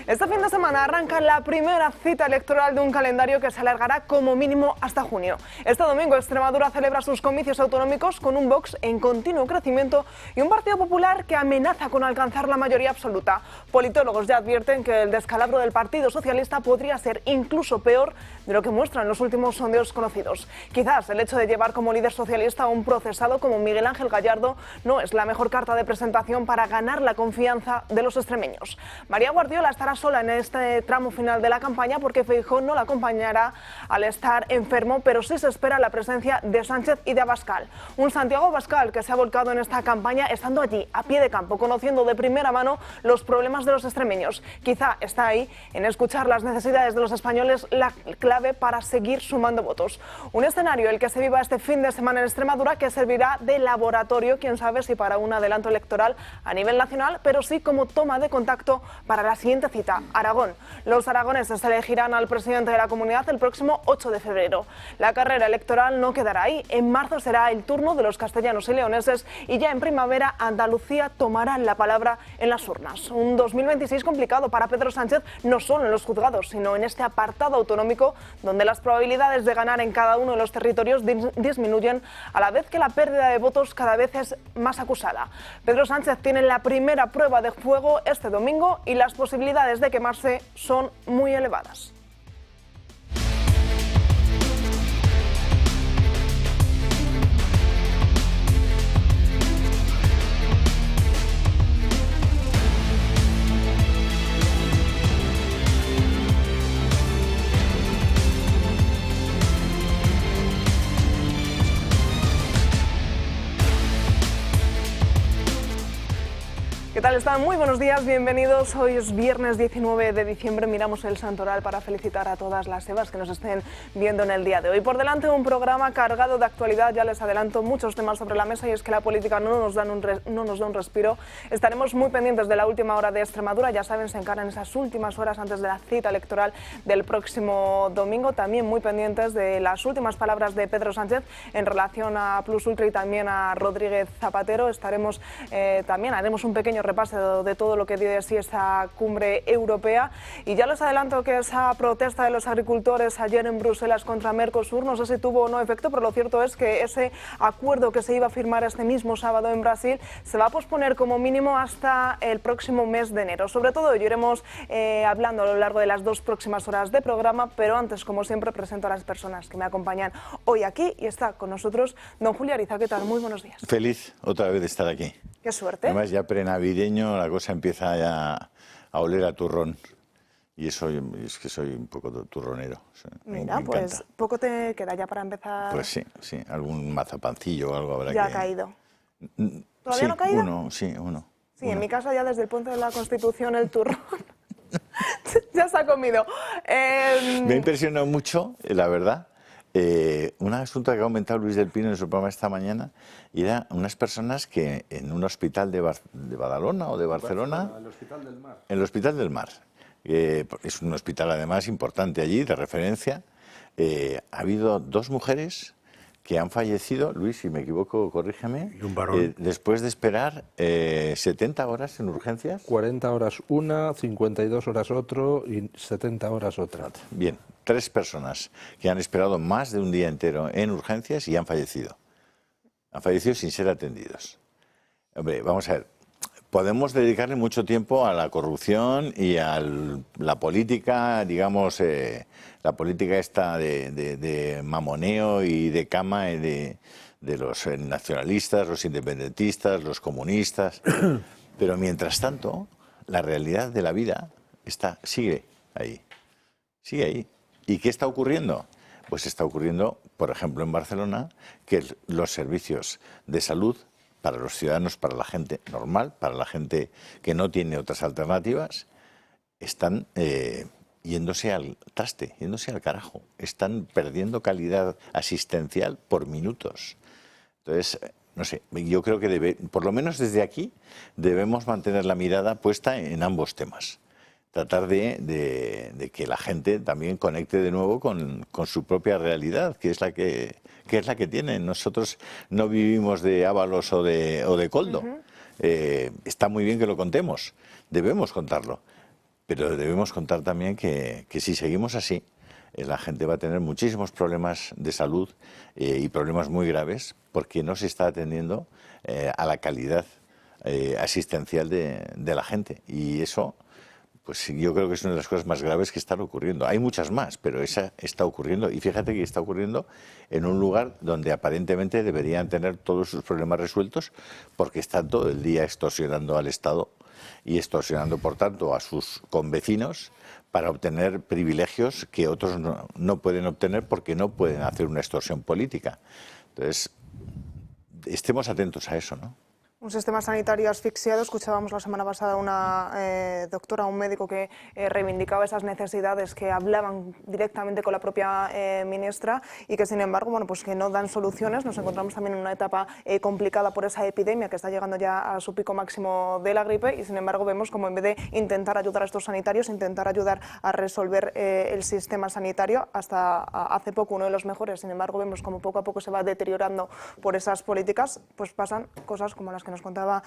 Este fin de semana arranca la primera cita electoral de un calendario que se alargará como mínimo hasta junio. Este domingo Extremadura celebra sus comicios autonómicos con un Vox en continuo crecimiento y un Partido Popular que amenaza con alcanzar la mayoría absoluta. Politólogos ya advierten que el descalabro del Partido Socialista podría ser incluso peor de lo que muestran los últimos sondeos conocidos. Quizás el hecho de llevar como líder socialista a un procesado como Miguel Ángel Gallardo no es la mejor carta de presentación para ganar la confianza de los extremeños. María Guardiola estará sola en este tramo final de la campaña porque Feijóo no la acompañará al estar enfermo, pero sí se espera la presencia de Sánchez y de Abascal. Un Santiago Abascal que se ha volcado en esta campaña estando allí, a pie de campo, conociendo de primera mano los problemas de los extremeños. Quizá está ahí en escuchar las necesidades de los españoles la clave para seguir sumando votos. Un escenario el que se viva este fin de semana en Extremadura que servirá de laboratorio, quién sabe si para un adelanto electoral a nivel nacional, pero sí como toma de contacto para la siguiente cita, Aragón. Los aragoneses elegirán al presidente de la comunidad el próximo 8 de febrero. La carrera electoral no quedará ahí. En marzo será el turno de los castellanos y leoneses y ya en primavera Andalucía tomará la palabra en las urnas. Un 2026 complicado para Pedro Sánchez, no solo en los juzgados, sino en este apartado autonómico donde las probabilidades de ganar en cada uno de los territorios disminuyen a la vez que la pérdida de votos cada vez es más acusada. Pedro Sánchez tiene la primera prueba de fuego este domingo y las posibilidades de quemarse son muy elevadas. ¿Qué tal están? Muy buenos días, bienvenidos. Hoy es viernes 19 de diciembre, miramos el santoral para felicitar a todas las Evas que nos estén viendo en el día de hoy. Por delante un programa cargado de actualidad, ya les adelanto muchos temas sobre la mesa y es que la política no nos da un respiro. Estaremos muy pendientes de la última hora de Extremadura, ya saben, se encaran esas últimas horas antes de la cita electoral del próximo domingo. También muy pendientes de las últimas palabras de Pedro Sánchez en relación a Plus Ultra y también a Rodríguez Zapatero. También haremos un pequeño repaso de todo lo que dio de sí esa cumbre europea y ya les adelanto que esa protesta de los agricultores ayer en Bruselas contra Mercosur, no sé si tuvo o no efecto, pero lo cierto es que ese acuerdo que se iba a firmar este mismo sábado en Brasil se va a posponer como mínimo hasta el próximo mes de enero. Sobre todo ello iremos hablando a lo largo de las 2 próximas horas de programa, pero antes, como siempre, presento a las personas que me acompañan hoy aquí y está con nosotros don Julio Ariza. ¿Qué tal? Muy buenos días. Feliz otra vez de estar aquí. Qué suerte. Además ya prenavideño la cosa empieza ya a oler a turrón. Y eso es que soy un poco turronero. O sea, mira, me pues encanta. Poco te queda ya para empezar. Pues sí, algún mazapancillo o algo habrá ya que... ha caído. ¿Todavía sí, no ha caído? uno. Sí, en mi casa ya desde el puente de la Constitución el turrón ya se ha comido. Me ha impresionado mucho, la verdad. Un asunto que ha comentado Luis del Pino en su programa esta mañana, y era unas personas que en un hospital de Badalona o de Barcelona, el Hospital del Mar. En el Hospital del Mar, es un hospital además importante allí, de referencia, ha habido 2 mujeres que han fallecido, Luis, si me equivoco, corrígeme, Y un varón. Después de esperar 70 horas en urgencias. 40 horas una, 52 horas otro y 70 horas otra. Bien, 3 personas que han esperado más de un día entero en urgencias y han fallecido. Han fallecido sin ser atendidos. Hombre, vamos a ver, podemos dedicarle mucho tiempo a la corrupción y a la política, digamos, la política esta de mamoneo y de cama de los nacionalistas, los independentistas, los comunistas. Pero mientras tanto, la realidad de la vida sigue ahí. Sigue ahí. ¿Y qué está ocurriendo? Pues está ocurriendo, por ejemplo, en Barcelona, que los servicios de salud para los ciudadanos, para la gente normal, para la gente que no tiene otras alternativas, están yéndose al traste, yéndose al carajo. Están perdiendo calidad asistencial por minutos. Entonces, no sé, yo creo que por lo menos desde aquí debemos mantener la mirada puesta en ambos temas. Tratar de que la gente también conecte de nuevo con su propia realidad, que es la que tiene. Nosotros no vivimos de Ábalos o de Coldo. Está muy bien que lo contemos, debemos contarlo. Pero debemos contar también que si seguimos así, la gente va a tener muchísimos problemas de salud y problemas muy graves porque no se está atendiendo a la calidad asistencial de la gente. Y eso, pues yo creo que es una de las cosas más graves que están ocurriendo. Hay muchas más, pero esa está ocurriendo. Y fíjate que está ocurriendo en un lugar donde aparentemente deberían tener todos sus problemas resueltos porque están todo el día extorsionando al Estado y extorsionando, por tanto, a sus convecinos para obtener privilegios que otros no pueden obtener porque no pueden hacer una extorsión política. Entonces, estemos atentos a eso, ¿no? Un sistema sanitario asfixiado. Escuchábamos la semana pasada a una doctora, un médico que reivindicaba esas necesidades, que hablaban directamente con la propia ministra y que, sin embargo, bueno, pues que no dan soluciones. Nos encontramos también en una etapa complicada por esa epidemia que está llegando ya a su pico máximo de la gripe y, sin embargo, vemos como en vez de intentar ayudar a estos sanitarios, intentar ayudar a resolver el sistema sanitario, hasta hace poco uno de los mejores, sin embargo, vemos como poco a poco se va deteriorando por esas políticas, pues pasan cosas como las que nos contaba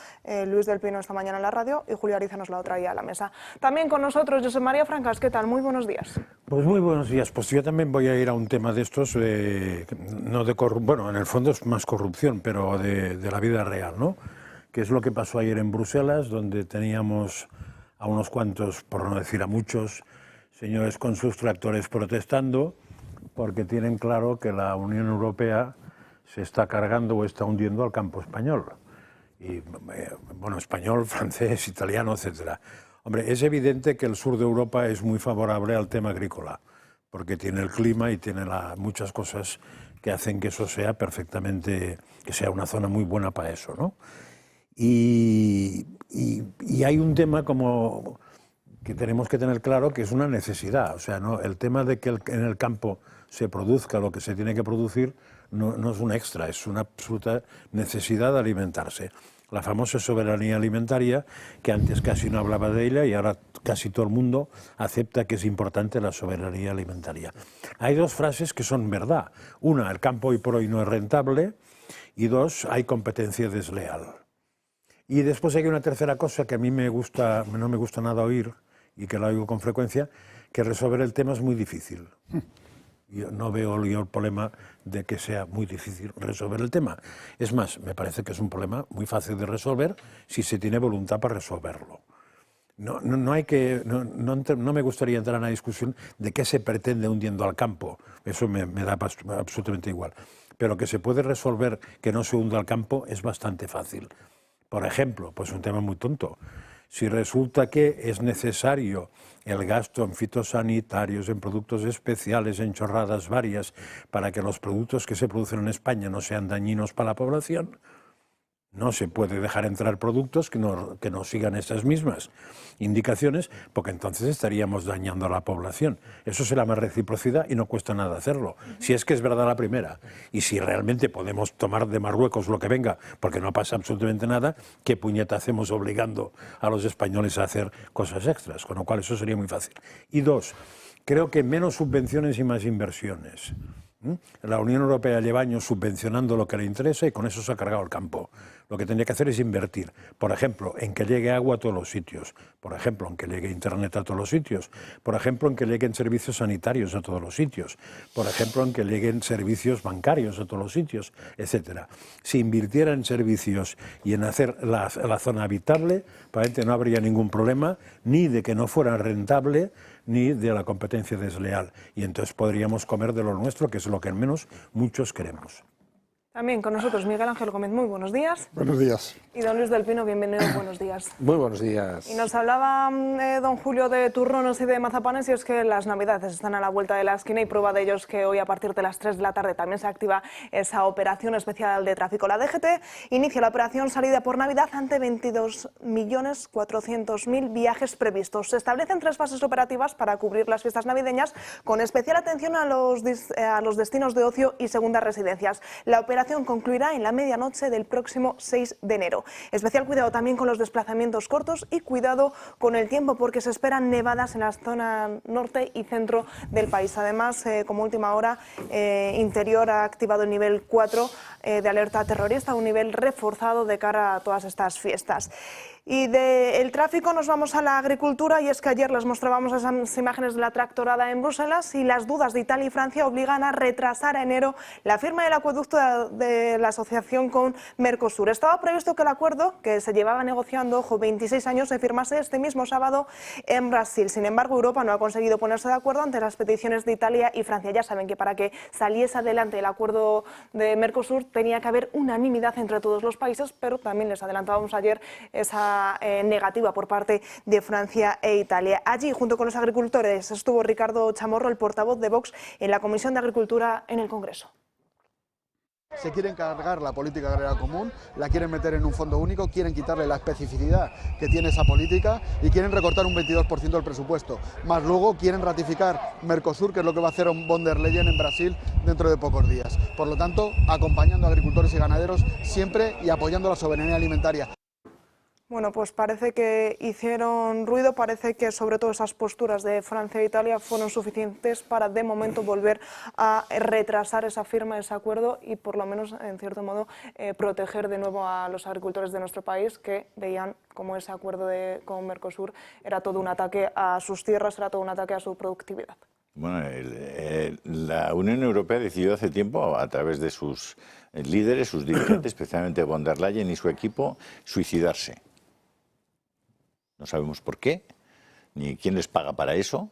Luis del Pino esta mañana en la radio y Julio Ariza nos la traía a la mesa. También con nosotros Josep María Francas, ¿qué tal? Muy buenos días. Pues muy buenos días. Pues yo también voy a ir a un tema de estos, no de bueno, en el fondo es más corrupción, pero de la vida real, ¿no? Que es lo que pasó ayer en Bruselas, donde teníamos a unos cuantos, por no decir a muchos, señores con sus tractores protestando porque tienen claro que la Unión Europea se está cargando o está hundiendo al campo español. Y, bueno, español, francés, italiano, etcétera. Hombre, es evidente que el sur de Europa es muy favorable al tema agrícola, porque tiene el clima y tiene muchas cosas que hacen que eso sea perfectamente, que sea una zona muy buena para eso, ¿no? Y hay un tema como que tenemos que tener claro que es una necesidad, o sea, ¿no? El tema de que en el campo se produzca lo que se tiene que producir no es un extra, es una absoluta necesidad de alimentarse. La famosa soberanía alimentaria, que antes casi no hablaba de ella y ahora casi todo el mundo acepta que es importante la soberanía alimentaria. Hay dos frases que son verdad. Una, el campo hoy por hoy no es rentable, y dos, hay competencia desleal. Y después hay una tercera cosa que a mí no me gusta nada oír, y que la oigo con frecuencia, que resolver el tema es muy difícil. Yo no veo el problema de que sea muy difícil resolver el tema. Es más, me parece que es un problema muy fácil de resolver si se tiene voluntad para resolverlo. No me gustaría entrar en la discusión de qué se pretende hundiendo al campo. Eso me da absolutamente igual. Pero que se puede resolver que no se hunda al campo es bastante fácil. Por ejemplo, pues un tema muy tonto. Si resulta que es necesario el gasto en fitosanitarios, en productos especiales, en chorradas varias, para que los productos que se producen en España no sean dañinos para la población, no se puede dejar entrar productos que no sigan esas mismas indicaciones, porque entonces estaríamos dañando a la población. Eso se llama reciprocidad y no cuesta nada hacerlo. Si es que es verdad la primera, y si realmente podemos tomar de Marruecos lo que venga, porque no pasa absolutamente nada, ¿qué puñeta hacemos obligando a los españoles a hacer cosas extras? Con lo cual eso sería muy fácil. Y dos, creo que menos subvenciones y más inversiones. La Unión Europea lleva años subvencionando lo que le interesa y con eso se ha cargado el campo. Lo que tendría que hacer es invertir, por ejemplo, en que llegue agua a todos los sitios, por ejemplo, en que llegue internet a todos los sitios, por ejemplo, en que lleguen servicios sanitarios a todos los sitios, por ejemplo, en que lleguen servicios bancarios a todos los sitios, etcétera. Si invirtiera en servicios y en hacer la zona habitable, probablemente no habría ningún problema, ni de que no fuera rentable, ni de la competencia desleal. Y entonces podríamos comer de lo nuestro, que es lo que al menos muchos queremos. También con nosotros Miguel Ángel Gómez, muy buenos días. Buenos días. Y don Luis del Pino, bienvenido, buenos días. Muy buenos días. Y nos hablaba don Julio de turrones y de mazapanes, y es que las navidades están a la vuelta de la esquina y prueba de ello es que hoy a partir de las 3 de la tarde también se activa esa operación especial de tráfico. La DGT inicia la operación salida por Navidad ante 22.400.000 viajes previstos. Se establecen 3 fases operativas para cubrir las fiestas navideñas, con especial atención a los destinos de ocio y segundas residencias. La operación concluirá en la medianoche del próximo 6 de enero. Especial cuidado también con los desplazamientos cortos y cuidado con el tiempo, porque se esperan nevadas en la zona norte y centro del país. Además, como última hora, Interior ha activado el nivel 4 de alerta terrorista, un nivel reforzado de cara a todas estas fiestas. Y del tráfico nos vamos a la agricultura, y es que ayer les mostrábamos esas imágenes de la tractorada en Bruselas y las dudas de Italia y Francia obligan a retrasar a enero la firma del acueducto de la asociación con Mercosur. Estaba previsto que el acuerdo, que se llevaba negociando 26 años, se firmase este mismo sábado en Brasil. Sin embargo, Europa no ha conseguido ponerse de acuerdo ante las peticiones de Italia y Francia. Ya saben que para que saliese adelante el acuerdo de Mercosur tenía que haber unanimidad entre todos los países, pero también les adelantábamos ayer esa negativa por parte de Francia e Italia. Allí, junto con los agricultores, estuvo Ricardo Chamorro, el portavoz de Vox, en la Comisión de Agricultura en el Congreso. Se quieren cargar la política agraria común, la quieren meter en un fondo único, quieren quitarle la especificidad que tiene esa política y quieren recortar un 22% del presupuesto. Más luego quieren ratificar Mercosur, que es lo que va a hacer von der Leyen en Brasil dentro de pocos días. Por lo tanto, acompañando a agricultores y ganaderos siempre y apoyando la soberanía alimentaria. Bueno, pues parece que hicieron ruido, parece que sobre todo esas posturas de Francia e Italia fueron suficientes para de momento volver a retrasar esa firma de ese acuerdo y por lo menos, en cierto modo, proteger de nuevo a los agricultores de nuestro país que veían como ese acuerdo con Mercosur era todo un ataque a sus tierras, era todo un ataque a su productividad. Bueno, la Unión Europea decidió hace tiempo, a través de sus líderes, sus dirigentes, especialmente von der Leyen y su equipo, suicidarse. No sabemos por qué, ni quién les paga para eso.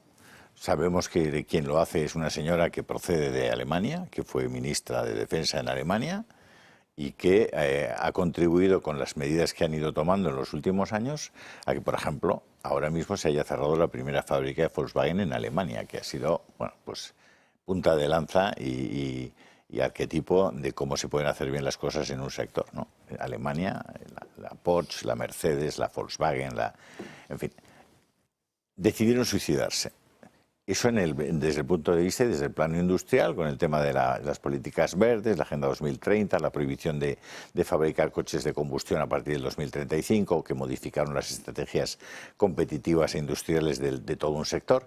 Sabemos que quien lo hace es una señora que procede de Alemania, que fue ministra de Defensa en Alemania y que ha contribuido con las medidas que han ido tomando en los últimos años a que, por ejemplo, ahora mismo se haya cerrado la primera fábrica de Volkswagen en Alemania, que ha sido, bueno, pues punta de lanza y arquetipo de cómo se pueden hacer bien las cosas en un sector, ¿no? Alemania, la Porsche, la Mercedes, la Volkswagen, en fin, decidieron suicidarse. Eso desde el punto de vista y desde el plano industrial, con el tema de las políticas verdes, la Agenda 2030, la prohibición de fabricar coches de combustión a partir del 2035, que modificaron las estrategias competitivas e industriales de todo un sector.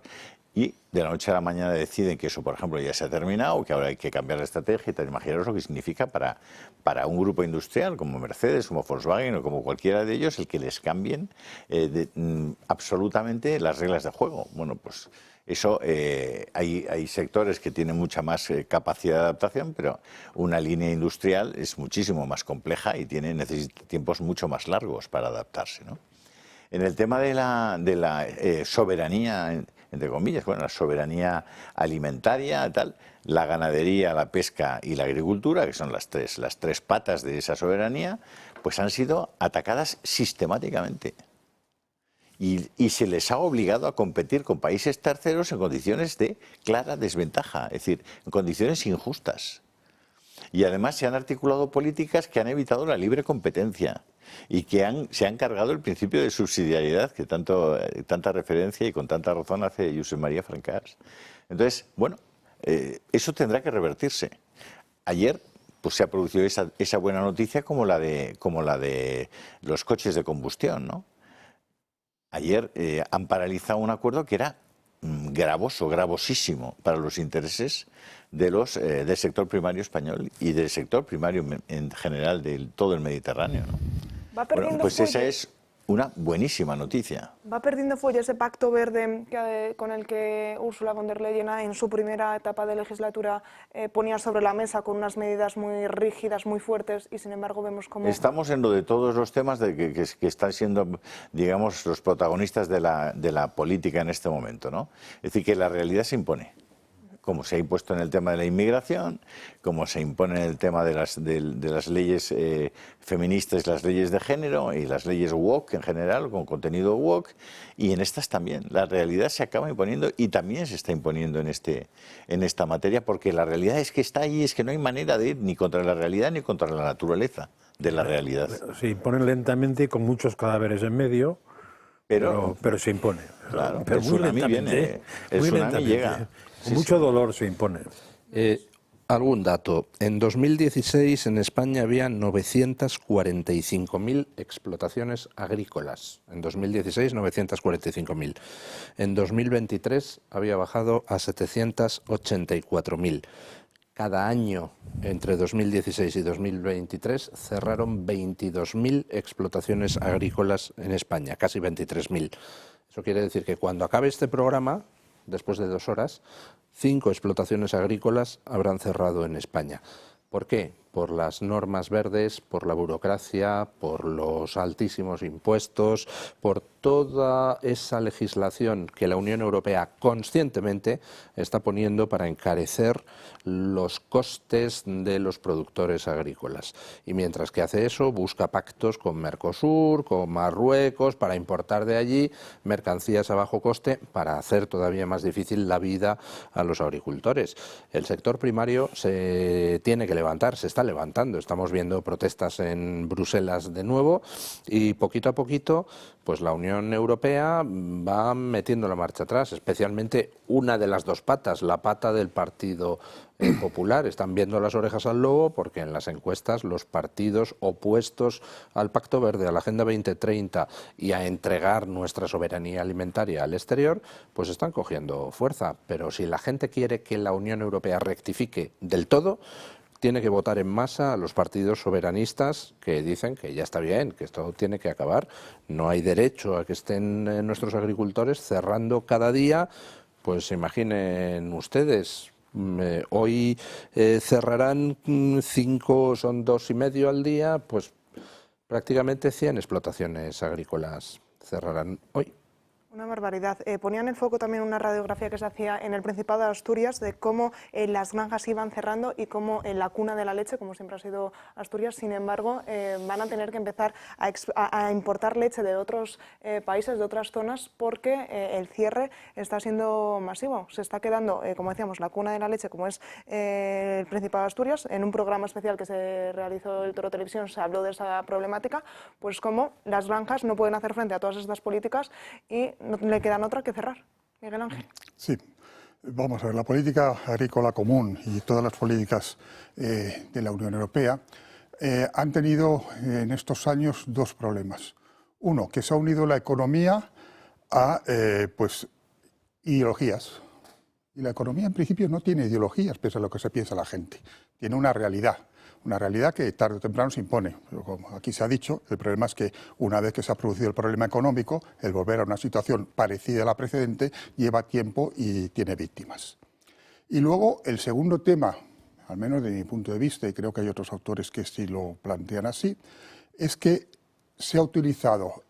Y de la noche a la mañana deciden que eso, por ejemplo, ya se ha terminado, que ahora hay que cambiar la estrategia. Imaginaros lo que significa para un grupo industrial como Mercedes, como Volkswagen o como cualquiera de ellos, el que les cambien absolutamente las reglas de juego. Bueno, pues eso hay sectores que tienen mucha más capacidad de adaptación, pero una línea industrial es muchísimo más compleja y necesita tiempos mucho más largos para adaptarse, ¿no? En el tema de la soberanía, entre comillas, bueno, la soberanía alimentaria, tal, la ganadería, la pesca y la agricultura, que son las tres patas de esa soberanía, pues han sido atacadas sistemáticamente. Y se les ha obligado a competir con países terceros en condiciones de clara desventaja, es decir, en condiciones injustas. Y además se han articulado políticas que han evitado la libre competencia y que se han cargado el principio de subsidiariedad que tanta referencia y con tanta razón hace Josep María Francas. Entonces, bueno, eso tendrá que revertirse. Ayer pues se ha producido esa buena noticia como la de los coches de combustión, ¿no? Ayer han paralizado un acuerdo que era gravosísimo para los intereses del sector primario español y del sector primario en general de todo el Mediterráneo, ¿no? Bueno, pues esa es una buenísima noticia. Va perdiendo fuelle ese pacto verde con el que Ursula von der Leyen en su primera etapa de legislatura ponía sobre la mesa con unas medidas muy rígidas, muy fuertes, y sin embargo vemos cómo... Estamos en lo de todos los temas que están siendo, digamos, los protagonistas de la política en este momento, ¿no? Es decir, que la realidad se impone. Como se ha impuesto en el tema de la inmigración, como se impone en el tema de las leyes feministas, las leyes de género y las leyes woke en general, con contenido woke, y en estas también. La realidad se acaba imponiendo y también se está imponiendo en esta materia, porque la realidad es que está ahí, es que no hay manera de ir ni contra la realidad ni contra la naturaleza de la realidad. Se imponen lentamente y con muchos cadáveres en medio, pero se impone. Claro, pero el tsunami viene, el tsunami llega. Con mucho dolor se impone. Algún dato. En 2016 en España había 945.000 explotaciones agrícolas. En 2016, 945.000. En 2023 había bajado a 784.000. Cada año, entre 2016 y 2023, cerraron 22.000 explotaciones agrícolas en España, casi 23.000. Eso quiere decir que cuando acabe este programa, después de 2 horas, 5 explotaciones agrícolas habrán cerrado en España. ¿Por qué? Por las normas verdes, por la burocracia, por los altísimos impuestos, por toda esa legislación que la Unión Europea conscientemente está poniendo para encarecer los costes de los productores agrícolas. Y mientras que hace eso, busca pactos con Mercosur, con Marruecos, para importar de allí mercancías a bajo coste, para hacer todavía más difícil la vida a los agricultores. El sector primario se tiene que levantar, se está levantando. Estamos viendo protestas en Bruselas de nuevo y poquito a poquito pues la Unión Europea va metiendo la marcha atrás, especialmente una de las 2 patas, la pata del Partido Popular. Están viendo las orejas al lobo porque en las encuestas los partidos opuestos al Pacto Verde, a la Agenda 2030 y a entregar nuestra soberanía alimentaria al exterior, pues están cogiendo fuerza. Pero si la gente quiere que la Unión Europea rectifique del todo, tiene que votar en masa a los partidos soberanistas que dicen que ya está bien, que esto tiene que acabar. No hay derecho a que estén nuestros agricultores cerrando cada día. Pues imaginen ustedes, hoy cerrarán 5, son 2,5 al día, pues prácticamente 100 explotaciones agrícolas cerrarán hoy. Una barbaridad. Ponían el foco también una radiografía que se hacía en el Principado de Asturias de cómo las granjas iban cerrando y cómo la cuna de la leche, como siempre ha sido Asturias, sin embargo, van a tener que empezar a importar leche de otros países, de otras zonas, porque el cierre está siendo masivo. Se está quedando, como decíamos, la cuna de la leche, como es el Principado de Asturias. En un programa especial que se realizó el Toro Televisión se habló de esa problemática, pues cómo las granjas no pueden hacer frente a todas estas políticas y no le quedan otra que cerrar. Miguel Ángel. Sí, vamos a ver, la política agrícola común y todas las políticas de la Unión Europea han tenido en estos años 2 problemas. Uno, que se ha unido la economía a pues, ideologías. Y la economía en principio no tiene ideologías, pese a lo que se piensa la gente. Tiene una realidad que tarde o temprano se impone. Pero como aquí se ha dicho, el problema es que una vez que se ha producido el problema económico, el volver a una situación parecida a la precedente lleva tiempo y tiene víctimas. Y luego el segundo tema, al menos de mi punto de vista, y creo que hay otros autores que sí lo plantean así, es que se ha utilizado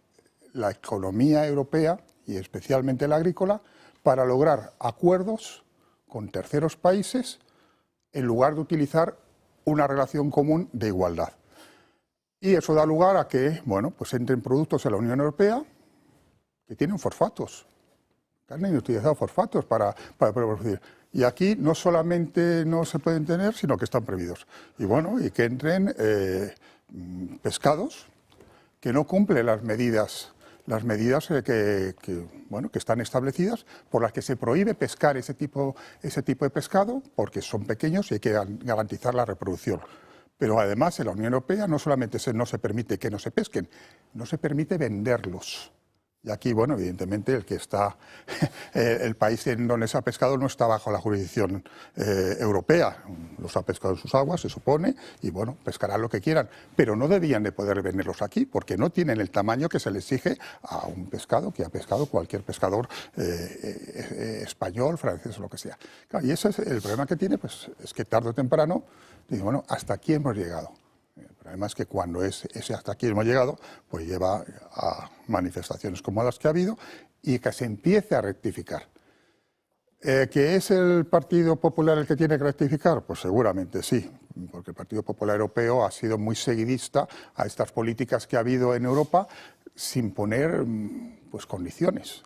la economía europea, y especialmente la agrícola, para lograr acuerdos con terceros países en lugar de utilizar una relación común de igualdad. Y eso da lugar a que, bueno, pues entren productos en la Unión Europea que tienen fosfatos, que han utilizado fosfatos para producir. Y aquí no solamente no se pueden tener, sino que están prohibidos. Y bueno, y que entren pescados que no cumplen las medidas que están establecidas, por las que se prohíbe pescar ese tipo de pescado, porque son pequeños y hay que garantizar la reproducción. Pero además en la Unión Europea no solamente no se permite que no se pesquen, no se permite venderlos. Y aquí, bueno, evidentemente el que está, el país en donde se ha pescado no está bajo la jurisdicción europea. Los ha pescado en sus aguas, se supone, y bueno, pescarán lo que quieran. Pero no debían de poder venderlos aquí, porque no tienen el tamaño que se le exige a un pescado que ha pescado cualquier pescador español, francés o lo que sea. Claro, y ese es el problema que tiene, pues es que tarde o temprano, digo, bueno, hasta aquí hemos llegado. El problema es que cuando ese hasta aquí hemos llegado, pues lleva a manifestaciones como las que ha habido y que se empiece a rectificar. ¿Que es el Partido Popular el que tiene que rectificar? Pues seguramente sí, porque el Partido Popular Europeo ha sido muy seguidista a estas políticas que ha habido en Europa sin poner pues, condiciones.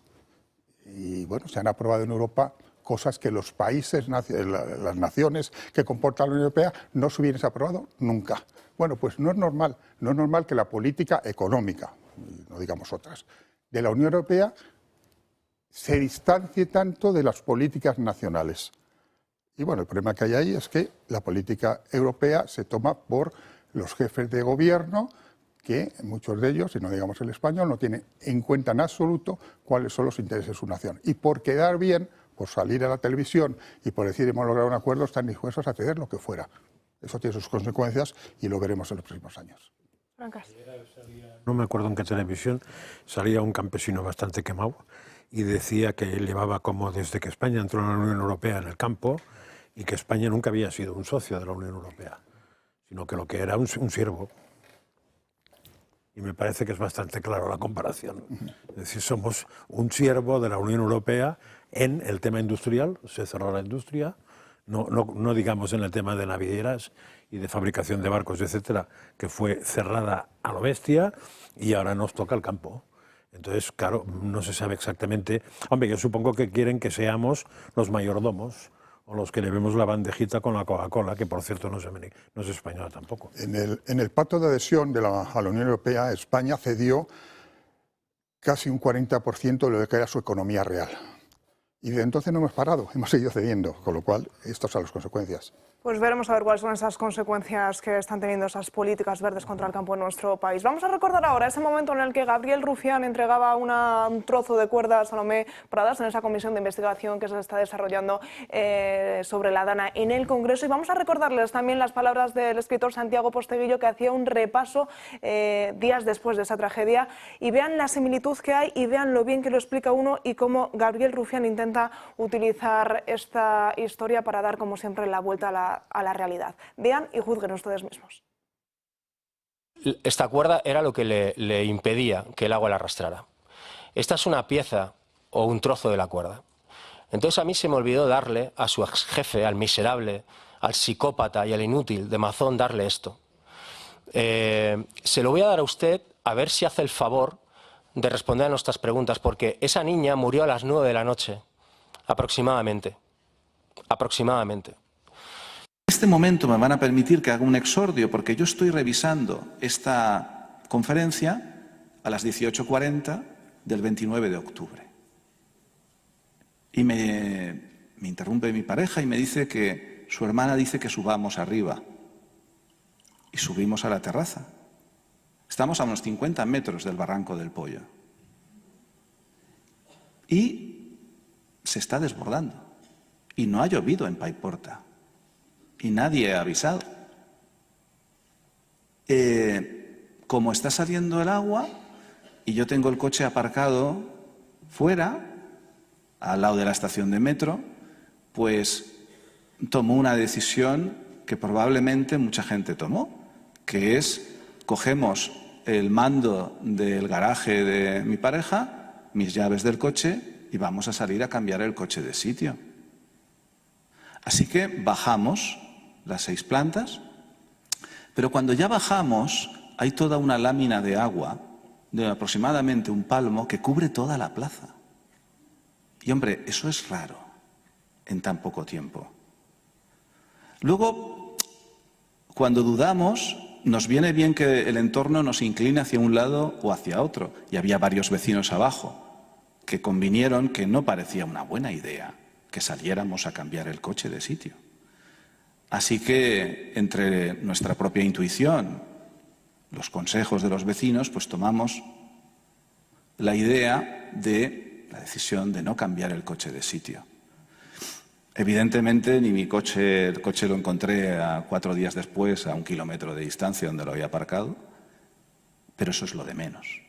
Y bueno, se han aprobado en Europa cosas que los países, las naciones que comportan la Unión Europea no se hubiesen aprobado nunca. Bueno, pues no es normal que la política económica, no digamos otras, de la Unión Europea se distancie tanto de las políticas nacionales. Y bueno, el problema que hay ahí es que la política europea se toma por los jefes de gobierno, que muchos de ellos, si no digamos el español, no tienen en cuenta en absoluto cuáles son los intereses de su nación. Y por quedar bien, por salir a la televisión y por decir hemos logrado un acuerdo, están dispuestos a ceder lo que fuera. Eso tiene sus consecuencias y lo veremos en los próximos años. No me acuerdo en qué televisión salía un campesino bastante quemado y decía que él llevaba como desde que España entró en la Unión Europea en el campo y que España nunca había sido un socio de la Unión Europea, sino que lo que era un siervo. Y me parece que es bastante claro la comparación. Es decir, somos un siervo de la Unión Europea en el tema industrial, se cerró la industria, no digamos en el tema de navieras y de fabricación de barcos, etcétera, que fue cerrada a lo bestia y ahora nos toca el campo. Entonces, claro, no se sabe exactamente. Hombre, yo supongo que quieren que seamos los mayordomos o los que le vemos la bandejita con la Coca-Cola, que por cierto no es española tampoco. En el pacto de adhesión a la Unión Europea, España cedió casi un 40% de lo que era su economía real. Y desde entonces no hemos parado, hemos seguido cediendo, con lo cual estas son las consecuencias. Pues veremos a ver cuáles son esas consecuencias que están teniendo esas políticas verdes contra el campo en nuestro país. Vamos a recordar ahora ese momento en el que Gabriel Rufián entregaba un trozo de cuerda a Salomé Pradas en esa comisión de investigación que se está desarrollando sobre la Dana en el Congreso. Y vamos a recordarles también las palabras del escritor Santiago Posteguillo, que hacía un repaso días después de esa tragedia. Y vean la similitud que hay y vean lo bien que lo explica uno y cómo Gabriel Rufián intenta utilizar esta historia para dar, como siempre, la vuelta a la realidad. Vean y juzguen ustedes mismos. Esta cuerda era lo que le impedía que el agua la arrastrara. Esta es una pieza o un trozo de la cuerda. Entonces a mí se me olvidó darle a su ex jefe, al miserable, al psicópata y al inútil de Mazón, darle esto. Se lo voy a dar a usted a ver si hace el favor de responder a nuestras preguntas, porque esa niña murió a las 9 de la noche, aproximadamente. En este momento me van a permitir que haga un exordio porque yo estoy revisando esta conferencia a las 18:40 del 29 de octubre. Y me interrumpe mi pareja y me dice que su hermana dice que subamos arriba. Y subimos a la terraza. Estamos a unos 50 metros del Barranco del Pollo. Y se está desbordando. Y no ha llovido en Paiporta. Y nadie ha avisado. Como está saliendo el agua y yo tengo el coche aparcado fuera, al lado de la estación de metro, pues tomo una decisión que probablemente mucha gente tomó, que es cogemos el mando del garaje de mi pareja, mis llaves del coche y vamos a salir a cambiar el coche de sitio. Así que bajamos las 6 plantas, pero cuando ya bajamos hay toda una lámina de agua de aproximadamente un palmo que cubre toda la plaza. Y hombre, eso es raro en tan poco tiempo. Luego, cuando dudamos, nos viene bien que el entorno nos incline hacia un lado o hacia otro. Y había varios vecinos abajo que convinieron que no parecía una buena idea que saliéramos a cambiar el coche de sitio. Así que, entre nuestra propia intuición, los consejos de los vecinos, pues tomamos la idea de la decisión de no cambiar el coche de sitio. Evidentemente, ni el coche lo encontré 4 días después, a 1 kilómetro de distancia donde lo había aparcado, pero eso es lo de menos.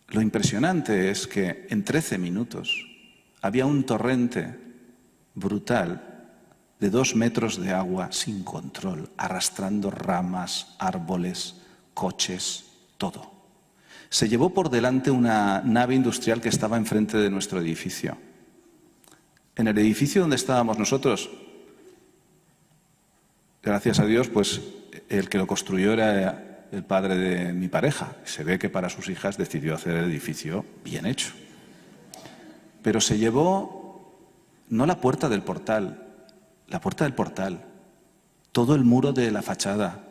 Lo impresionante es que en 13 minutos había un torrente brutal de 2 metros de agua sin control, arrastrando ramas, árboles, coches, todo. Se llevó por delante una nave industrial que estaba enfrente de nuestro edificio. En el edificio donde estábamos nosotros, gracias a Dios, pues el que lo construyó era el padre de mi pareja. Se ve que para sus hijas decidió hacer el edificio bien hecho. Pero se llevó no la puerta del portal, la puerta del portal, todo el muro de la fachada,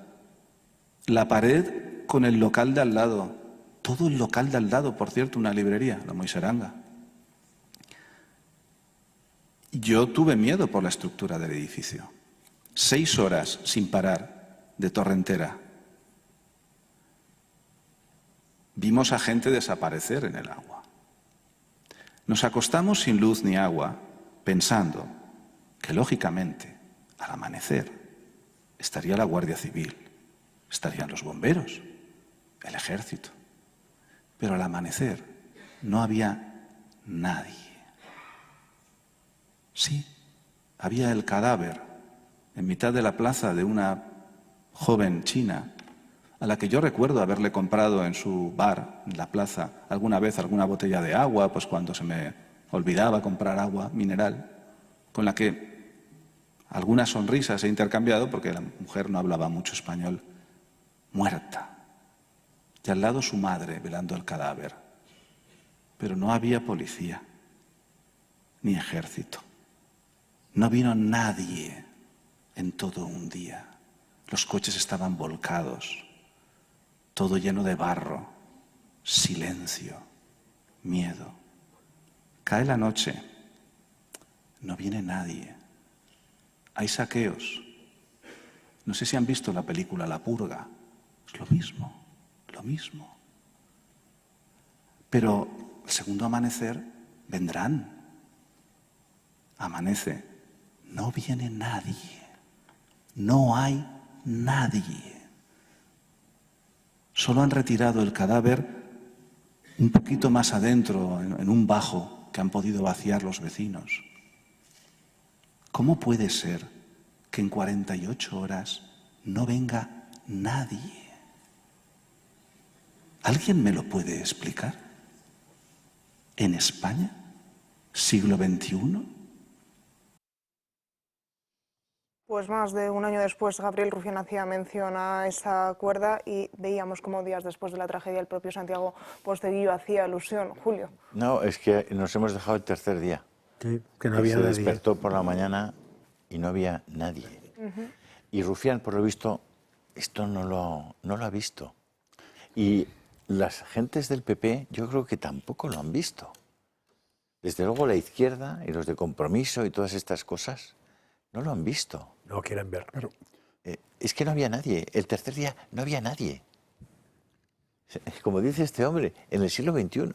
la pared con el local de al lado, todo el local de al lado, por cierto, una librería, la Moiseranga. Yo tuve miedo por la estructura del edificio. 6 horas sin parar de torrentera. Vimos a gente desaparecer en el agua. Nos acostamos sin luz ni agua, pensando que, lógicamente, al amanecer estaría la Guardia Civil, estarían los bomberos, el ejército. Pero al amanecer no había nadie. Sí, había el cadáver en mitad de la plaza de una joven china a la que yo recuerdo haberle comprado en su bar, en la plaza, alguna vez alguna botella de agua, pues cuando se me olvidaba comprar agua mineral, con la que algunas sonrisas he intercambiado porque la mujer no hablaba mucho español, muerta. Y al lado su madre velando el cadáver. Pero no había policía, ni ejército. No vino nadie en todo un día. Los coches estaban volcados, todo lleno de barro, silencio, miedo. Cae la noche, no viene nadie. Hay saqueos. No sé si han visto la película La Purga. Es lo mismo, lo mismo. Pero el segundo amanecer vendrán. Amanece, no viene nadie. No hay nadie. Solo han retirado el cadáver un poquito más adentro, en un bajo que han podido vaciar los vecinos. ¿Cómo puede ser que en 48 horas no venga nadie? ¿Alguien me lo puede explicar? ¿En España? ¿Siglo XXI? Pues más de un año después, Gabriel Rufián hacía mención a esa cuerda y veíamos cómo días después de la tragedia el propio Santiago Posteguillo hacía alusión. Julio. No, es que nos hemos dejado el tercer día. Sí, que no había Se nadie. despertó por la mañana y no había nadie. Y Rufián, por lo visto, esto no lo ha visto. Y las gentes del PP yo creo que tampoco lo han visto. Desde luego la izquierda y los de Compromiso y todas estas cosas no lo han visto. No quieren ver. Pero Es que no había nadie. El tercer día no había nadie. Como dice este hombre, en el siglo XXI.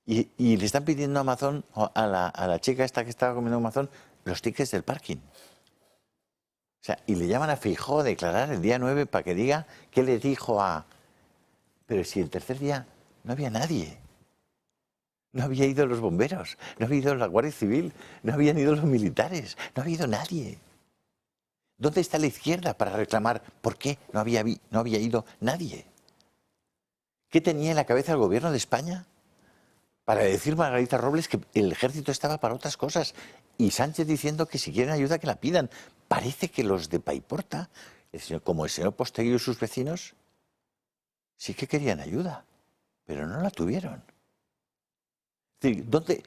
Y le están pidiendo a Amazon, a la chica esta que estaba comiendo Amazon, los tickets del parking. O sea, y le llaman a Feijóo a declarar el día 9 para que diga qué le dijo a... Pero si el tercer día no había nadie. No había ido los bomberos, no había ido la Guardia Civil, no habían ido los militares, no había ido nadie. ¿Dónde está la izquierda para reclamar por qué no había ido nadie? ¿Qué tenía en la cabeza el gobierno de España para decir Margarita Robles que el ejército estaba para otras cosas y Sánchez diciendo que si quieren ayuda que la pidan? Parece que los de Paiporta, como el señor Posteguillo y sus vecinos, sí que querían ayuda, pero no la tuvieron.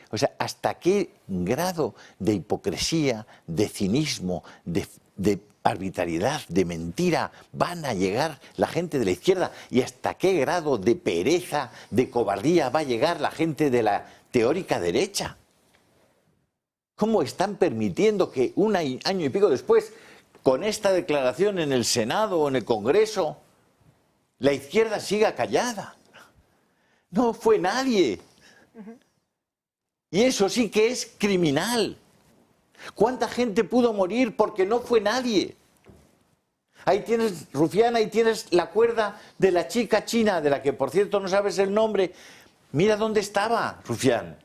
O sea, ¿hasta qué grado de hipocresía, de cinismo, de arbitrariedad, de mentira van a llegar la gente de la izquierda? ¿Y hasta qué grado de pereza, de cobardía va a llegar la gente de la teórica derecha? ¿Cómo están permitiendo que un año y pico después, con esta declaración en el Senado o en el Congreso, la izquierda siga callada? No fue nadie. Y eso sí que es criminal. ¿Cuánta gente pudo morir porque no fue nadie? Ahí tienes, Rufián, ahí tienes la cuerda de la chica china, de la que por cierto no sabes el nombre. Mira dónde estaba, Rufián.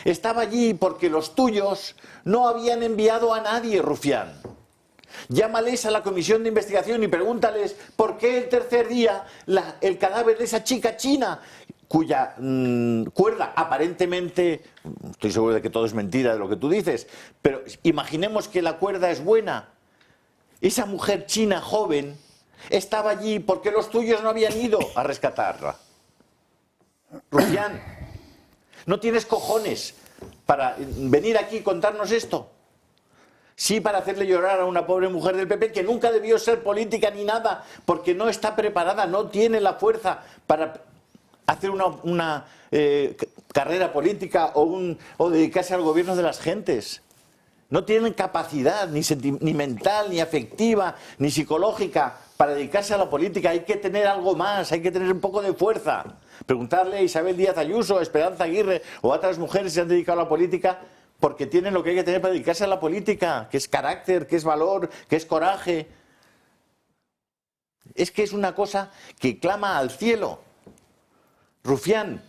Estaba allí porque los tuyos no habían enviado a nadie, Rufián. Llámales a la comisión de investigación y pregúntales por qué el tercer día el cadáver de esa chica china, cuya cuerda aparentemente, estoy seguro de que todo es mentira de lo que tú dices, pero imaginemos que la cuerda es buena. Esa mujer china joven estaba allí porque los tuyos no habían ido a rescatarla. Rufián, ¿no tienes cojones para venir aquí y contarnos esto? Sí, para hacerle llorar a una pobre mujer del PP que nunca debió ser política ni nada, porque no está preparada, no tiene la fuerza para hacer una carrera política o dedicarse al gobierno de las gentes. No tienen capacidad ni mental, ni afectiva, ni psicológica para dedicarse a la política hay que tener algo más, hay que tener un poco de fuerza. Preguntarle a Isabel Díaz Ayuso, a Esperanza Aguirre o a otras mujeres que se han dedicado a la política porque tienen lo que hay que tener para dedicarse a la política, que es carácter, que es valor, que es coraje. Es que es una cosa que clama al cielo. Rufián,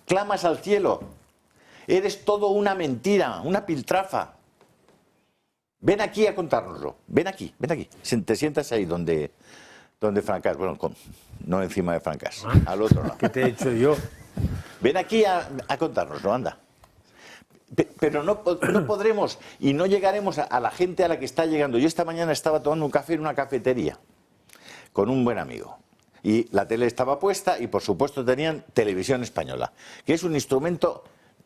clamas al cielo. Eres todo una mentira, una piltrafa. Ven aquí a contárnoslo. Ven aquí, ven aquí. Te sientas ahí donde Francás. Bueno, no encima de Francás, al otro lado. ¿Qué te he hecho yo? Ven aquí a contárnoslo, anda. Pero no podremos y no llegaremos a la gente a la que está llegando. Yo esta mañana estaba tomando un café en una cafetería con un buen amigo. Y la tele estaba puesta y, por supuesto, tenían Televisión Española, que es un instrumento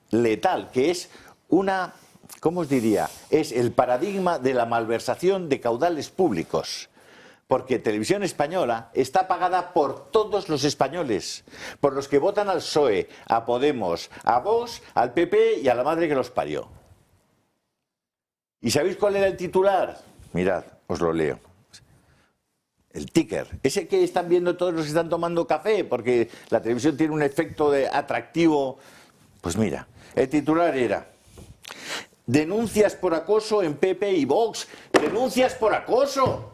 letal, que es una... ¿Cómo os diría? Es el paradigma de la malversación de caudales públicos. Porque Televisión Española está pagada por todos los españoles, por los que votan al PSOE, a Podemos, a Vox, al PP y a la madre que los parió. ¿Y sabéis cuál era el titular? Mirad, os lo leo. El ticker, ese que están viendo todos los que están tomando café, porque la televisión tiene un efecto de atractivo. Pues mira, el titular era: denuncias por acoso en PP y Vox. ¡Denuncias por acoso!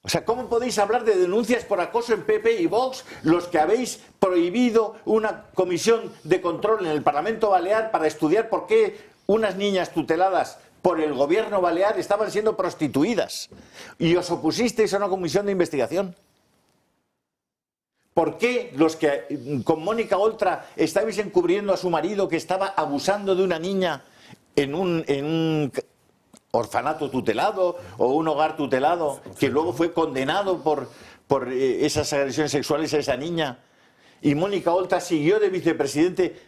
O sea, ¿cómo podéis hablar de denuncias por acoso en PP y Vox, los que habéis prohibido una comisión de control en el Parlamento Balear para estudiar por qué unas niñas tuteladas por el gobierno balear estaban siendo prostituidas? Y os opusisteis a una comisión de investigación. ¿Por qué los que con Mónica Oltra estabais encubriendo a su marido que estaba abusando de una niña en un orfanato tutelado o un hogar tutelado, que luego fue condenado por esas agresiones sexuales a esa niña? Y Mónica Oltra siguió de vicepresidente,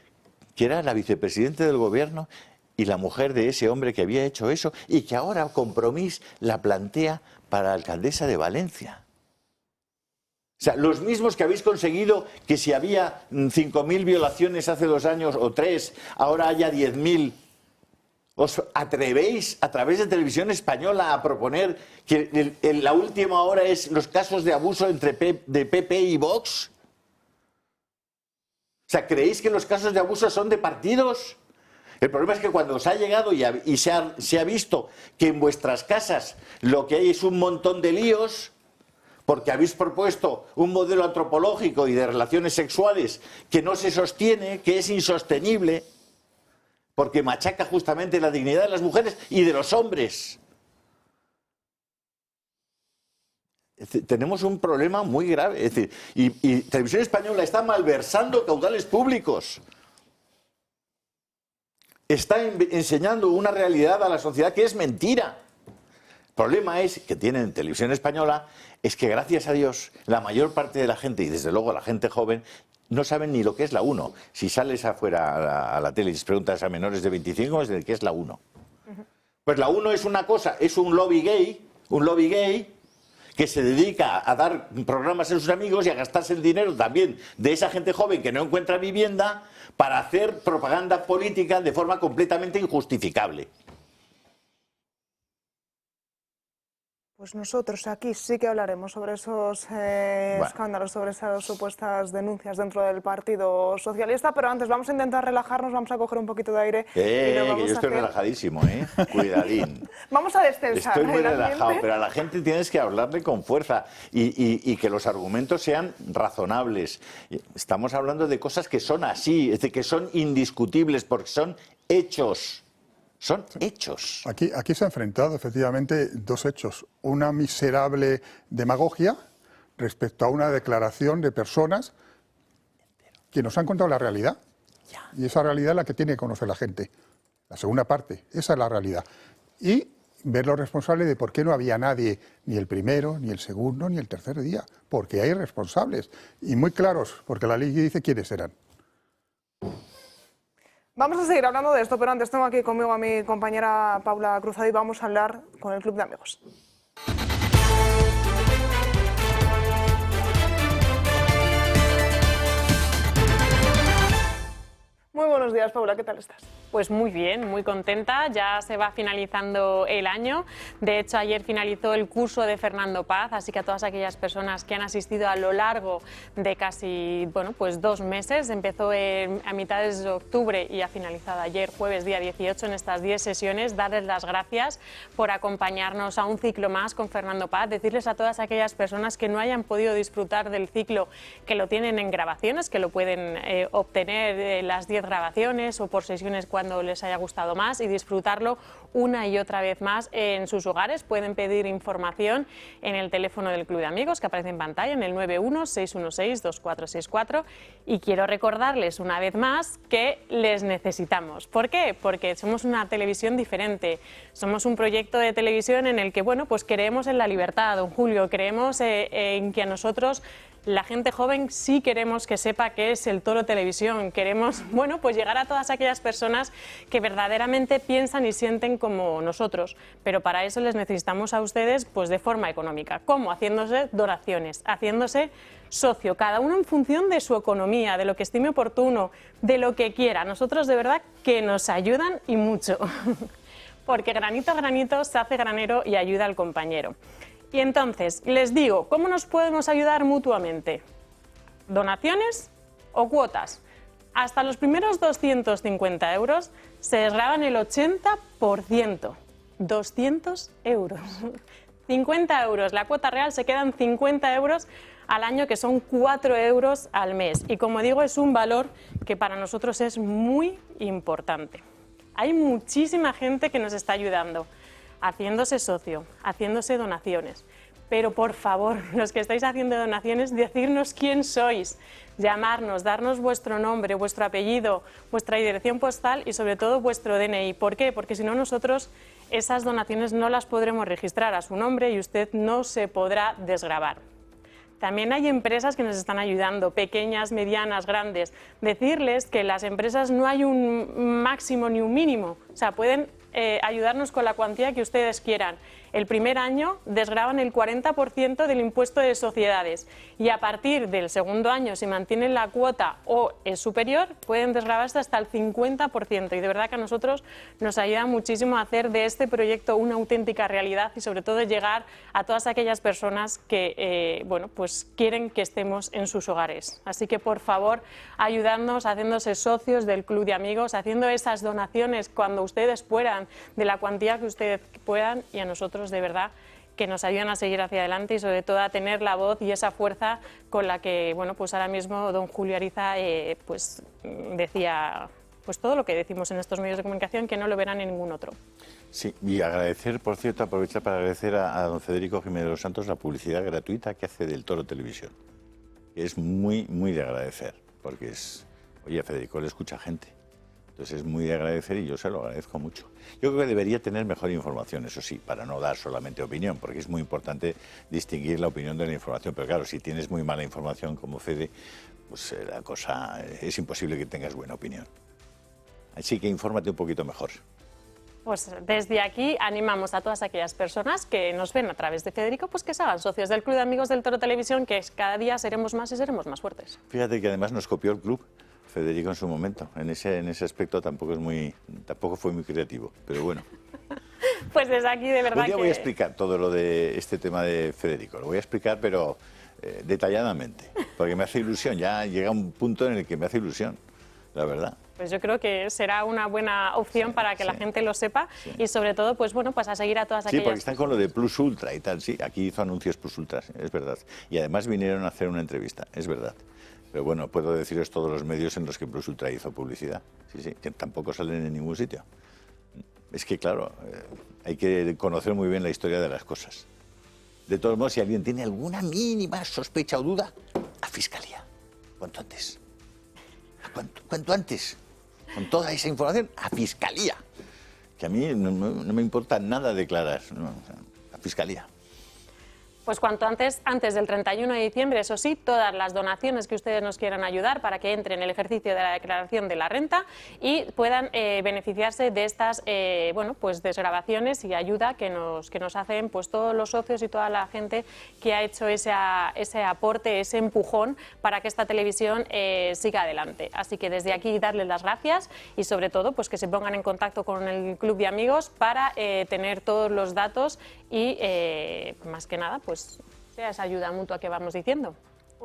que era la vicepresidente del gobierno y la mujer de ese hombre que había hecho eso, y que ahora Compromís la plantea para alcaldesa de Valencia. O sea, los mismos que habéis conseguido que si había 5.000 violaciones hace 2 años o 3, ahora haya 10.000. ¿Os atrevéis a través de Televisión Española a proponer que la última hora es los casos de abuso de PP y Vox? O sea, ¿creéis que los casos de abuso son de partidos? El problema es que cuando os ha llegado y se ha visto que en vuestras casas lo que hay es un montón de líos, porque habéis propuesto un modelo antropológico y de relaciones sexuales que no se sostiene, que es insostenible, porque machaca justamente la dignidad de las mujeres y de los hombres. Tenemos un problema muy grave. Es decir, y Televisión Española está malversando caudales públicos. Está enseñando una realidad a la sociedad que es mentira. El problema es que tienen Televisión Española, es que gracias a Dios la mayor parte de la gente, y desde luego la gente joven, no saben ni lo que es la 1. Si sales afuera a la tele y les preguntas a menores de 25, es de qué es la 1. Pues la 1 es una cosa, es un lobby gay que se dedica a dar programas a sus amigos y a gastarse el dinero también de esa gente joven que no encuentra vivienda para hacer propaganda política de forma completamente injustificable. Pues nosotros aquí sí que hablaremos sobre esos escándalos, sobre esas supuestas denuncias dentro del Partido Socialista, pero antes vamos a intentar relajarnos, vamos a coger un poquito de aire. Y lo vamos que yo estoy relajadísimo, Cuidadín. Vamos a destensar. Estoy muy relajado, pero a la gente tienes que hablarle con fuerza y que los argumentos sean razonables. Estamos hablando de cosas que son así, es decir, que son indiscutibles porque son hechos. Son hechos. Aquí se han enfrentado efectivamente 2 hechos. Una miserable demagogia respecto a una declaración de personas que nos han contado la realidad. Y esa realidad es la que tiene que conocer la gente. La segunda parte, esa es la realidad. Y ver los responsables de por qué no había nadie, ni el primero, ni el segundo, ni el tercer día. Porque hay responsables. Y muy claros, porque la ley dice quiénes eran. Vamos a seguir hablando de esto, pero antes tengo aquí conmigo a mi compañera Paula Cruzado y vamos a hablar con el Club de Amigos. Muy buenos días, Paula, ¿qué tal estás? Pues muy bien, muy contenta, ya se va finalizando el año. De hecho, ayer finalizó el curso de Fernando Paz, así que a todas aquellas personas que han asistido a lo largo de casi, bueno, pues 2 meses, empezó a mitades de octubre y ha finalizado ayer, jueves día 18, en estas 10 sesiones, darles las gracias por acompañarnos a un ciclo más con Fernando Paz, decirles a todas aquellas personas que no hayan podido disfrutar del ciclo, que lo tienen en grabaciones, que lo pueden obtener las 10 grabaciones o por sesiones cuando les haya gustado más y disfrutarlo una y otra vez más en sus hogares. Pueden pedir información en el teléfono del Club de Amigos que aparece en pantalla, en el 91-616-2464, y quiero recordarles una vez más que les necesitamos. ¿Por qué? Porque somos una televisión diferente, somos un proyecto de televisión en el que, bueno, pues creemos en la libertad, don Julio, creemos en que a nosotros, la gente joven, sí queremos que sepa qué es el Toro Televisión. Queremos, bueno, pues llegar a todas aquellas personas que verdaderamente piensan y sienten como nosotros. Pero para eso les necesitamos a ustedes, pues de forma económica. ¿Cómo? Haciéndose donaciones, haciéndose socio, cada uno en función de su economía, de lo que estime oportuno, de lo que quiera. Nosotros de verdad que nos ayudan y mucho. Porque granito a granito se hace granero y ayuda al compañero. Y entonces, les digo, ¿cómo nos podemos ayudar mutuamente? ¿Donaciones o cuotas? Hasta los primeros 250 euros se desgravan el 80%. 200 euros. 50 euros. La cuota real se quedan 50 euros al año, que son 4 euros al mes. Y como digo, es un valor que para nosotros es muy importante. Hay muchísima gente que nos está ayudando, haciéndose socio, haciéndose donaciones. Pero por favor, los que estáis haciendo donaciones, decirnos quién sois, llamarnos, darnos vuestro nombre, vuestro apellido, vuestra dirección postal y sobre todo vuestro DNI. ¿Por qué? Porque si no, nosotros esas donaciones no las podremos registrar a su nombre y usted no se podrá desgravar. También hay empresas que nos están ayudando, pequeñas, medianas, grandes. Decirles que las empresas no hay un máximo ni un mínimo, o sea, pueden ayudarnos con la cuantía que ustedes quieran. El primer año desgravan el 40% del impuesto de sociedades y a partir del segundo año, si mantienen la cuota o es superior, pueden desgravarse hasta el 50%. Y de verdad que a nosotros nos ayuda muchísimo a hacer de este proyecto una auténtica realidad y sobre todo llegar a todas aquellas personas que bueno, pues quieren que estemos en sus hogares. Así que por favor, ayudadnos haciéndose socios del Club de Amigos, haciendo esas donaciones cuando ustedes puedan, de la cuantía que ustedes puedan, y a nosotros de verdad que nos ayudan a seguir hacia adelante y sobre todo a tener la voz y esa fuerza con la que, bueno, pues ahora mismo don Julio Ariza pues decía pues todo lo que decimos en estos medios de comunicación, que no lo verán en ningún otro. Sí, y agradecer, por cierto, aprovechar para agradecer a don Federico Jiménez de los Santos la publicidad gratuita que hace del Toro Televisión. Es muy, muy de agradecer, porque es, oye, Federico le escucha gente. Entonces es muy de agradecer y yo se lo agradezco mucho. Yo creo que debería tener mejor información, eso sí, para no dar solamente opinión, porque es muy importante distinguir la opinión de la información. Pero claro, si tienes muy mala información como Fede, pues la cosa es imposible que tengas buena opinión. Así que infórmate un poquito mejor. Pues desde aquí animamos a todas aquellas personas que nos ven a través de Federico, pues que se hagan socios del Club de Amigos del Toro Televisión, que cada día seremos más y seremos más fuertes. Fíjate que además nos copió el club. Federico en su momento, en ese aspecto tampoco fue muy creativo, pero bueno. Pues desde aquí de verdad Un día voy a explicar todo lo de este tema de Federico, lo voy a explicar pero detalladamente, porque me hace ilusión, ya llega un punto en el que me hace ilusión, la verdad. Pues yo creo que será una buena opción para que la gente lo sepa y sobre todo, pues bueno, pues a seguir a todas aquellas... Sí, porque están con lo de Plus Ultra y tal, sí, aquí hizo anuncios Plus Ultra, es verdad, y además vinieron a hacer una entrevista, es verdad. Pero bueno, puedo deciros todos los medios en los que Plus Ultra hizo publicidad. Sí, que tampoco salen en ningún sitio. Es que, claro, hay que conocer muy bien la historia de las cosas. De todos modos, si alguien tiene alguna mínima sospecha o duda, a Fiscalía. Cuanto antes. Cuanto antes. Con toda esa información, a Fiscalía. Que a mí no me importa nada declarar. No, a Fiscalía. Pues cuanto antes del 31 de diciembre, eso sí, todas las donaciones que ustedes nos quieran ayudar para que entre en el ejercicio de la declaración de la renta y puedan beneficiarse de estas bueno, pues desgravaciones y ayuda que nos hacen pues todos los socios y toda la gente que ha hecho ese aporte, ese empujón para que esta televisión siga adelante. Así que desde aquí darles las gracias y sobre todo pues que se pongan en contacto con el Club de Amigos para tener todos los datos y más que nada pues sea esa ayuda mutua que vamos diciendo.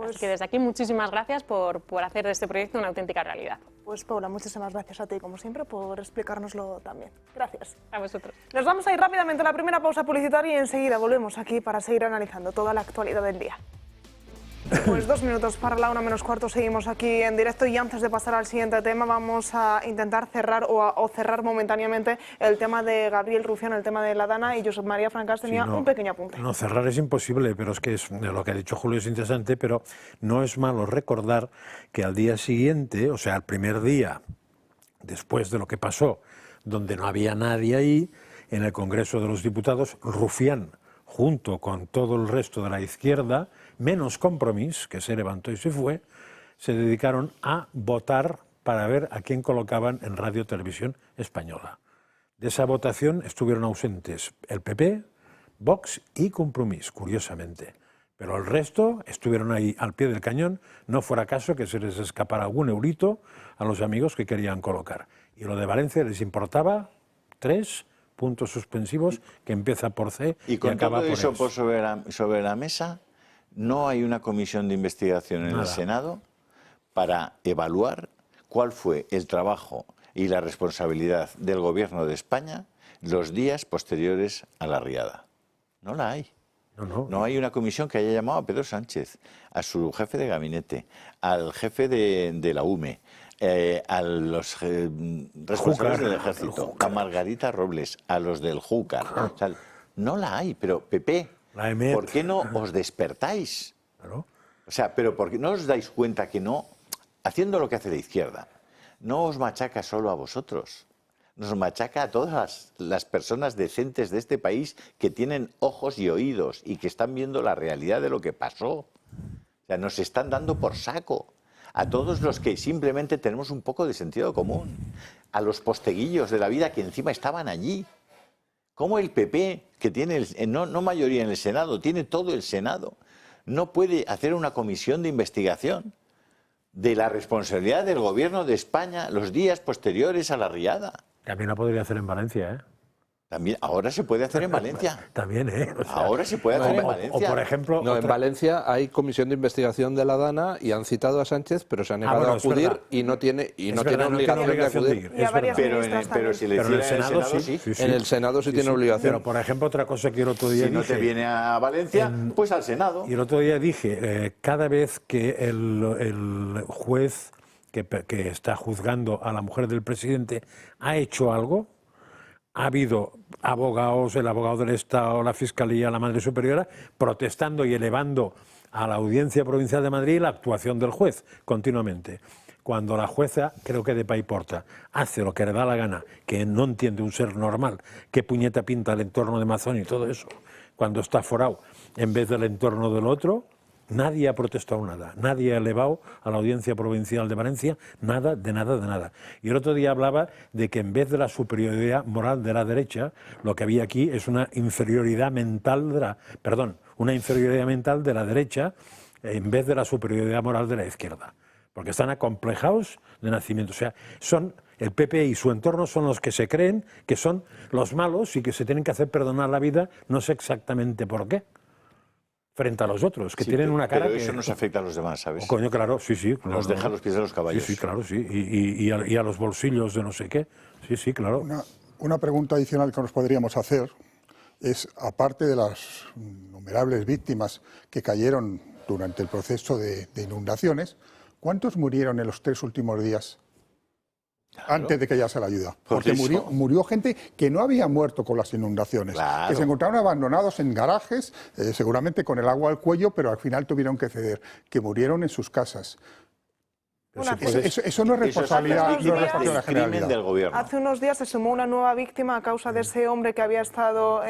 Así que desde aquí muchísimas gracias por hacer de este proyecto una auténtica realidad. Pues Paula, muchísimas gracias a ti, como siempre, por explicárnoslo también. Gracias. A vosotros. Nos vamos a ir rápidamente a la primera pausa publicitaria y enseguida volvemos aquí para seguir analizando toda la actualidad del día. Pues 2 minutos para la 1:15, seguimos aquí en directo y antes de pasar al siguiente tema vamos a intentar cerrar o cerrar momentáneamente el tema de Gabriel Rufián, el tema de la Dana, y Josep María Francás tenía un pequeño apunte. No, cerrar es imposible, pero es que lo que ha dicho Julio es interesante, pero no es malo recordar que al día siguiente, o sea, al primer día después de lo que pasó, donde no había nadie ahí, en el Congreso de los Diputados, Rufián, junto con todo el resto de la izquierda, menos Compromís, que se levantó y se fue, se dedicaron a votar para ver a quién colocaban en Radio Televisión Española. De esa votación estuvieron ausentes el PP, Vox y Compromís, curiosamente. Pero el resto estuvieron ahí al pie del cañón, no fuera caso que se les escapara algún eurito a los amigos que querían colocar. Y lo de Valencia les importaba 3 puntos suspensivos, que empieza por C y acaba por eso S. sobre la mesa, no hay una comisión de investigación en el Senado para evaluar cuál fue el trabajo y la responsabilidad del Gobierno de España los días posteriores a la riada. No la hay. No hay una comisión que haya llamado a Pedro Sánchez, a su jefe de gabinete, al jefe de la UME, a los responsables del Ejército, a Margarita Robles, a los del Júcar. O sea, no la hay, pero Pepe, ¿por qué no os despertáis? Claro. O sea, pero ¿por qué no os dais cuenta que no, haciendo lo que hace la izquierda, no os machaca solo a vosotros? Nos machaca a todas las personas decentes de este país que tienen ojos y oídos y que están viendo la realidad de lo que pasó. O sea, nos están dando por saco. A todos los que simplemente tenemos un poco de sentido común, a los posteguillos de la vida que encima estaban allí. ¿Cómo el PP, que tiene no mayoría en el Senado, tiene todo el Senado, no puede hacer una comisión de investigación de la responsabilidad del Gobierno de España los días posteriores a la riada? También la podría hacer en Valencia, ¿eh? También, ahora se puede hacer en Valencia. También, ¿eh? O sea, ahora se puede hacer en Valencia. O por ejemplo... No, en Valencia hay comisión de investigación de la Dana y han citado a Sánchez, pero se ha negado a acudir y no tiene obligación de acudir. Pero si le hiciera en el Senado, sí. En el Senado sí tiene obligación. Pero, por ejemplo, otra cosa que el otro día dije... Si no te viene a Valencia, pues al Senado. Y el otro día dije, cada vez que el juez que está juzgando a la mujer del presidente ha hecho algo, ha habido abogados, el abogado del Estado, la Fiscalía, la Madre Superiora, protestando y elevando a la Audiencia Provincial de Madrid la actuación del juez continuamente. Cuando la jueza, creo que de Paiporta, hace lo que le da la gana, que no entiende un ser normal, qué puñeta pinta el entorno de Mazón y todo eso, cuando está forado en vez del entorno del otro, nadie ha protestado nada, nadie ha elevado a la Audiencia Provincial de Valencia nada, de nada, de nada. Y el otro día hablaba de que en vez de la superioridad moral de la derecha, lo que había aquí es una inferioridad mental de la derecha en vez de la superioridad moral de la izquierda. Porque están acomplejados de nacimiento. O sea, el PP y su entorno son los que se creen que son los malos y que se tienen que hacer perdonar la vida, no sé exactamente por qué, frente a los otros, que tienen una cara pero que... eso nos afecta a los demás, ¿sabes? Coño, claro, sí. Claro, nos deja a los pies de los caballos. Sí, claro, sí. Y a los bolsillos de no sé qué. Sí, claro. Una pregunta adicional que nos podríamos hacer es, aparte de las innumerables víctimas que cayeron durante el proceso de inundaciones, ¿cuántos murieron en los 3 últimos días? Claro. Antes de que llegase la ayuda. Porque murió gente que no había muerto con las inundaciones, que se encontraron abandonados en garajes, seguramente con el agua al cuello, pero al final tuvieron que ceder, que murieron en sus casas. Eso no es responsabilidad, Eso es el crimen del gobierno. Hace unos días se sumó una nueva víctima a causa de ese hombre que había estado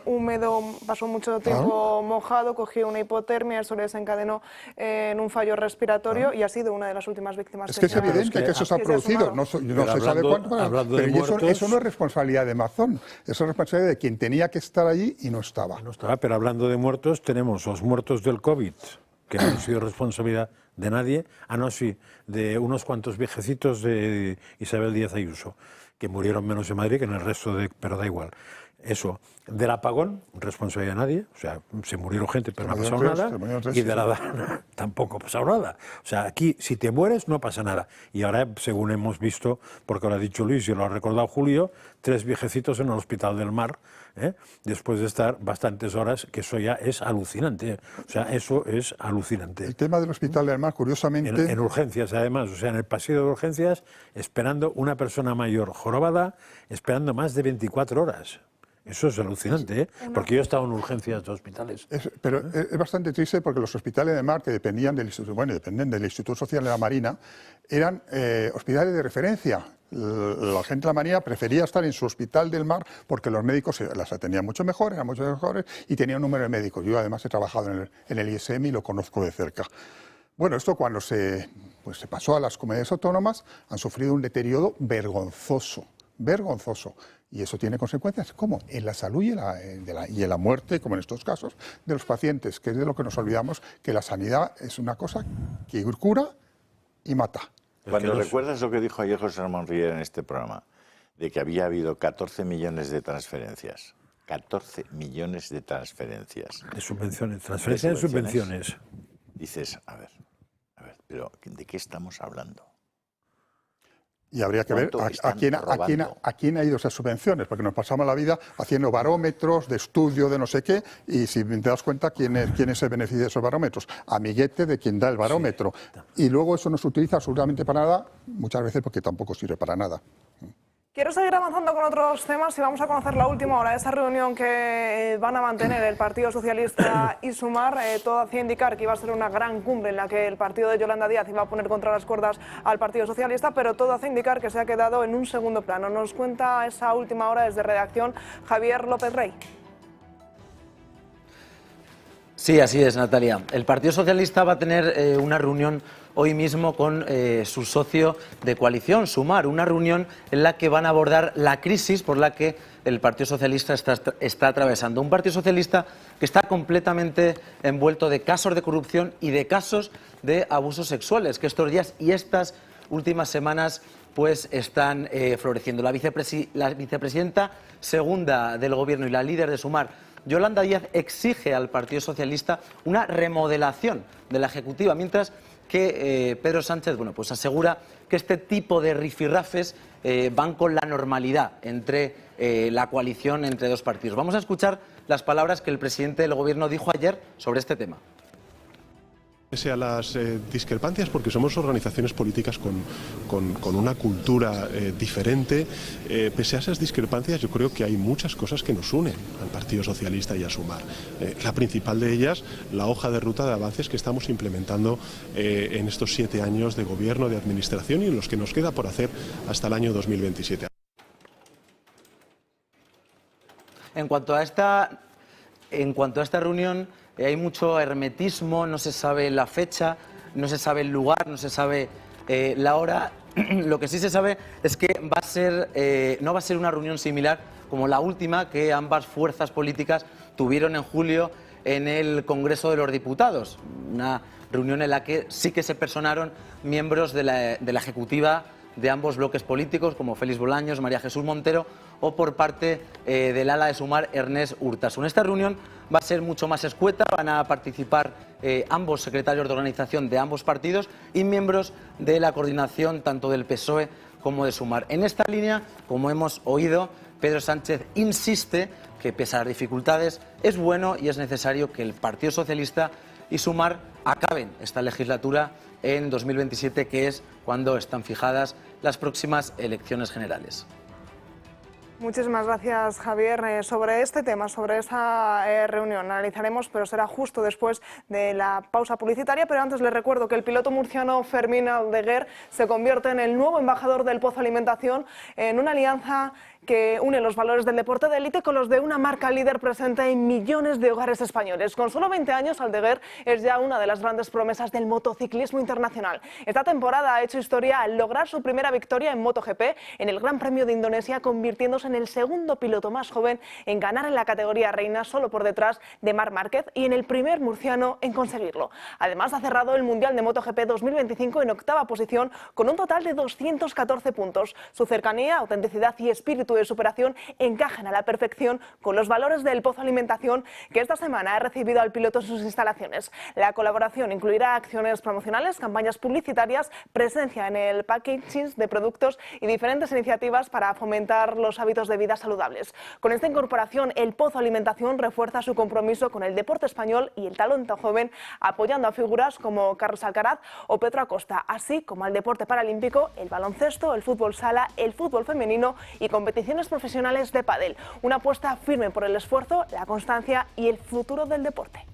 húmedo, pasó mucho tiempo mojado, cogió una hipotermia, eso le desencadenó en un fallo respiratorio y ha sido una de las últimas víctimas. Es que es evidente que eso se ha producido, no se sabe cuánto, pero eso no es responsabilidad de Amazon, eso es responsabilidad de quien tenía que estar allí y no estaba. Pero hablando de muertos, tenemos los muertos del COVID, que no han sido responsabilidad de nadie, de unos cuantos viejecitos de Isabel Díaz Ayuso, que murieron menos en Madrid que en el resto pero da igual. Eso, del apagón, responsabilidad de nadie, o sea, se murieron gente pero no ha pasado nada, y de la Dana tampoco ha pasado nada. O sea, aquí si te mueres no pasa nada. Y ahora, según hemos visto, porque lo ha dicho Luis y lo ha recordado Julio, 3 viejecitos en el Hospital del Mar, después de estar bastantes horas, que eso ya es alucinante. O sea, eso es alucinante. El tema del Hospital del Mar, curiosamente... En urgencias, además, o sea, en el pasillo de urgencias, esperando una persona mayor jorobada, esperando más de 24 horas. Eso es alucinante, porque yo he estado en urgencias de hospitales. Pero es bastante triste porque los hospitales de mar que dependían del dependen del Instituto Social de la Marina, eran hospitales de referencia. La gente de la Marina prefería estar en su hospital del mar porque los médicos las atendían mucho mejor, eran mucho mejores y tenían un número de médicos. Yo además he trabajado en el ISM y lo conozco de cerca. Bueno, esto cuando se pasó a las comunidades autónomas han sufrido un deterioro vergonzoso. Y eso tiene consecuencias, como en la salud y en la muerte, como en estos casos, de los pacientes, que es de lo que nos olvidamos, que la sanidad es una cosa que cura y mata. Cuando recuerdas lo que dijo ayer José Ramón Riera en este programa, de que había habido 14 millones de transferencias. 14 millones de transferencias. De subvenciones, transferencias de subvenciones. Dices, a ver, pero ¿de qué estamos hablando? Y habría que ver a quién ha ido esas subvenciones, porque nos pasamos la vida haciendo barómetros de estudio de no sé qué, y si te das cuenta quién se beneficia de esos barómetros, amiguete de quien da el barómetro. Sí. Y luego eso no se utiliza absolutamente para nada, muchas veces porque tampoco sirve para nada. Quiero seguir avanzando con otros temas y vamos a conocer la última hora de esa reunión que van a mantener el Partido Socialista y Sumar. Todo hacía indicar que iba a ser una gran cumbre en la que el partido de Yolanda Díaz iba a poner contra las cuerdas al Partido Socialista, pero todo hace indicar que se ha quedado en un segundo plano. Nos cuenta esa última hora desde redacción Javier López Rey. Sí, así es, Natalia. El Partido Socialista va a tener una reunión hoy mismo con su socio de coalición, Sumar, una reunión en la que van a abordar la crisis por la que el Partido Socialista está atravesando. Un Partido Socialista que está completamente envuelto de casos de corrupción y de casos de abusos sexuales, que estos días y estas últimas semanas pues están floreciendo. La vicepresidenta segunda del Gobierno y la líder de Sumar, Yolanda Díaz, exige al Partido Socialista una remodelación de la Ejecutiva, mientras que Pedro Sánchez pues asegura que este tipo de rifirrafes van con la normalidad entre la coalición entre dos partidos. Vamos a escuchar las palabras que el presidente del Gobierno dijo ayer sobre este tema. Pese a las discrepancias, porque somos organizaciones políticas con una cultura diferente, pese a esas discrepancias yo creo que hay muchas cosas que nos unen al Partido Socialista y a Sumar. La principal de ellas, la hoja de ruta de avances que estamos implementando en estos 7 años de gobierno, de administración y en los que nos queda por hacer hasta el año 2027. En cuanto a esta reunión, hay mucho hermetismo, no se sabe la fecha, no se sabe el lugar, no se sabe la hora. Lo que sí se sabe es que no va a ser una reunión similar como la última que ambas fuerzas políticas tuvieron en julio en el Congreso de los Diputados. Una reunión en la que sí que se personaron miembros de la Ejecutiva de ambos bloques políticos, como Félix Bolaños, María Jesús Montero, o por parte del ala de Sumar, Ernest Urtasun. Esta reunión va a ser mucho más escueta, van a participar ambos secretarios de organización de ambos partidos y miembros de la coordinación tanto del PSOE como de Sumar. En esta línea, como hemos oído, Pedro Sánchez insiste que, pese a las dificultades, es bueno y es necesario que el Partido Socialista y Sumar acaben esta legislatura en 2027, que es cuando están fijadas las próximas elecciones generales. Muchísimas gracias, Javier. Sobre este tema, sobre esa reunión, analizaremos, pero será justo después de la pausa publicitaria. Pero antes les recuerdo que el piloto murciano Fermín Aldeguer se convierte en el nuevo embajador del Pozo Alimentación en una alianza que une los valores del deporte de élite con los de una marca líder presente en millones de hogares españoles. Con solo 20 años, Aldeguer es ya una de las grandes promesas del motociclismo internacional. Esta temporada ha hecho historia al lograr su primera victoria en MotoGP en el Gran Premio de Indonesia, convirtiéndose en el segundo piloto más joven en ganar en la categoría reina, solo por detrás de Marc Márquez, y en el primer murciano en conseguirlo. Además, ha cerrado el Mundial de MotoGP 2025 en octava posición con un total de 214 puntos. Su cercanía, autenticidad y espíritu de superación encajan a la perfección con los valores del Pozo Alimentación, que esta semana ha recibido al piloto en sus instalaciones. La colaboración incluirá acciones promocionales, campañas publicitarias, presencia en el packaging de productos y diferentes iniciativas para fomentar los hábitos de vida saludables. Con esta incorporación, el Pozo Alimentación refuerza su compromiso con el deporte español y el talento joven, apoyando a figuras como Carlos Alcaraz o Pedro Acosta, así como al deporte paralímpico, el baloncesto, el fútbol sala, el fútbol femenino y competiciones profesionales de pádel. Una apuesta firme por el esfuerzo, la constancia y el futuro del deporte.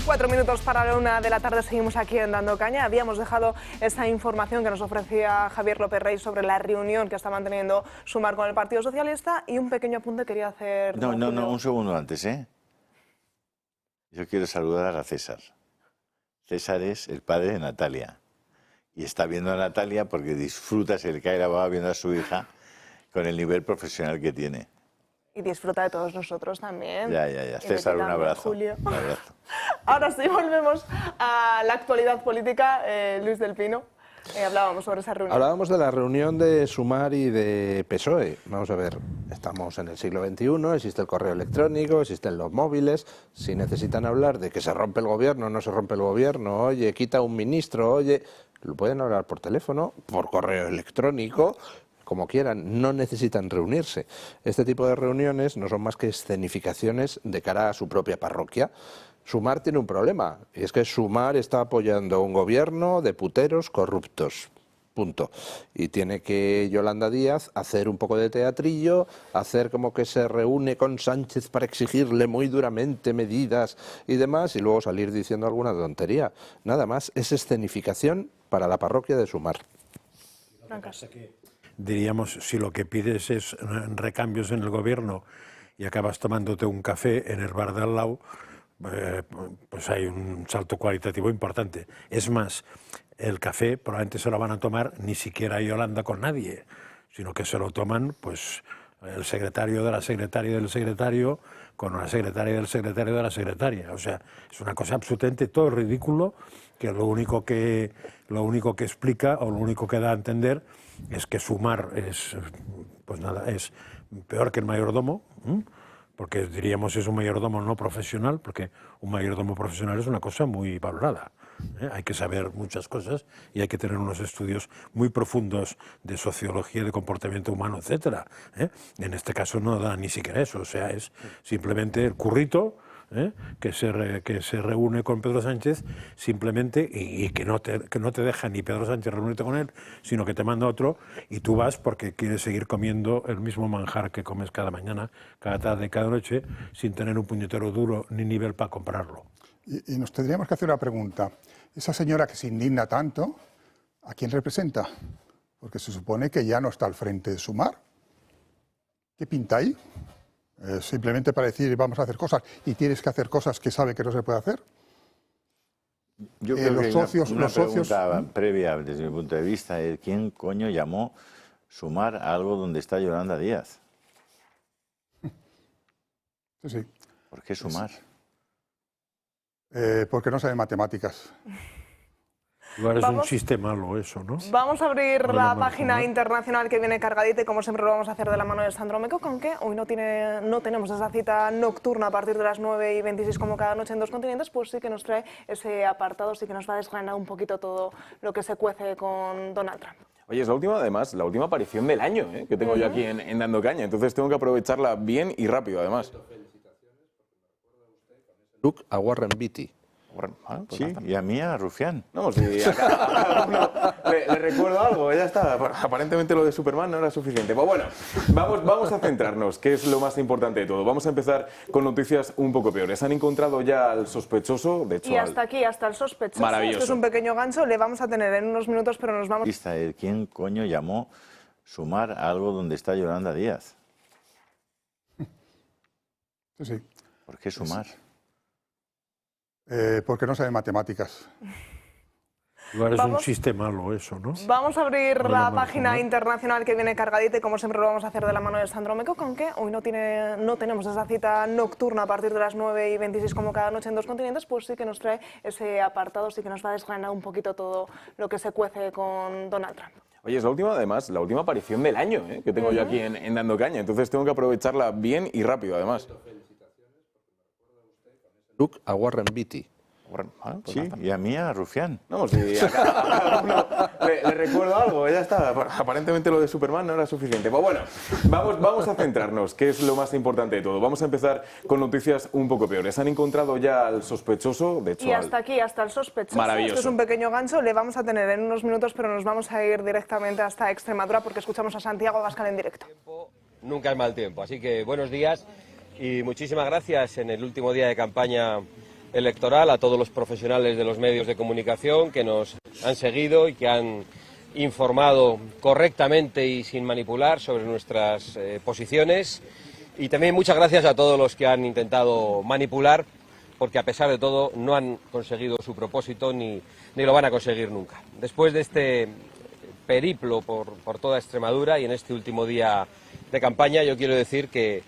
4 minutos para la 1 de la tarde, seguimos aquí en Dando Caña. Habíamos dejado esa información que nos ofrecía Javier López Rey sobre la reunión que está manteniendo Sumar con el Partido Socialista, y un pequeño apunte quería hacer... No, un segundo antes, ¿eh? Yo quiero saludar a César. César es el padre de Natalia y está viendo a Natalia porque disfruta, se le cae la baba viendo a su hija con el nivel profesional que tiene. Y disfruta de todos nosotros también. Ya. César, un abrazo. Julio. Un abrazo. Ahora sí, volvemos a la actualidad política. Luis del Pino, hablábamos sobre esa reunión. Hablábamos de la reunión de Sumar y de PSOE. Vamos a ver, estamos en el siglo XXI, existe el correo electrónico, existen los móviles. Si necesitan hablar de que se rompe el gobierno, no se rompe el gobierno, oye, quita un ministro, oye, lo pueden hablar por teléfono, por correo electrónico, como quieran, no necesitan reunirse. Este tipo de reuniones no son más que escenificaciones de cara a su propia parroquia. Sumar tiene un problema, y es que Sumar está apoyando a un gobierno de puteros corruptos. Punto. Y tiene que Yolanda Díaz hacer un poco de teatrillo, hacer como que se reúne con Sánchez para exigirle muy duramente medidas y demás, y luego salir diciendo alguna tontería. Nada más, es escenificación para la parroquia de Sumar. Diríamos, si lo que pides es recambios en el gobierno y acabas tomándote un café en el bar de al lado, pues hay un salto cualitativo importante. Es más, el café probablemente se lo van a tomar ni siquiera Yolanda con nadie, sino que se lo toman pues el secretario de la secretaria del secretario con la secretaria del secretario de la secretaria. O sea, es una cosa absolutamente todo ridículo, que lo único que explica o lo único que da a entender es que Sumar es, pues nada, es peor que el mayordomo, porque diríamos es un mayordomo no profesional, porque un mayordomo profesional es una cosa muy valorada. Hay que saber muchas cosas y hay que tener unos estudios muy profundos de sociología, de comportamiento humano, etcétera. En este caso no da ni siquiera eso, o sea, es simplemente el currito que se reúne con Pedro Sánchez simplemente y que no te deja ni Pedro Sánchez reunirte con él, sino que te manda otro y tú vas porque quieres seguir comiendo el mismo manjar que comes cada mañana, cada tarde, cada noche, sin tener un puñetero duro ni nivel para comprarlo. Y nos tendríamos que hacer una pregunta. Esa señora que se indigna tanto, ¿a quién representa? Porque se supone que ya no está al frente de Sumar. ¿Qué pinta ahí? Simplemente para decir vamos a hacer cosas y tienes que hacer cosas que sabe que no se puede hacer. Yo creo los que socios, una los socios pregunta previa desde mi punto de vista es ¿quién coño llamó Sumar a algo donde está Yolanda Díaz? Sí. ¿Por qué Sumar? Porque no sabe matemáticas. Igual es un chiste malo eso, ¿no? Vamos a abrir No, la no, página no. internacional que viene cargadita y como siempre lo vamos a hacer de la mano de Sandro Meco, aunque hoy no tenemos esa cita nocturna a partir de las 9:26 como cada noche en Dos Continentes, pues sí que nos trae ese apartado, sí que nos va a desgranar un poquito todo lo que se cuece con Donald Trump. Oye, es la última aparición del año que tengo yo aquí en Dando Caña, entonces tengo que aprovecharla bien y rápido además. Look a Warren Beatty. Bueno, pues Sí, y a mí a Rufián. No, si a cada uno le recuerdo algo, ya está. Aparentemente lo de Superman no era suficiente. Pues bueno, vamos a centrarnos, que es lo más importante de todo. Vamos a empezar con noticias un poco peores. Han encontrado ya al sospechoso, de hecho... Y hasta aquí, hasta el sospechoso. Maravilloso. Esto es un pequeño gancho, le vamos a tener en unos minutos, pero nos vamos... ¿Quién coño llamó Sumar a algo donde está Yolanda Díaz? Sí. ¿Por qué Sumar? Porque no sabe matemáticas. Igual es un Vamos- chiste malo eso, ¿no? Vamos a abrir No la llamamos página Sumar. internacional que viene cargadita y como siempre lo vamos a hacer de la mano de Sandro Meco, con que hoy no tenemos esa cita nocturna a partir de las 9:26 como cada noche en Dos Continentes, pues sí que nos trae ese apartado, sí que nos va a desgranar un poquito todo lo que se cuece con Donald Trump. Oye, es la última, además, la última aparición del año que tengo yo aquí en Dando Caña. Entonces tengo que aprovecharla bien y rápido, además. Look a Warren Beatty. Sí, y a mí a Rufián. No, si a cada uno le recuerdo algo, ya está. Aparentemente lo de Superman no era suficiente. Pues bueno, vamos a centrarnos, que es lo más importante de todo. Vamos a empezar con noticias un poco peores. Han encontrado ya al sospechoso, de hecho... Y hasta aquí, hasta el sospechoso. Maravilloso. Esto es un pequeño gancho, le vamos a tener en unos minutos, pero nos vamos a ir directamente hasta Extremadura porque escuchamos a Santiago Abascal en directo. Nunca es mal tiempo, así que buenos días y muchísimas gracias en el último día de campaña electoral a todos los profesionales de los medios de comunicación que nos han seguido y que han informado correctamente y sin manipular sobre nuestras posiciones, y también muchas gracias a todos los que han intentado manipular, porque a pesar de todo no han conseguido su propósito ni lo van a conseguir nunca. Después de este periplo por toda Extremadura y en este último día de campaña, yo quiero decir que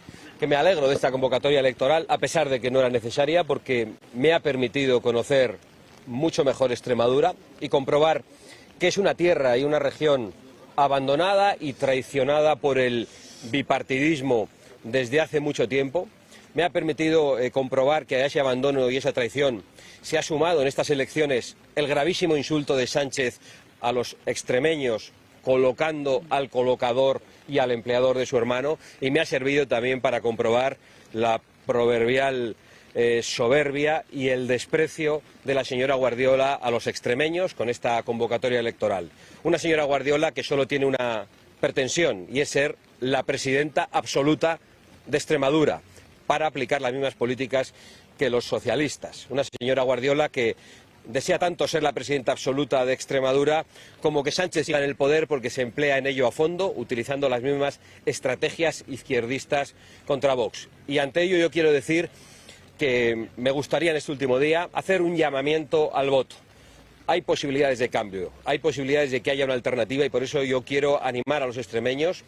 me alegro de esta convocatoria electoral, a pesar de que no era necesaria, porque me ha permitido conocer mucho mejor Extremadura y comprobar que es una tierra y una región abandonada y traicionada por el bipartidismo desde hace mucho tiempo. Me ha permitido comprobar que a ese abandono y esa traición se ha sumado en estas elecciones el gravísimo insulto de Sánchez a los extremeños, colocando al colocador y al empleador de su hermano, y me ha servido también para comprobar la proverbial soberbia y el desprecio de la señora Guardiola a los extremeños con esta convocatoria electoral. Una señora Guardiola que solo tiene una pretensión, y es ser la presidenta absoluta de Extremadura para aplicar las mismas políticas que los socialistas. Una señora Guardiola que desea tanto ser la presidenta absoluta de Extremadura como que Sánchez siga en el poder, porque se emplea en ello a fondo, utilizando las mismas estrategias izquierdistas contra Vox. Y ante ello yo quiero decir que me gustaría en este último día hacer un llamamiento al voto. Hay posibilidades de cambio, hay posibilidades de que haya una alternativa, y por eso yo quiero animar a los extremeños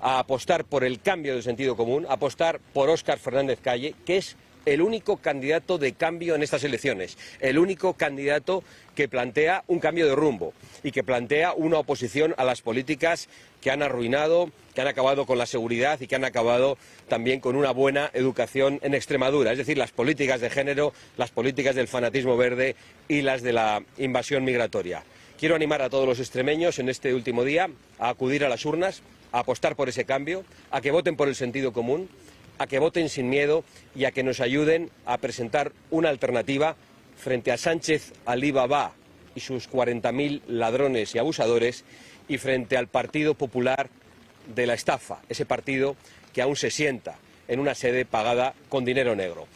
a apostar por el cambio de sentido común, a apostar por Óscar Fernández Calle, que es el único candidato de cambio en estas elecciones, el único candidato que plantea un cambio de rumbo y que plantea una oposición a las políticas que han arruinado, que han acabado con la seguridad y que han acabado también con una buena educación en Extremadura, es decir, las políticas de género, las políticas del fanatismo verde y las de la invasión migratoria. Quiero animar a todos los extremeños en este último día a acudir a las urnas, a apostar por ese cambio, a que voten por el sentido común, a que voten sin miedo y a que nos ayuden a presentar una alternativa frente a Sánchez Alibaba y sus 40.000 ladrones y abusadores, y frente al Partido Popular de la estafa, ese partido que aún se sienta en una sede pagada con dinero negro.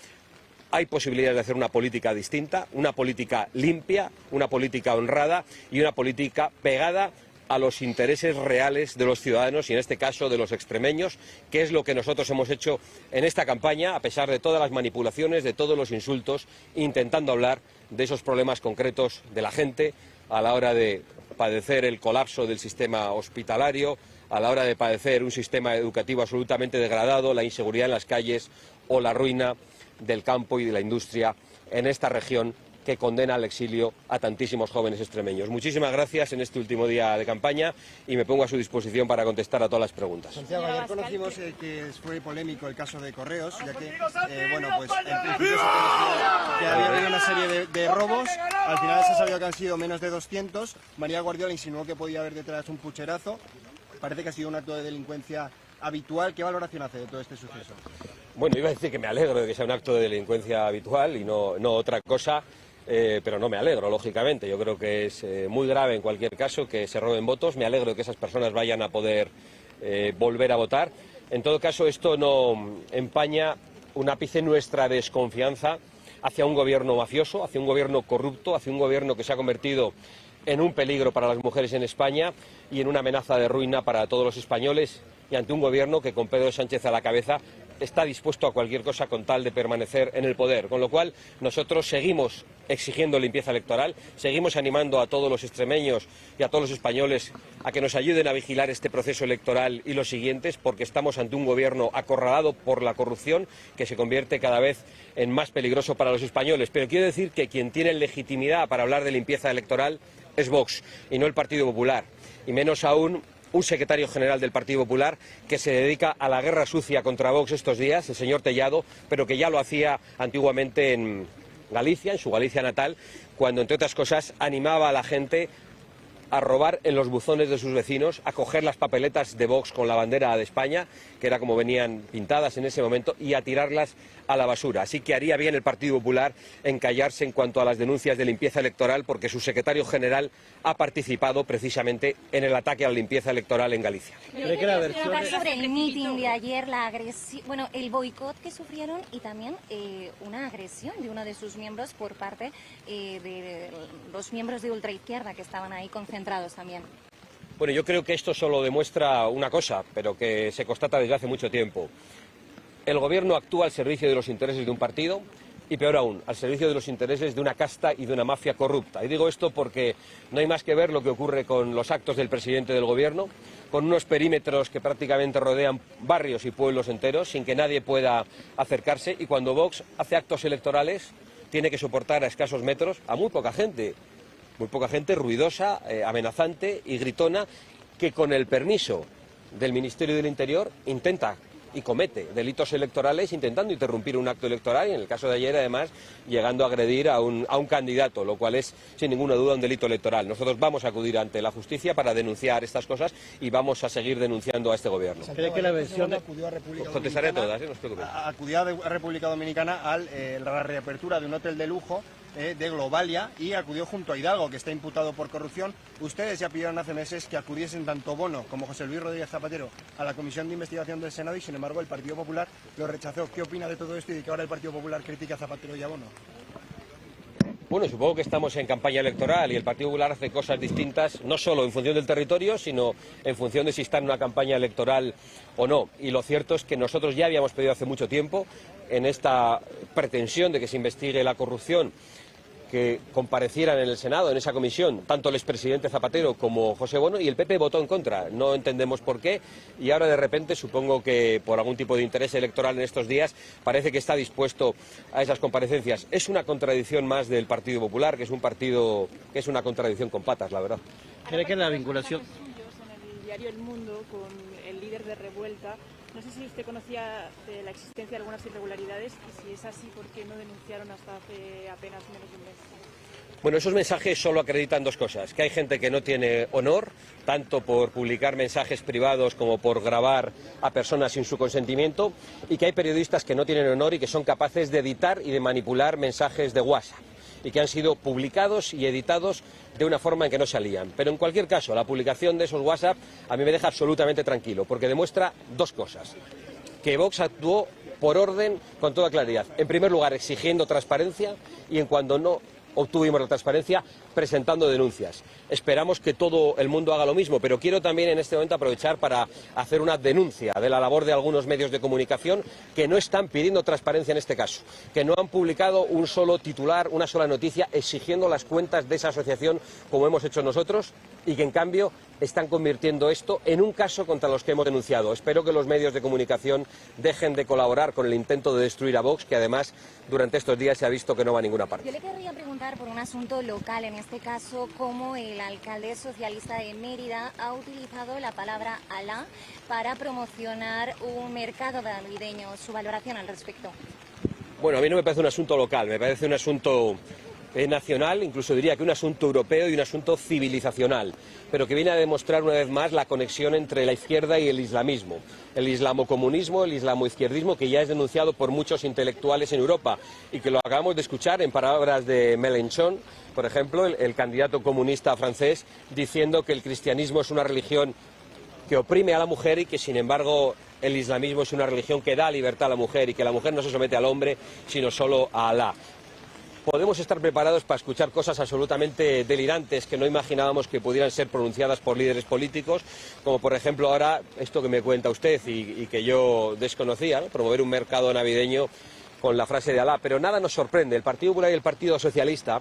Hay posibilidades de hacer una política distinta, una política limpia, una política honrada y una política pegada a los intereses reales de los ciudadanos, y en este caso de los extremeños, que es lo que nosotros hemos hecho en esta campaña, a pesar de todas las manipulaciones, de todos los insultos, intentando hablar de esos problemas concretos de la gente a la hora de padecer el colapso del sistema hospitalario, a la hora de padecer un sistema educativo absolutamente degradado, la inseguridad en las calles o la ruina del campo y de la industria en esta región que condena al exilio a tantísimos jóvenes extremeños. Muchísimas gracias en este último día de campaña y me pongo a su disposición para contestar a todas las preguntas. Santiago, ayer conocimos que fue polémico el caso de Correos, ya que, bueno, pues en principio se conocía que había habido una serie de robos, al final se ha sabido que han sido menos de 200, María Guardiola insinuó que podía haber detrás un pucherazo, parece que ha sido un acto de delincuencia habitual. ¿Qué valoración hace de todo este suceso? Bueno, iba a decir que me alegro de que sea un acto de delincuencia habitual y no otra cosa. pero no me alegro, lógicamente. Yo creo que es muy grave en cualquier caso que se roben votos. Me alegro de que esas personas vayan a poder volver a votar. En todo caso, esto no empaña un ápice nuestra desconfianza hacia un gobierno mafioso, hacia un gobierno corrupto, hacia un gobierno que se ha convertido en un peligro para las mujeres en España y en una amenaza de ruina para todos los españoles, y ante un gobierno que con Pedro Sánchez a la cabeza está dispuesto a cualquier cosa con tal de permanecer en el poder. Con lo cual, nosotros seguimos exigiendo limpieza electoral, seguimos animando a todos los extremeños y a todos los españoles a que nos ayuden a vigilar este proceso electoral y los siguientes, porque estamos ante un gobierno acorralado por la corrupción que se convierte cada vez en más peligroso para los españoles. Pero quiero decir que quien tiene legitimidad para hablar de limpieza electoral es Vox y no el Partido Popular, y menos aún un secretario general del Partido Popular que se dedica a la guerra sucia contra Vox estos días, el señor Tellado, pero que ya lo hacía antiguamente en Galicia, en su Galicia natal, cuando, entre otras cosas, animaba a la gente a robar en los buzones de sus vecinos, a coger las papeletas de Vox con la bandera de España, que era como venían pintadas en ese momento, y a tirarlas a la basura. Así que haría bien el Partido Popular en callarse en cuanto a las denuncias de limpieza electoral, porque su secretario general ha participado precisamente en el ataque a la limpieza electoral en Galicia. ¿Cree que la versión sobre el meeting de ayer, la agresión, bueno, el boicot que sufrieron y también una agresión de uno de sus miembros por parte de los miembros de ultraizquierda que estaban ahí concentrados también? Bueno, yo creo que esto solo demuestra una cosa, pero que se constata desde hace mucho tiempo. El gobierno actúa al servicio de los intereses de un partido y, peor aún, al servicio de los intereses de una casta y de una mafia corrupta. Y digo esto porque no hay más que ver lo que ocurre con los actos del presidente del gobierno, con unos perímetros que prácticamente rodean barrios y pueblos enteros sin que nadie pueda acercarse, y cuando Vox hace actos electorales tiene que soportar a escasos metros a muy poca gente ruidosa, amenazante y gritona, que con el permiso del Ministerio del Interior intenta y comete delitos electorales intentando interrumpir un acto electoral, y en el caso de ayer, además, llegando a agredir a un candidato, lo cual es, sin ninguna duda, un delito electoral. Nosotros vamos a acudir ante la justicia para denunciar estas cosas y vamos a seguir denunciando a este gobierno. ¿Cree que la versión acudió a República Contestaré Dominicana, todas, no os preocupéis. acudió a República Dominicana a la reapertura de un hotel de lujo de Globalia, y acudió junto a Hidalgo, que está imputado por corrupción? Ustedes ya pidieron hace meses que acudiesen tanto Bono como José Luis Rodríguez Zapatero a la Comisión de Investigación del Senado, y sin embargo el Partido Popular lo rechazó. ¿Qué opina de todo esto y de que ahora el Partido Popular critica a Zapatero y a Bono? Bueno, supongo que estamos en campaña electoral y el Partido Popular hace cosas distintas, no solo en función del territorio, sino en función de si está en una campaña electoral o no. Y lo cierto es que nosotros ya habíamos pedido hace mucho tiempo, en esta pretensión de que se investigue la corrupción, que comparecieran en el Senado, en esa comisión, tanto el expresidente Zapatero como José Bono, y el PP votó en contra. No entendemos por qué, y ahora de repente, supongo que por algún tipo de interés electoral en estos días, parece que está dispuesto a esas comparecencias. Es una contradicción más del Partido Popular, que es un partido que es una contradicción con patas, la verdad. ¿Cree que la vinculación en el diario El Mundo con el líder de Revuelta? No sé si usted conocía de la existencia de algunas irregularidades, y si es así, ¿por qué no denunciaron hasta hace apenas menos de un mes? Bueno, esos mensajes solo acreditan dos cosas: que hay gente que no tiene honor, tanto por publicar mensajes privados como por grabar a personas sin su consentimiento, y que hay periodistas que no tienen honor y que son capaces de editar y de manipular mensajes de WhatsApp, y que han sido publicados y editados de una forma en que no salían. Pero en cualquier caso, la publicación de esos WhatsApp a mí me deja absolutamente tranquilo, porque demuestra dos cosas: que Vox actuó por orden con toda claridad. En primer lugar, exigiendo transparencia, y en cuando no obtuvimos la transparencia, presentando denuncias. Esperamos que todo el mundo haga lo mismo, pero quiero también en este momento aprovechar para hacer una denuncia de la labor de algunos medios de comunicación que no están pidiendo transparencia en este caso, que no han publicado un solo titular, una sola noticia exigiendo las cuentas de esa asociación como hemos hecho nosotros, y que en cambio están convirtiendo esto en un caso contra los que hemos denunciado. Espero que los medios de comunicación dejen de colaborar con el intento de destruir a Vox, que además durante estos días se ha visto que no va a ninguna parte. Yo le querría preguntar por un asunto local, en este caso, cómo el alcalde socialista de Mérida ha utilizado la palabra Alá para promocionar un mercado navideño. ¿Su valoración al respecto? Bueno, a mí no me parece un asunto local, me parece un asunto nacional, incluso diría que un asunto europeo y un asunto civilizacional, pero que viene a demostrar una vez más la conexión entre la izquierda y el islamismo, el islamocomunismo, el islamoizquierdismo, que ya es denunciado por muchos intelectuales en Europa y que lo acabamos de escuchar en palabras de Mélenchon, por ejemplo, el candidato comunista francés, diciendo que el cristianismo es una religión que oprime a la mujer y que, sin embargo, el islamismo es una religión que da libertad a la mujer y que la mujer no se somete al hombre, sino solo a Alá. Podemos estar preparados para escuchar cosas absolutamente delirantes que no imaginábamos que pudieran ser pronunciadas por líderes políticos, como por ejemplo ahora esto que me cuenta usted y que yo desconocía, ¿no? Promover un mercado navideño con la frase de Alá. Pero nada nos sorprende. El Partido Popular y el Partido Socialista,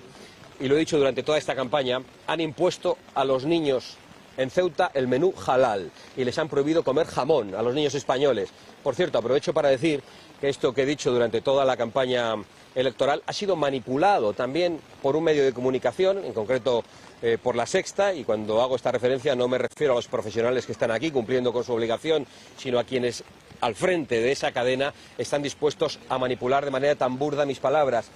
y lo he dicho durante toda esta campaña, han impuesto a los niños en Ceuta el menú halal y les han prohibido comer jamón a los niños españoles. Por cierto, aprovecho para decir que esto que he dicho durante toda la campaña electoral ha sido manipulado también por un medio de comunicación, en concreto por La Sexta, y cuando hago esta referencia no me refiero a los profesionales que están aquí cumpliendo con su obligación, sino a quienes al frente de esa cadena están dispuestos a manipular de manera tan burda mis palabras,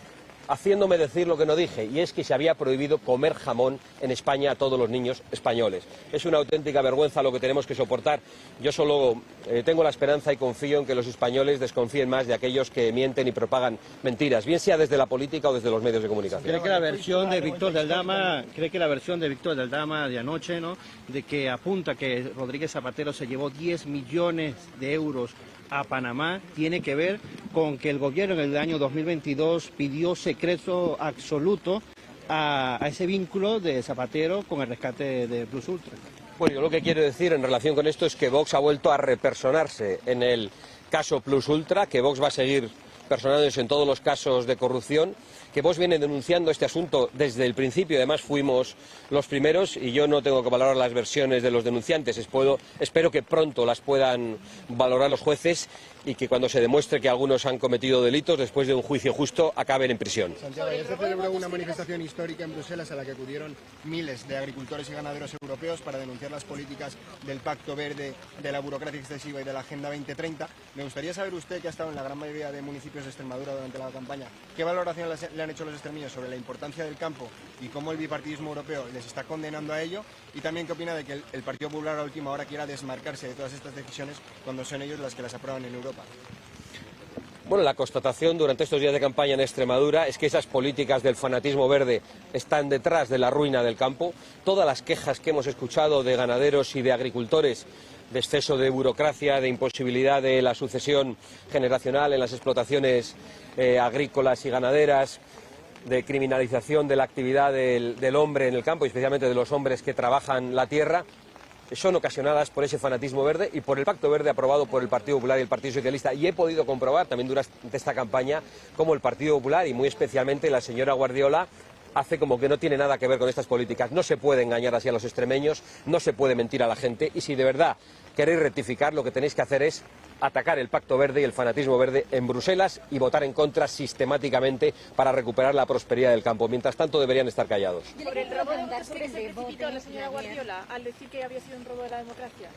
haciéndome decir lo que no dije, y es que se había prohibido comer jamón en España a todos los niños españoles. Es una auténtica vergüenza lo que tenemos que soportar. Yo solo tengo la esperanza y confío en que los españoles desconfíen más de aquellos que mienten y propagan mentiras, bien sea desde la política o desde los medios de comunicación. ¿Cree que la versión de Víctor del Dama de anoche, ¿no?, de que apunta que Rodríguez Zapatero se llevó 10 millones de euros a Panamá, tiene que ver con que el gobierno en el año 2022 pidió secreto absoluto a ese vínculo de Zapatero con el rescate de Plus Ultra? Bueno, yo lo que quiero decir en relación con esto es que Vox ha vuelto a repersonarse en el caso Plus Ultra, que Vox va a seguir personándose en todos los casos de corrupción, que Vox viene denunciando este asunto desde el principio. Además fuimos los primeros y yo no tengo que valorar las versiones de los denunciantes. Espero que pronto las puedan valorar los jueces y que cuando se demuestre que algunos han cometido delitos, después de un juicio justo, acaben en prisión. Santiago, ayer se celebró una manifestación histórica en Bruselas a la que acudieron miles de agricultores y ganaderos europeos para denunciar las políticas del Pacto Verde, de la burocracia excesiva y de la Agenda 2030. Me gustaría saber usted, que ha estado en la gran mayoría de municipios de Extremadura durante la campaña, ¿qué valoración le han hecho los extremeños sobre la importancia del campo y cómo el bipartidismo europeo les está condenando a ello? Y también qué opina de que el Partido Popular a última hora quiera desmarcarse de todas estas decisiones cuando son ellos las que las aprueban en Europa. Bueno, la constatación durante estos días de campaña en Extremadura es que esas políticas del fanatismo verde están detrás de la ruina del campo. Todas las quejas que hemos escuchado de ganaderos y de agricultores de exceso de burocracia, de imposibilidad de la sucesión generacional en las explotaciones agrícolas y ganaderas, de criminalización de la actividad del hombre en el campo, y especialmente de los hombres que trabajan la tierra, son ocasionadas por ese fanatismo verde y por el Pacto Verde aprobado por el Partido Popular y el Partido Socialista. Y he podido comprobar también durante esta campaña cómo el Partido Popular y muy especialmente la señora Guardiola hace como que no tiene nada que ver con estas políticas. No se puede engañar así a los extremeños, no se puede mentir a la gente, y si de verdad queréis rectificar, lo que tenéis que hacer es atacar el Pacto Verde y el fanatismo verde en Bruselas y votar en contra sistemáticamente para recuperar la prosperidad del campo. Mientras tanto, deberían estar callados. Sobre el robo, ¿usted que se precipitó la señora Guardiola al decir que había sido un robo de la democracia?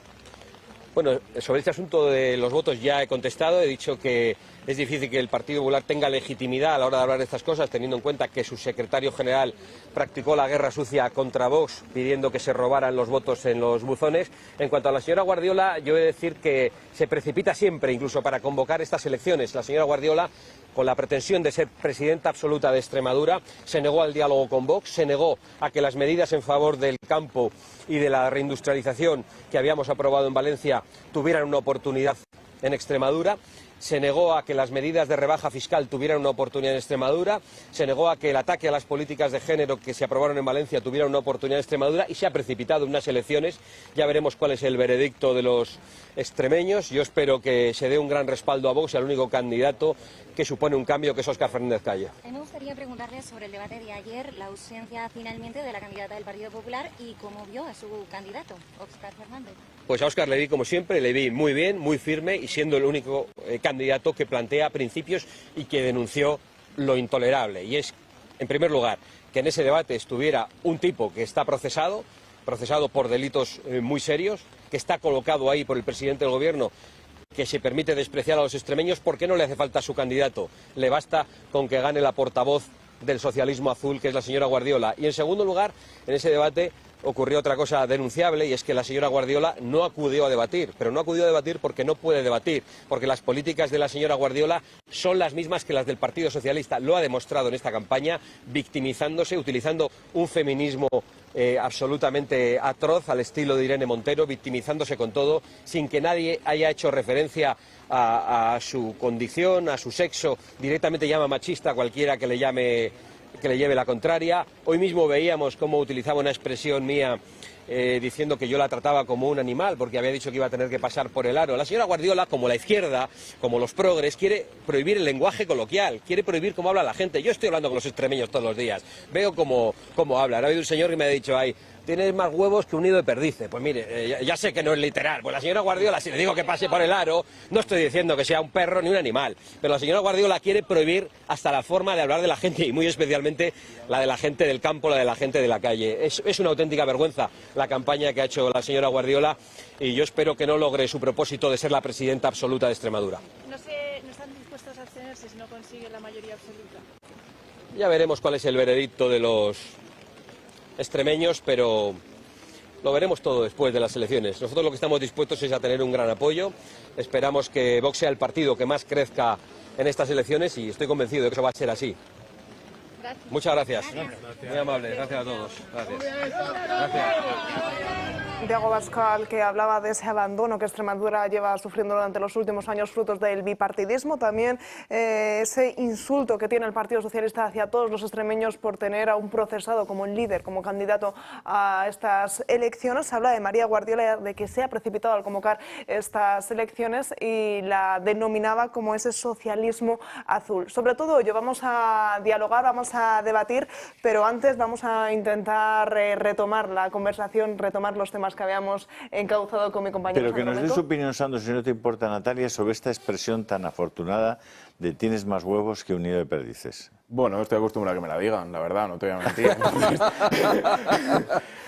Bueno, sobre este asunto de los votos ya he contestado, he dicho que es difícil que el Partido Popular tenga legitimidad a la hora de hablar de estas cosas, teniendo en cuenta que su secretario general practicó la guerra sucia contra Vox, pidiendo que se robaran los votos en los buzones. En cuanto a la señora Guardiola, yo he de decir que se precipita siempre, incluso para convocar estas elecciones. La señora Guardiola, con la pretensión de ser presidenta absoluta de Extremadura, se negó al diálogo con Vox, se negó a que las medidas en favor del campo y de la reindustrialización que habíamos aprobado en Valencia tuvieran una oportunidad en Extremadura, se negó a que las medidas de rebaja fiscal tuvieran una oportunidad en Extremadura, se negó a que el ataque a las políticas de género que se aprobaron en Valencia tuviera una oportunidad en Extremadura, y se ha precipitado en unas elecciones. Ya veremos cuál es el veredicto de los extremeños. Yo espero que se dé un gran respaldo a Vox y al único candidato que supone un cambio, que es Óscar Fernández Calle. Me gustaría preguntarle sobre el debate de ayer, la ausencia finalmente de la candidata del Partido Popular y cómo vio a su candidato, Óscar Fernández. Pues a Óscar le vi, como siempre, le vi muy bien, muy firme, y siendo el único candidato que plantea principios y que denunció lo intolerable. Y es, en primer lugar, que en ese debate estuviera un tipo que está procesado por delitos muy serios, que está colocado ahí por el presidente del gobierno, que se permite despreciar a los extremeños. ¿Por qué no le hace falta a su candidato? Le basta con que gane la portavoz del socialismo azul, que es la señora Guardiola. Y en segundo lugar, en ese debate ocurrió otra cosa denunciable, y es que la señora Guardiola no acudió a debatir, pero no acudió a debatir porque no puede debatir, porque las políticas de la señora Guardiola son las mismas que las del Partido Socialista. Lo ha demostrado en esta campaña, victimizándose, utilizando un feminismo absolutamente atroz al estilo de Irene Montero, victimizándose con todo, sin que nadie haya hecho referencia a su condición, a su sexo. Directamente llama machista a cualquiera que le lleve la contraria. Hoy mismo veíamos cómo utilizaba una expresión mía diciendo que yo la trataba como un animal porque había dicho que iba a tener que pasar por el aro. La señora Guardiola, como la izquierda, como los progres, quiere prohibir el lenguaje coloquial, quiere prohibir cómo habla la gente. Yo estoy hablando con los extremeños todos los días, veo cómo hablan. Ha habido un señor que me ha dicho, ay, tienes más huevos que un nido de perdices. Pues mire, ya sé que no es literal. Pues la señora Guardiola, si le digo que pase por el aro, no estoy diciendo que sea un perro ni un animal. Pero la señora Guardiola quiere prohibir hasta la forma de hablar de la gente, y muy especialmente la de la gente del campo, la de la gente de la calle. Es una auténtica vergüenza la campaña que ha hecho la señora Guardiola, y yo espero que no logre su propósito de ser la presidenta absoluta de Extremadura. No están dispuestos a abstenerse si no consigue la mayoría absoluta. Ya veremos cuál es el veredicto de los extremeños, pero lo veremos todo después de las elecciones. Nosotros lo que estamos dispuestos es a tener un gran apoyo. Esperamos que Vox sea el partido que más crezca en estas elecciones, y estoy convencido de que eso va a ser así. Gracias. Muchas gracias. Muy amable. Gracias a todos. Gracias. Diego Bascal, que hablaba de ese abandono que Extremadura lleva sufriendo durante los últimos años, frutos del bipartidismo, también ese insulto que tiene el Partido Socialista hacia todos los extremeños por tener a un procesado como el líder, como candidato a estas elecciones. Habla de María Guardiola, de que se ha precipitado al convocar estas elecciones, y la denominaba como ese socialismo azul. Sobre todo ello vamos a dialogar, vamos a debatir, pero antes vamos a intentar retomar la conversación, retomar los temas que habíamos encauzado con mi compañero. Pero que nos dé su opinión, Sandro, si no te importa, Natalia, sobre esta expresión tan afortunada de tienes más huevos que un nido de perdices. Bueno, estoy acostumbrado a que me la digan, la verdad, no te voy a mentir.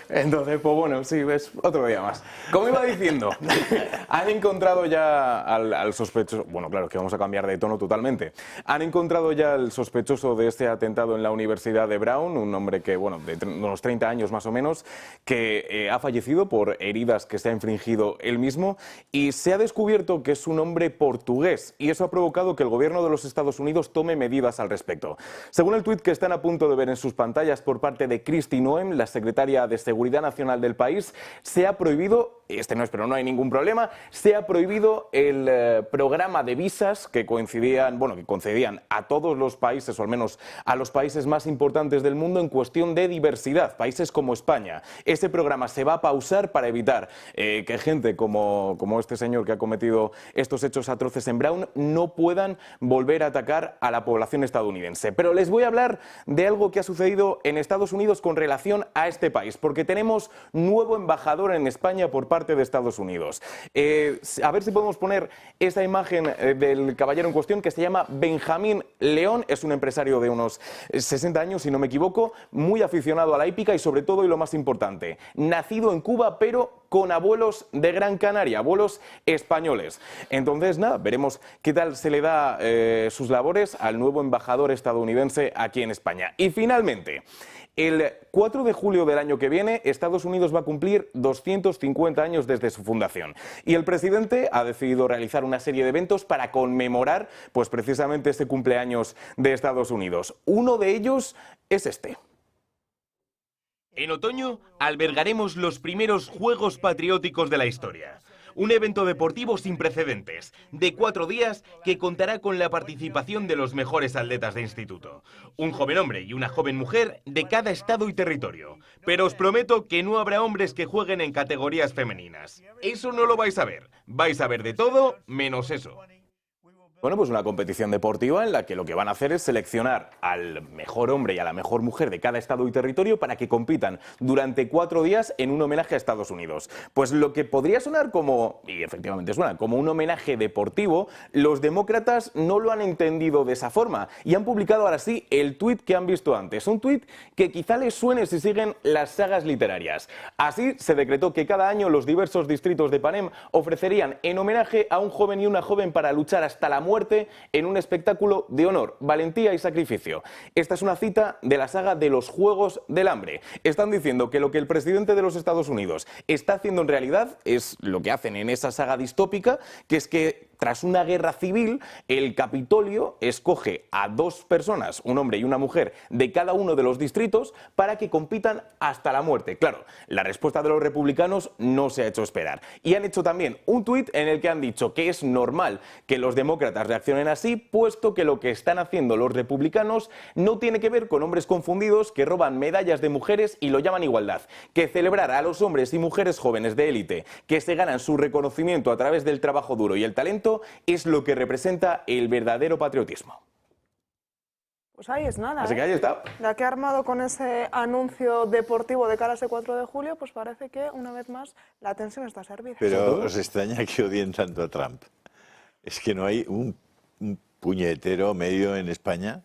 Entonces, pues bueno, sí, ves, otro día más. Como iba diciendo, han encontrado ya al sospechoso. Bueno, claro, que vamos a cambiar de tono totalmente. Han encontrado ya al sospechoso de este atentado en la Universidad de Brown, un hombre que, bueno, de unos 30 años más o menos, que ha fallecido por heridas que se ha infringido él mismo, y se ha descubierto que es un hombre portugués, y eso ha provocado que el gobierno de los Estados Unidos tome medidas al respecto. Según el tuit que están a punto de ver en sus pantallas por parte de Kristi Noem, la secretaria de Seguridad Nacional del país, se ha prohibido, no es, pero no hay ningún problema, se ha prohibido el programa de visas que concedían a todos los países, o al menos a los países más importantes del mundo en cuestión de diversidad, países como España. Ese programa se va a pausar para evitar que gente como este señor que ha cometido estos hechos atroces en Brown no puedan volver a atacar a la población estadounidense. Pero les voy a hablar de algo que ha sucedido en Estados Unidos con relación a este país, porque tenemos nuevo embajador en España por parte de Estados Unidos. A ver si podemos poner esa imagen del caballero en cuestión, que se llama Benjamín León. Es un empresario de unos 60 años, si no me equivoco, muy aficionado a la hípica y, sobre todo, y lo más importante, nacido en Cuba, pero con abuelos de Gran Canaria, abuelos españoles. Entonces, nada, veremos qué tal se le da sus labores al nuevo embajador estadounidense aquí en España. Y finalmente, el 4 de julio del año que viene, Estados Unidos va a cumplir 250 años desde su fundación. Y el presidente ha decidido realizar una serie de eventos para conmemorar, pues precisamente este cumpleaños de Estados Unidos. Uno de ellos es este. En otoño albergaremos los primeros Juegos Patrióticos de la historia. Un evento deportivo sin precedentes, de 4 días, que contará con la participación de los mejores atletas de instituto. Un joven hombre y una joven mujer de cada estado y territorio. Pero os prometo que no habrá hombres que jueguen en categorías femeninas. Eso no lo vais a ver. Vais a ver de todo, menos eso. Bueno, pues una competición deportiva en la que lo que van a hacer es seleccionar al mejor hombre y a la mejor mujer de cada estado y territorio para que compitan durante 4 días en un homenaje a Estados Unidos. Pues lo que podría sonar como, y efectivamente suena, como un homenaje deportivo, los demócratas no lo han entendido de esa forma y han publicado ahora sí el tuit que han visto antes. Un tuit que quizá les suene si siguen las sagas literarias. Así se decretó que cada año los diversos distritos de Panem ofrecerían en homenaje a un joven y una joven para luchar hasta la muerte muerte en un espectáculo de honor, valentía y sacrificio. Esta es una cita de la saga de los Juegos del Hambre. Están diciendo que lo que el presidente de los Estados Unidos está haciendo en realidad es lo que hacen en esa saga distópica, que es que tras una guerra civil, el Capitolio escoge a 2 personas, un hombre y una mujer, de cada uno de los distritos para que compitan hasta la muerte. Claro, la respuesta de los republicanos no se ha hecho esperar. Y han hecho también un tuit en el que han dicho que es normal que los demócratas reaccionen así, puesto que lo que están haciendo los republicanos no tiene que ver con hombres confundidos que roban medallas de mujeres y lo llaman igualdad. Que celebrar a los hombres y mujeres jóvenes de élite que se ganan su reconocimiento a través del trabajo duro y el talento es lo que representa el verdadero patriotismo. Pues ahí es nada. Así que ahí está. La que ha armado con ese anuncio deportivo de cara a ese 4 de julio, pues parece que una vez más la tensión está servida. Pero os extraña que odien tanto a Trump. Es que no hay un puñetero medio en España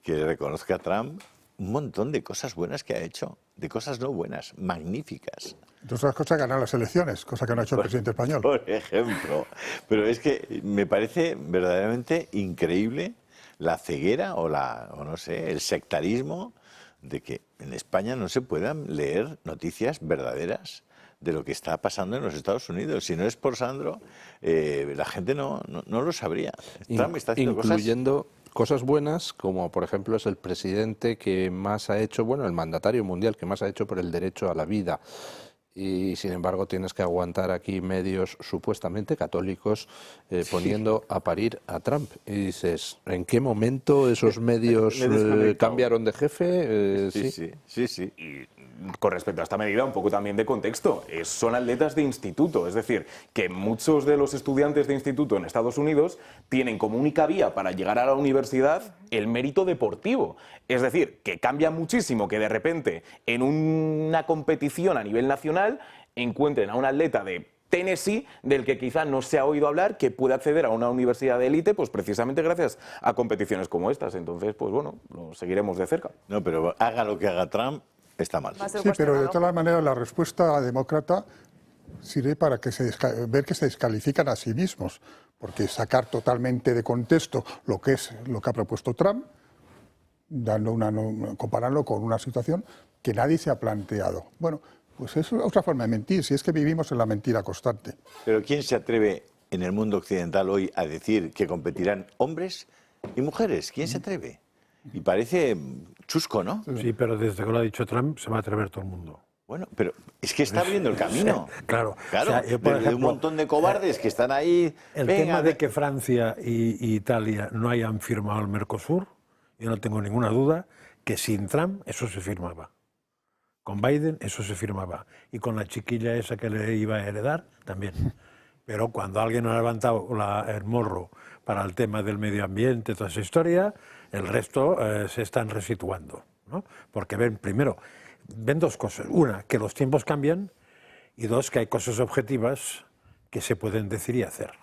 que le reconozca a Trump un montón de cosas buenas que ha hecho, de cosas no buenas, magníficas. Entre otras cosas, ganar las elecciones, cosa que no ha hecho el presidente español. Por ejemplo. Pero es que me parece verdaderamente increíble la ceguera o no sé, el sectarismo de que en España no se puedan leer noticias verdaderas de lo que está pasando en los Estados Unidos. Si no es por Sandro, la gente no lo sabría. Trump está haciendo incluyendo cosas buenas, como por ejemplo es el presidente que más ha hecho, bueno, el mandatario mundial que más ha hecho por el derecho a la vida. Y sin embargo tienes que aguantar aquí medios supuestamente católicos poniendo a parir a Trump. Y dices, ¿en qué momento esos medios cambiaron de jefe? Sí. Y con respecto a esta medida, un poco también de contexto. Son atletas de instituto, es decir, que muchos de los estudiantes de instituto en Estados Unidos tienen como única vía para llegar a la universidad el mérito deportivo. Es decir, que cambia muchísimo que de repente en una competición a nivel nacional encuentren a un atleta de Tennessee, del que quizá no se ha oído hablar, que puede acceder a una universidad de élite, pues precisamente gracias a competiciones como estas. Entonces, pues bueno, lo seguiremos de cerca. No, pero haga lo que haga Trump, está mal. Sí, pero de todas maneras la respuesta demócrata sirve para ver que se descalifican a sí mismos, porque sacar totalmente de contexto lo que ha propuesto Trump, compararlo con una situación que nadie se ha planteado. Bueno, pues es otra forma de mentir, si es que vivimos en la mentira constante. Pero ¿quién se atreve en el mundo occidental hoy a decir que competirán hombres y mujeres? ¿Quién se atreve? Y parece chusco, ¿no? Sí, pero desde que lo ha dicho Trump se va a atrever todo el mundo. Bueno, pero es que está abriendo el camino. Claro. Claro, O sea, yo, por ejemplo, un montón de cobardes que están ahí. El tema de que Francia y Italia no hayan firmado el Mercosur, yo no tengo ninguna duda que sin Trump eso se firmaba. Con Biden eso se firmaba. Y con la chiquilla esa que le iba a heredar, también. Pero cuando alguien ha levantado el morro para el tema del medio ambiente, toda esa historia, el resto se están resituando, ¿no? Porque ven dos cosas. Una, que los tiempos cambian, y dos, que hay cosas objetivas que se pueden decir y hacer.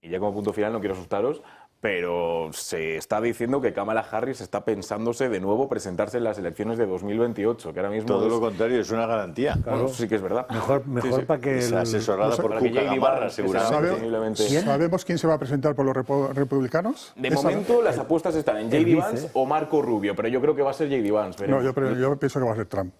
Y ya como punto final, no quiero asustaros, pero se está diciendo que Kamala Harris está pensándose de nuevo presentarse en las elecciones de 2008, que ahora mismo... Todo lo contrario, es una garantía. Claro, sí que es verdad. Mejor sí. para que... Está asesorada por Cuca Gamarra, seguramente. ¿Sabemos quién se va a presentar por los republicanos? De momento las apuestas están en J.D. Vance o Marco Rubio, pero yo creo que va a ser J.D. Vance. No, yo pienso que va a ser Trump.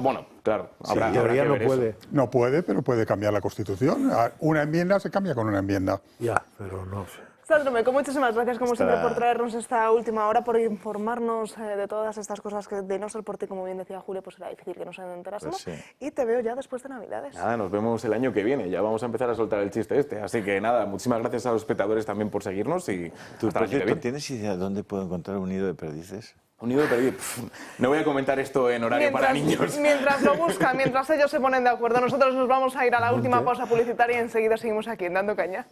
Bueno, claro, habrá que ver eso. No puede, pero puede cambiar la Constitución. Una enmienda se cambia con una enmienda. Ya, pero no sé. Sandro Meco, muchísimas gracias como siempre por traernos esta última hora, por informarnos de todas estas cosas que de no ser por ti, como bien decía Julio, pues era difícil que nos enterásemos. Pues sí. Y te veo ya después de Navidades. Nada, nos vemos el año que viene, ya vamos a empezar a soltar el chiste este. Así que nada, muchísimas gracias a los espectadores también por seguirnos y ¿Tú, por cierto, tienes idea de dónde puedo encontrar un nido de perdices? Un nido de perdices. No voy a comentar esto en horario para niños. Mientras lo buscan, mientras ellos se ponen de acuerdo, nosotros nos vamos a ir a la última pausa publicitaria y enseguida seguimos aquí en Dando Caña.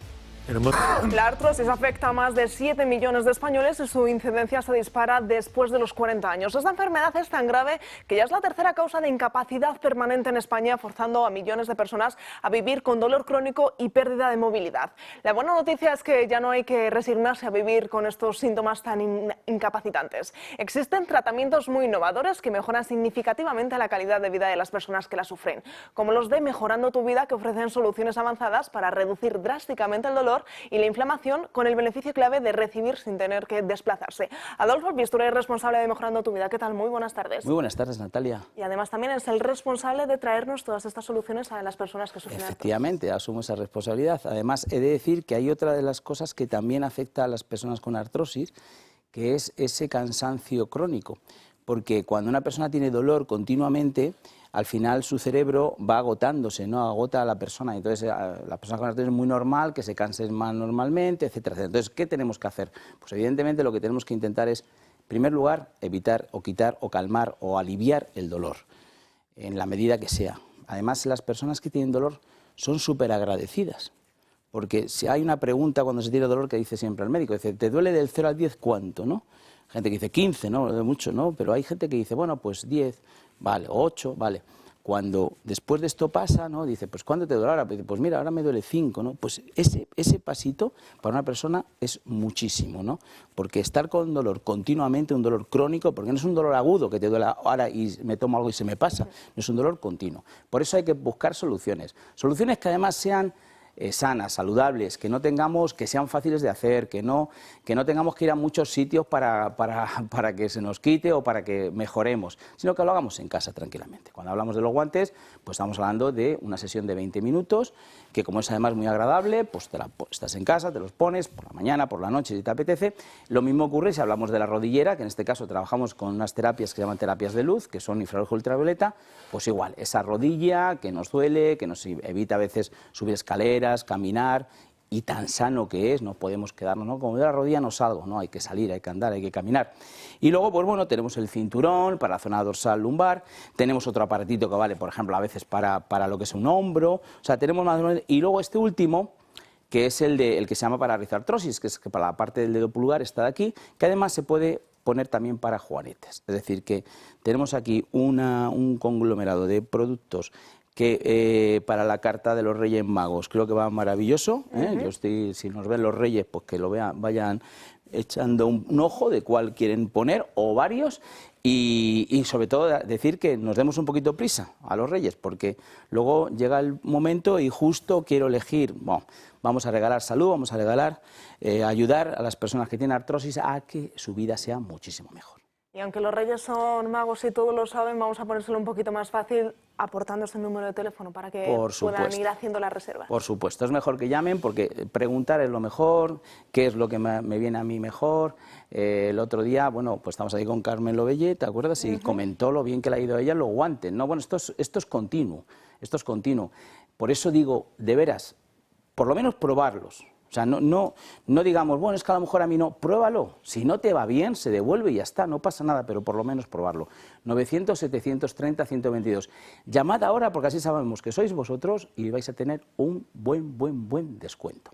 La artrosis afecta a más de 7 millones de españoles y su incidencia se dispara después de los 40 años. Esta enfermedad es tan grave que ya es la tercera causa de incapacidad permanente en España, forzando a millones de personas a vivir con dolor crónico y pérdida de movilidad. La buena noticia es que ya no hay que resignarse a vivir con estos síntomas tan incapacitantes. Existen tratamientos muy innovadores que mejoran significativamente la calidad de vida de las personas que la sufren, como los de Mejorando tu Vida, que ofrecen soluciones avanzadas para reducir drásticamente el dolor dolor y la inflamación, con el beneficio clave de recibir sin tener que desplazarse. Adolfo Pistura es responsable de Mejorando tu Vida. ¿Qué tal? Muy buenas tardes. Muy buenas tardes, Natalia. Y además también es el responsable de traernos todas estas soluciones a las personas que sufren. Efectivamente, asumo esa responsabilidad. Además, he de decir que hay otra de las cosas que también afecta a las personas con artrosis, que es ese cansancio crónico. Porque cuando una persona tiene dolor continuamente, al final su cerebro va agotándose, ¿no? Agota a la persona. Entonces, la persona con artrosis es muy normal que se canse más normalmente, etcétera, etcétera. Entonces, ¿qué tenemos que hacer? Pues evidentemente lo que tenemos que intentar es, en primer lugar, evitar o quitar o calmar o aliviar el dolor, en la medida que sea. Además, las personas que tienen dolor son súper agradecidas. Porque si hay una pregunta cuando se tiene dolor que dice siempre al médico, dice, ¿te duele del 0 al 10 cuánto, no? Gente que dice 15, no, de mucho, no, pero hay gente que dice, bueno, pues 10, vale, 8, vale. Cuando después de esto pasa, ¿no? Dice, pues ¿cuándo te duele ahora? Pues mira, ahora me duele 5, ¿no? Pues ese pasito para una persona es muchísimo, ¿no? Porque estar con dolor continuamente, un dolor crónico, porque no es un dolor agudo que te duele ahora y me tomo algo y se me pasa, no es un dolor continuo. Por eso hay que buscar soluciones. Soluciones que además sean sanas, saludables, que no tengamos, que sean fáciles de hacer, que no tengamos que ir a muchos sitios para que se nos quite o para que mejoremos, sino que lo hagamos en casa tranquilamente. Cuando hablamos de los guantes, pues estamos hablando de una sesión de 20 minutos, que como es además muy agradable, pues estás en casa, te los pones por la mañana, por la noche, si te apetece. Lo mismo ocurre si hablamos de la rodillera, que en este caso trabajamos con unas terapias que se llaman terapias de luz, que son infrarrojo ultravioleta, pues igual, esa rodilla que nos duele, que nos evita a veces subir escaleras, caminar, y tan sano que es, no podemos quedarnos, ¿no? Como de la rodilla no salgo, ¿no? Hay que salir, hay que andar, hay que caminar. Y luego, pues bueno, tenemos el cinturón para la zona dorsal lumbar, tenemos otro aparatito que vale, por ejemplo, a veces para lo que es un hombro, o sea, tenemos más... Y luego este último, que es el que se llama para artrosis, que es que para la parte del dedo pulgar está de aquí, que además se puede poner también para juanetes. Es decir, que tenemos aquí un conglomerado de productos que para la carta de los Reyes Magos creo que va maravilloso, ¿eh? Yo estoy, si nos ven los Reyes, pues que lo vean, vayan echando un ojo de cuál quieren poner, o varios, y sobre todo decir que nos demos un poquito prisa a los Reyes, porque luego llega el momento y justo quiero elegir, bueno, vamos a regalar salud, vamos a regalar, ayudar a las personas que tienen artrosis a que su vida sea muchísimo mejor. Y aunque los Reyes son magos y todos lo saben, vamos a ponérselo un poquito más fácil aportando este número de teléfono para que puedan ir haciendo la reserva. Por supuesto, es mejor que llamen porque preguntar es lo mejor, qué es lo que me viene a mí mejor. El otro día, bueno, pues estamos ahí con Carmen Lobelle, ¿te acuerdas? Y comentó lo bien que le ha ido a ella los guantes. No, bueno, esto es continuo, esto es continuo. Por eso digo, de veras, por lo menos probarlos. O sea, no digamos, bueno, es que a lo mejor a mí no, pruébalo. Si no te va bien, se devuelve y ya está, no pasa nada, pero por lo menos probarlo. 900-730-122. Llamad ahora porque así sabemos que sois vosotros y vais a tener un buen descuento.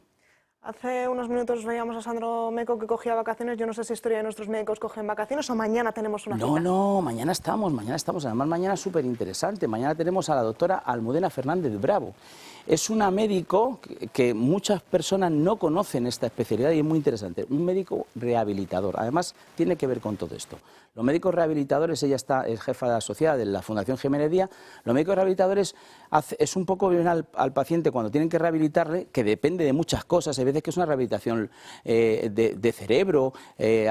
Hace unos minutos veíamos a Sandro Meco que cogía vacaciones. Yo no sé si historia de nuestros médicos cogen vacaciones o mañana tenemos una cita. No, mañana estamos. Además, mañana es súper interesante. Mañana tenemos a la doctora Almudena Fernández Bravo. Es una médico que muchas personas no conocen esta especialidad y es muy interesante. Un médico rehabilitador. Además, tiene que ver con todo esto. Los médicos rehabilitadores, ella es jefa asociada de la Fundación Jiménez Díaz. Los médicos rehabilitadores es un poco bien al paciente cuando tienen que rehabilitarle, que depende de muchas cosas. Hay veces que es una rehabilitación de cerebro.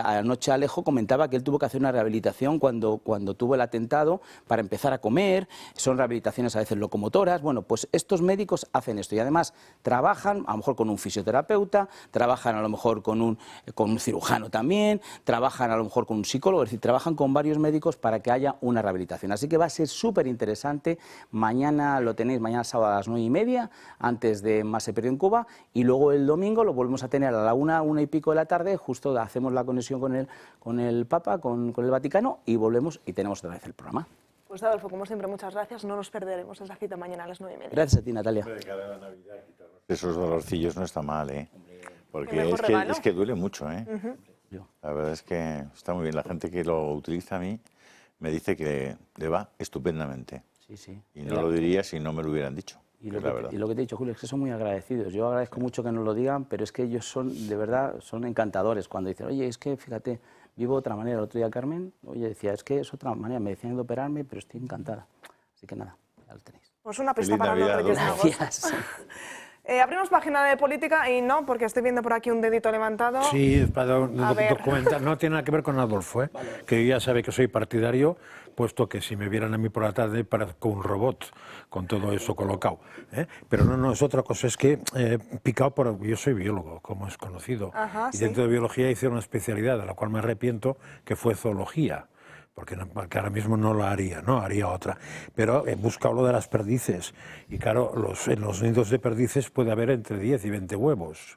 Anoche Alejo comentaba que él tuvo que hacer una rehabilitación cuando tuvo el atentado para empezar a comer. Son rehabilitaciones a veces locomotoras. Bueno, pues estos médicos hacen esto y además trabajan a lo mejor con un fisioterapeuta, trabajan a lo mejor con un cirujano también, trabajan a lo mejor con un psicólogo, es decir, trabajan con varios médicos para que haya una rehabilitación. Así que va a ser súper interesante. Mañana lo tenéis, mañana sábado a las 9:30, antes de Más se perdió en Cuba, y luego el domingo lo volvemos a tener a la 1 y pico de la tarde, justo hacemos la conexión con el Papa, con el Vaticano, y volvemos y tenemos otra vez el programa. Pues Adolfo, como siempre, muchas gracias. No nos perderemos esa cita mañana a las 9:30. Gracias a ti, Natalia. Esos dolorcillos no está mal, ¿eh? Porque es que duele mucho, ¿eh? La verdad es que está muy bien. La gente que lo utiliza a mí me dice que le va estupendamente. Sí. Y no lo diría si no me lo hubieran dicho. Y lo que te he dicho, Julio, es que son muy agradecidos. Yo agradezco mucho que nos lo digan, pero es que ellos son, de verdad, son encantadores cuando dicen, oye, es que, fíjate, vivo de otra manera. El otro día Carmen, oye, decía, es que es otra manera, me decían de operarme, pero estoy encantada. Así que nada, ya lo tenéis. Pues una pista para los Reyes Magos. Gracias. Abrimos página de política y no, porque estoy viendo por aquí un dedito levantado. Sí, para A ver. documentar, no tiene nada que ver con Adolfo, que ya sabe que soy partidario, puesto que si me vieran a mí por la tarde parezco un robot con todo eso colocado. Pero no, es otra cosa, es que picado por... Yo soy biólogo, como es conocido, Ajá, y sí. dentro de biología hice una especialidad, de la cual me arrepiento, que fue zoología. Porque ahora mismo no la haría, ¿no? Haría otra. Pero he buscado lo de las perdices. Y claro, en los nidos de perdices puede haber entre 10 y 20 huevos.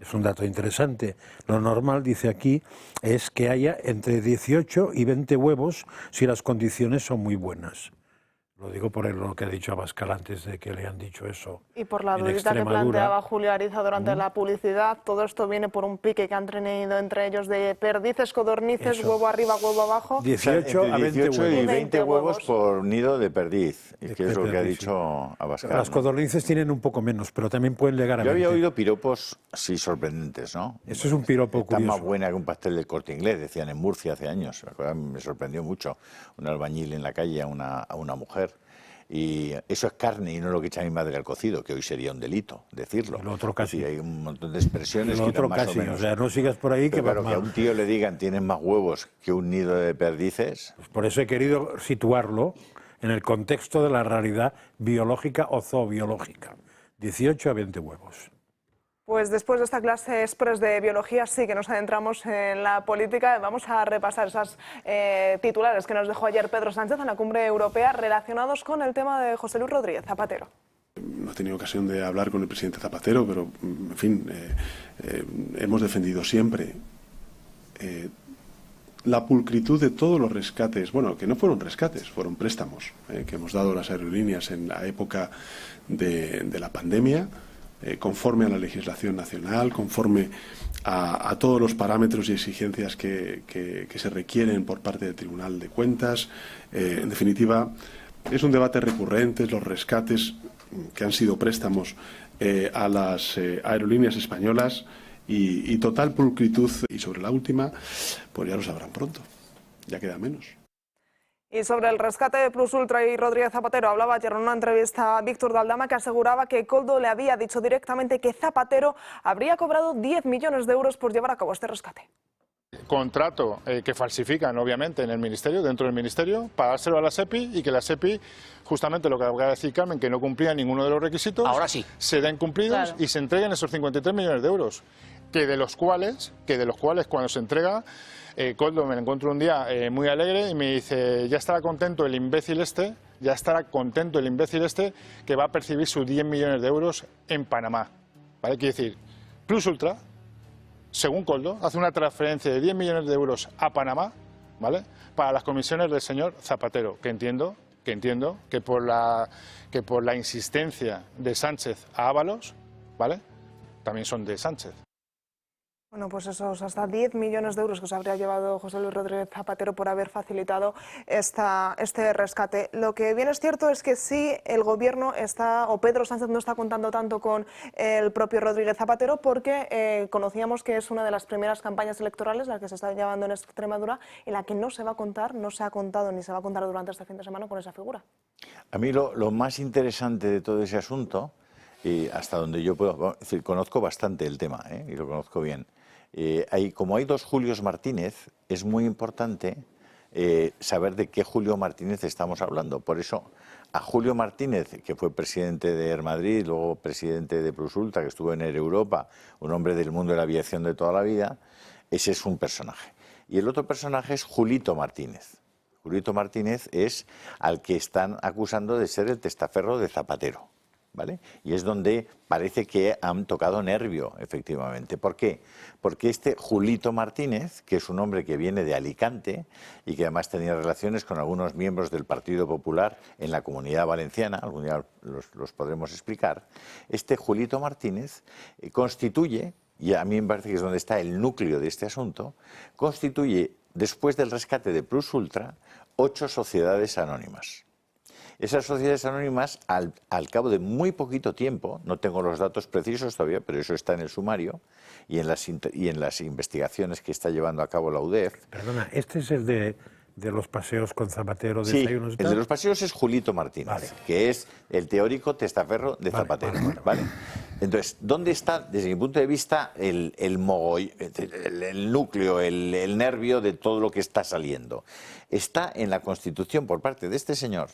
Es un dato interesante. Lo normal, dice aquí, es que haya entre 18 y 20 huevos si las condiciones son muy buenas. Lo digo por lo que ha dicho Abascal antes de que le han dicho eso. Y por la En dudita que Extremadura. planteaba Julio Ariza durante la publicidad, todo esto viene por un pique que han tenido entre ellos de perdices, codornices, Eso. huevo arriba, huevo abajo. 18 a 20 18 y huevos. 20 huevos por nido de perdiz, que es lo que ha perdiz, dicho Abascal. Las codornices tienen un poco menos, pero también pueden llegar a Yo 20. había oído piropos, sí, sorprendentes, ¿no? Eso es un piropo Está curioso. más buena que un pastel del Corte Inglés, decían en Murcia hace años. Me sorprendió mucho. Un albañil en la calle a una mujer. Y eso es carne y no lo que echa mi madre al cocido, que hoy sería un delito decirlo. Lo otro casi. Sí, hay un montón de expresiones Lo que otro más casi, o menos. o sea, no sigas por ahí que Pero vas claro, que a mal. un tío le digan tienes más huevos que un nido de perdices. Por eso he querido situarlo en el contexto de la realidad biológica o zoobiológica. 18 a 20 huevos. Pues después de esta clase express de biología sí que nos adentramos en la política. Vamos a repasar esas titulares que nos dejó ayer Pedro Sánchez en la Cumbre Europea relacionados con el tema de José Luis Rodríguez Zapatero. No he tenido ocasión de hablar con el presidente Zapatero, pero, en fin, hemos defendido siempre la pulcritud de todos los rescates, bueno, que no fueron rescates, fueron préstamos que hemos dado las aerolíneas en la época de la pandemia, conforme a la legislación nacional, conforme a todos los parámetros y exigencias que se requieren por parte del Tribunal de Cuentas. En definitiva, es un debate recurrente, los rescates que han sido préstamos a las aerolíneas españolas y total pulcritud. Y sobre la última, pues ya lo sabrán pronto, ya queda menos. Y sobre el rescate de Plus Ultra y Rodríguez Zapatero, hablaba ayer en una entrevista a Víctor de Aldama, que aseguraba que Koldo le había dicho directamente que Zapatero habría cobrado 10 millones de euros por llevar a cabo este rescate. Contrato que falsifican, obviamente, en el Ministerio, dentro del Ministerio, pagárselo a la SEPI y que la SEPI, justamente lo que acaba de decir Carmen, que no cumplía ninguno de los requisitos, ahora sí se den cumplidos, claro, y se entreguen esos 53 millones de euros, que de los cuales cuando se entrega, Koldo me encuentro un día muy alegre y me dice, ya estará contento el imbécil este que va a percibir sus 10 millones de euros en Panamá. ¿Vale? Quiere decir, Plus Ultra, según Koldo, hace una transferencia de 10 millones de euros a Panamá, ¿vale?, para las comisiones del señor Zapatero, que entiendo que por la insistencia de Sánchez a Ábalos, ¿vale?, también son de Sánchez. Bueno, pues esos hasta 10 millones de euros que se habría llevado José Luis Rodríguez Zapatero por haber facilitado este rescate. Lo que bien es cierto es que sí, el gobierno o Pedro Sánchez no está contando tanto con el propio Rodríguez Zapatero, porque conocíamos que es una de las primeras campañas electorales, la que se está llevando en Extremadura, en la que no se ha contado ni se va a contar durante este fin de semana con esa figura. A mí lo más interesante de todo ese asunto, y hasta donde yo puedo, es decir, conozco bastante el tema, y lo conozco bien. Como hay dos Julios Martínez, es muy importante saber de qué Julio Martínez estamos hablando. Por eso, a Julio Martínez, que fue presidente de Air Madrid, luego presidente de Plus Ultra, que estuvo en Air Europa, un hombre del mundo de la aviación de toda la vida, ese es un personaje. Y el otro personaje es Julito Martínez. Julito Martínez es al que están acusando de ser el testaferro de Zapatero, ¿vale? Y es donde parece que han tocado nervio, efectivamente. ¿Por qué? Porque este Julito Martínez, que es un hombre que viene de Alicante y que además tenía relaciones con algunos miembros del Partido Popular en la Comunidad Valenciana, algún día los podremos explicar, este Julito Martínez constituye, y a mí me parece que es donde está el núcleo de este asunto, constituye, después del rescate de Plus Ultra, 8 sociedades anónimas. Esas sociedades anónimas, al cabo de muy poquito tiempo, no tengo los datos precisos todavía, pero eso está en el sumario y en las investigaciones que está llevando a cabo la UDEF. Perdona, este es el de de los paseos con Zapatero, Sí, desayunos y el tal. de los paseos es Julito Martínez, que es el teórico testaferro de Zapatero. Vale. Entonces, ¿dónde está, desde mi punto de vista, el núcleo, el nervio de todo lo que está saliendo? Está en la constitución por parte de este señor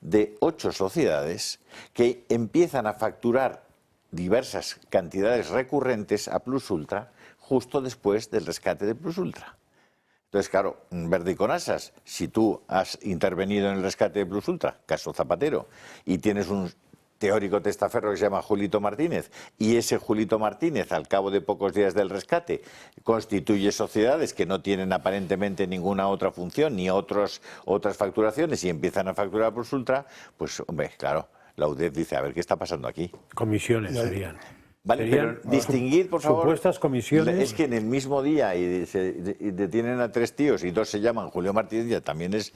de 8 sociedades que empiezan a facturar diversas cantidades recurrentes a Plus Ultra justo después del rescate de Plus Ultra. Entonces, claro, verde y con asas, si tú has intervenido en el rescate de Plus Ultra, caso Zapatero, y tienes un teórico testaferro que se llama Julito Martínez, y ese Julito Martínez, al cabo de pocos días del rescate, constituye sociedades que no tienen aparentemente ninguna otra función ni otras facturaciones y empiezan a facturar Plus Ultra, pues, hombre, claro, la UDEF dice, a ver, ¿qué está pasando aquí? Comisiones serían. Vale, pero distinguir, por favor, supuestas comisiones. es que en el mismo día y detienen a 3 tíos y 2 se llaman Julio Martínez, ya también es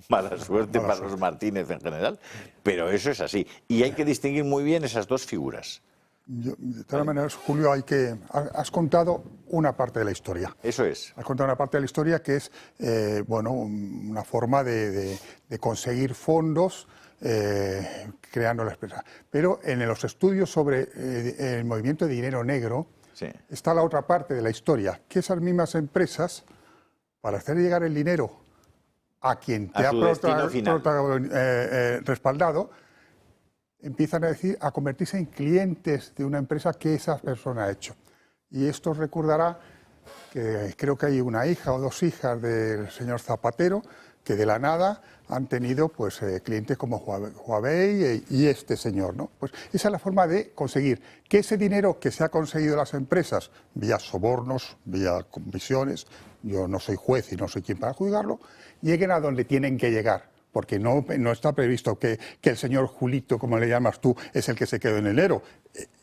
mala suerte para los Martínez en general, pero eso es así. Y hay que distinguir muy bien esas 2 figuras. De todas maneras, Julio, has contado una parte de la historia. Eso es. Has contado una parte de la historia que es una forma de conseguir fondos creando la empresa. Pero en los estudios sobre el movimiento de dinero negro está la otra parte de la historia, que esas mismas empresas, para hacer llegar el dinero a quien te ha respaldado, empiezan a convertirse en clientes de una empresa que esa persona ha hecho. Y esto os recordará que creo que hay una hija o 2 hijas del señor Zapatero que de la nada han tenido pues clientes como Huawei y este señor, ¿no? Pues esa es la forma de conseguir que ese dinero que se ha conseguido las empresas vía sobornos, vía comisiones, yo no soy juez y no soy quien para juzgarlo, lleguen a donde tienen que llegar. Porque no está previsto que el señor Julito, como le llamas tú, es el que se quedó en enero.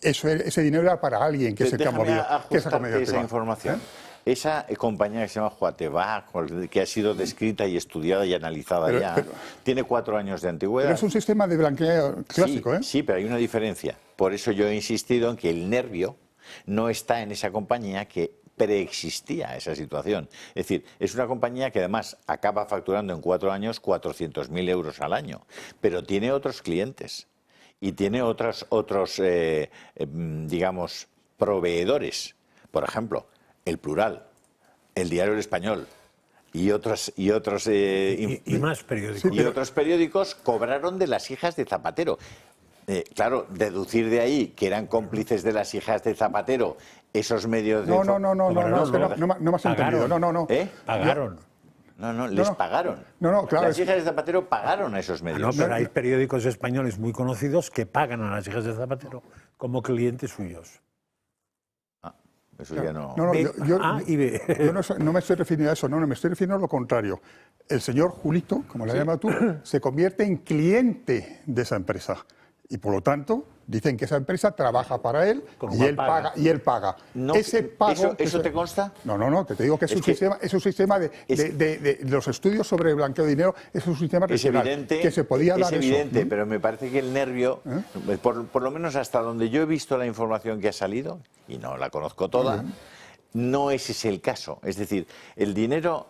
Ese dinero era para alguien que se ha movido. Esa información. Esa compañía que se llama Huatebá, que ha sido descrita y estudiada y analizada tiene 4 años de antigüedad. Pero es un sistema de blanqueo clásico, Sí, pero hay una diferencia. Por eso yo he insistido en que el nervio no está en esa compañía que preexistía esa situación. Es decir, es una compañía que además acaba facturando en 4 años 400.000 euros al año, pero tiene otros clientes y tiene otros digamos, proveedores. Por ejemplo, El Plural, El Diario El Español y otros más periódicos. Y otros periódicos cobraron de las hijas de Zapatero. Claro, deducir de ahí que eran cómplices de las hijas de Zapatero esos medios de... No me has entendido. No. Pagaron. No, les pagaron. Claro. Las hijas de Zapatero pagaron a esos medios. No, pero hay periódicos españoles muy conocidos que pagan a las hijas de Zapatero como clientes suyos. Eso ya no... Yo no me estoy refiriendo a eso, me estoy refiriendo a lo contrario. El señor Julito, como le llamas tú, se convierte en cliente de esa empresa. Y por lo tanto, dicen que esa empresa trabaja para él y él paga. No, ese pago, ¿Eso te consta? No, te digo que es un sistema de los estudios sobre blanqueo de dinero, es un sistema regional, que se podía dar eso. Es evidente, pero me parece que el nervio, por lo menos hasta donde yo he visto la información que ha salido, y no la conozco toda, no ese es el caso. Es decir, el dinero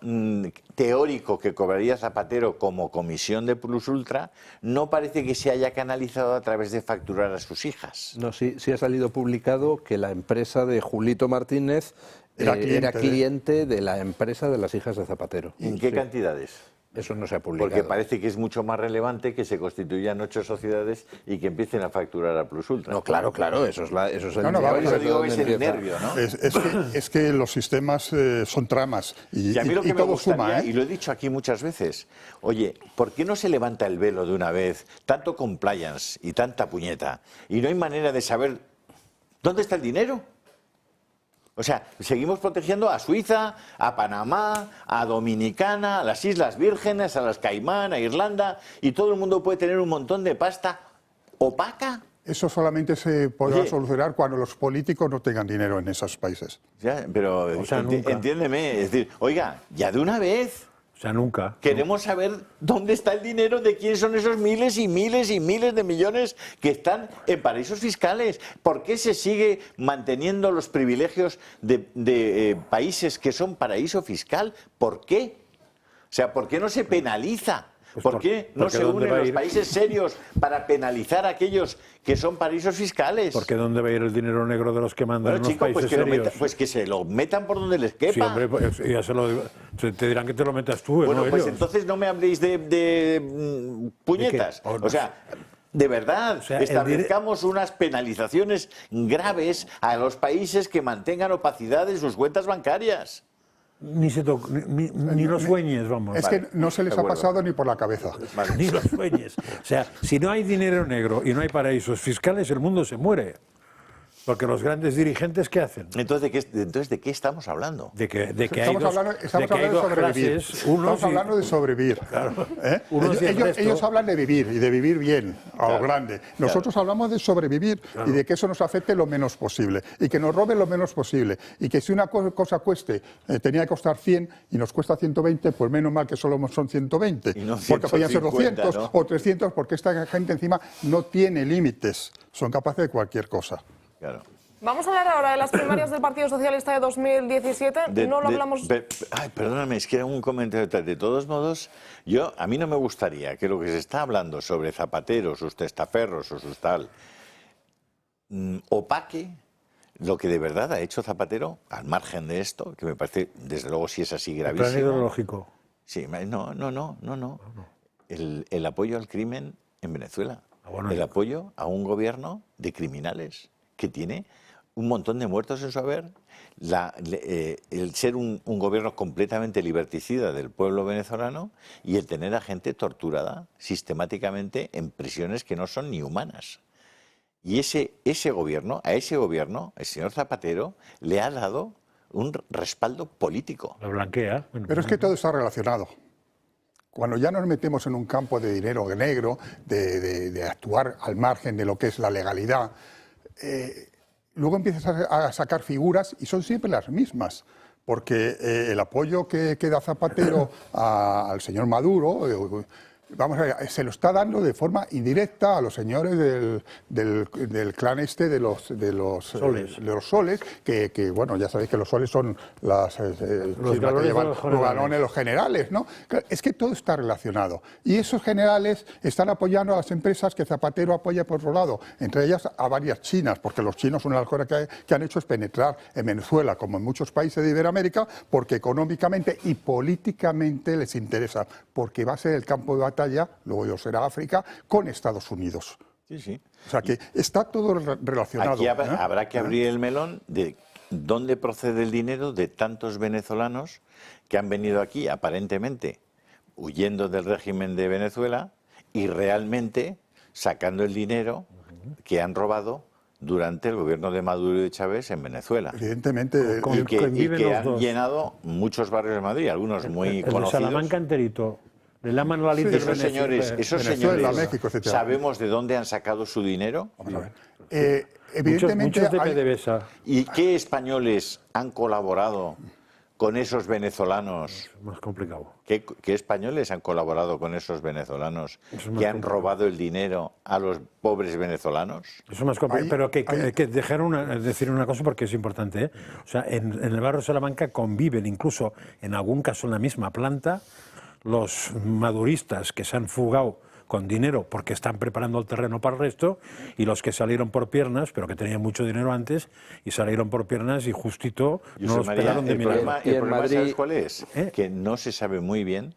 teórico que cobraría Zapatero como comisión de Plus Ultra no parece que se haya canalizado a través de facturar a sus hijas. No, sí ha salido publicado que la empresa de Julito Martínez era cliente de la empresa de las hijas de Zapatero. ¿En qué cantidades? Eso no se ha publicado. Porque parece que es mucho más relevante que se constituyan 8 sociedades y que empiecen a facturar a Plus Ultra. No, claro, eso es el nervio, ¿no? Es que los sistemas son tramas y a mí lo que me todo gustaría, suma, y lo he dicho aquí muchas veces, oye, ¿por qué no se levanta el velo de una vez? Tanto compliance y tanta puñeta, y no hay manera de saber dónde está el dinero. O sea, seguimos protegiendo a Suiza, a Panamá, a Dominicana, a las Islas Vírgenes, a las Caimán, a Irlanda, y todo el mundo puede tener un montón de pasta opaca. Eso solamente se podrá solucionar cuando los políticos no tengan dinero en esos países. Ya, pero entiéndeme, es decir, oiga, ya de una vez. O sea, nunca. Queremos saber dónde está el dinero, de quién son esos miles y miles y miles de millones que están en paraísos fiscales. ¿Por qué se sigue manteniendo los privilegios de países que son paraíso fiscal? ¿Por qué? O sea, ¿por qué no se penaliza? ¿Por qué no se unen los países serios para penalizar a aquellos que son paraísos fiscales? Porque ¿dónde va a ir el dinero negro de los que mandan en los países serios? Pues que se lo metan por donde les quepa. Sí, hombre, pues ya te dirán que te lo metas tú. Bueno, no pues ellos. entonces no me habléis de puñetas. O sea, de verdad, establezcamos unas penalizaciones graves a los países que mantengan opacidad en sus cuentas bancarias. Ni los sueñes, vamos. Es que no se les ha pasado ni por la cabeza. Ni los sueñes. O sea, si no hay dinero negro y no hay paraísos fiscales, el mundo se muere. Porque los grandes dirigentes, ¿qué hacen? Entonces, ¿de qué estamos hablando? De que estamos hablando de sobrevivir. Estamos hablando de sobrevivir. Claro. Ellos hablan de vivir y de vivir bien, a lo grande. Nosotros hablamos de sobrevivir y de que eso nos afecte lo menos posible y que nos roben lo menos posible. Y que si una cosa cueste, tenía que costar 100 y nos cuesta 120, pues menos mal que solo son 120. No porque podían ser 200 ¿no? o 300, porque esta gente encima no tiene límites. Son capaces de cualquier cosa. Claro. Vamos a hablar ahora de las primarias del Partido Socialista de 2017. No lo hablamos... Perdóname, es que era un comentario. De todos modos, a mí no me gustaría que lo que se está hablando sobre Zapatero, sus testaferros o sus tal, opaque lo que de verdad ha hecho Zapatero, al margen de esto, que me parece, desde luego, si es así, gravísimo. ¿El plan ideológico? Sí, no. El apoyo al crimen en Venezuela. El apoyo a un gobierno de criminales que tiene un montón de muertos en su haber, el ser un gobierno completamente liberticida del pueblo venezolano y el tener a gente torturada sistemáticamente en prisiones que no son ni humanas. Y a ese gobierno, el señor Zapatero, le ha dado un respaldo político. Lo blanquea. Pero es que todo está relacionado. Cuando ya nos metemos en un campo de dinero negro, de actuar al margen de lo que es la legalidad, luego empiezas a sacar figuras y son siempre las mismas, porque el apoyo que da Zapatero al señor Maduro, vamos a ver, se lo está dando de forma indirecta a los señores del clan este de los soles, que bueno, ya sabéis que los soles son los galones, los generales, ¿no? Es que todo está relacionado. Y esos generales están apoyando a las empresas que Zapatero apoya por otro lado, entre ellas a varias chinas, porque los chinos una de las cosas que han hecho es penetrar en Venezuela, como en muchos países de Iberoamérica, porque económicamente y políticamente les interesa, porque va a ser el campo de batalla, luego será África, con Estados Unidos. Sí. O sea que está todo relacionado. Aquí habrá que abrir el melón de dónde procede el dinero de tantos venezolanos que han venido aquí, aparentemente, huyendo del régimen de Venezuela y realmente sacando el dinero que han robado durante el gobierno de Maduro y de Chávez en Venezuela. Evidentemente. Y que han llenado muchos barrios de Madrid, algunos muy conocidos. El de Salamanca enterito. Le llaman la lista esos señores, México, ¿sabemos de dónde han sacado su dinero? Vamos a ver. Evidentemente muchos de PDVSA. ¿Y qué españoles han colaborado con esos venezolanos? Más complicado. ¿Qué españoles han colaborado con esos venezolanos que han robado el dinero a los pobres venezolanos? Eso es más complicado. Pero que dejar decir una cosa porque es importante, ¿eh? O sea, en el barrio de Salamanca conviven, incluso en algún caso en la misma planta, los maduristas que se han fugado con dinero porque están preparando el terreno para el resto y los que salieron por piernas, pero que tenían mucho dinero antes y salieron por piernas y justito no los pelaron de milagro. El problema, ¿sabes cuál es? Que no se sabe muy bien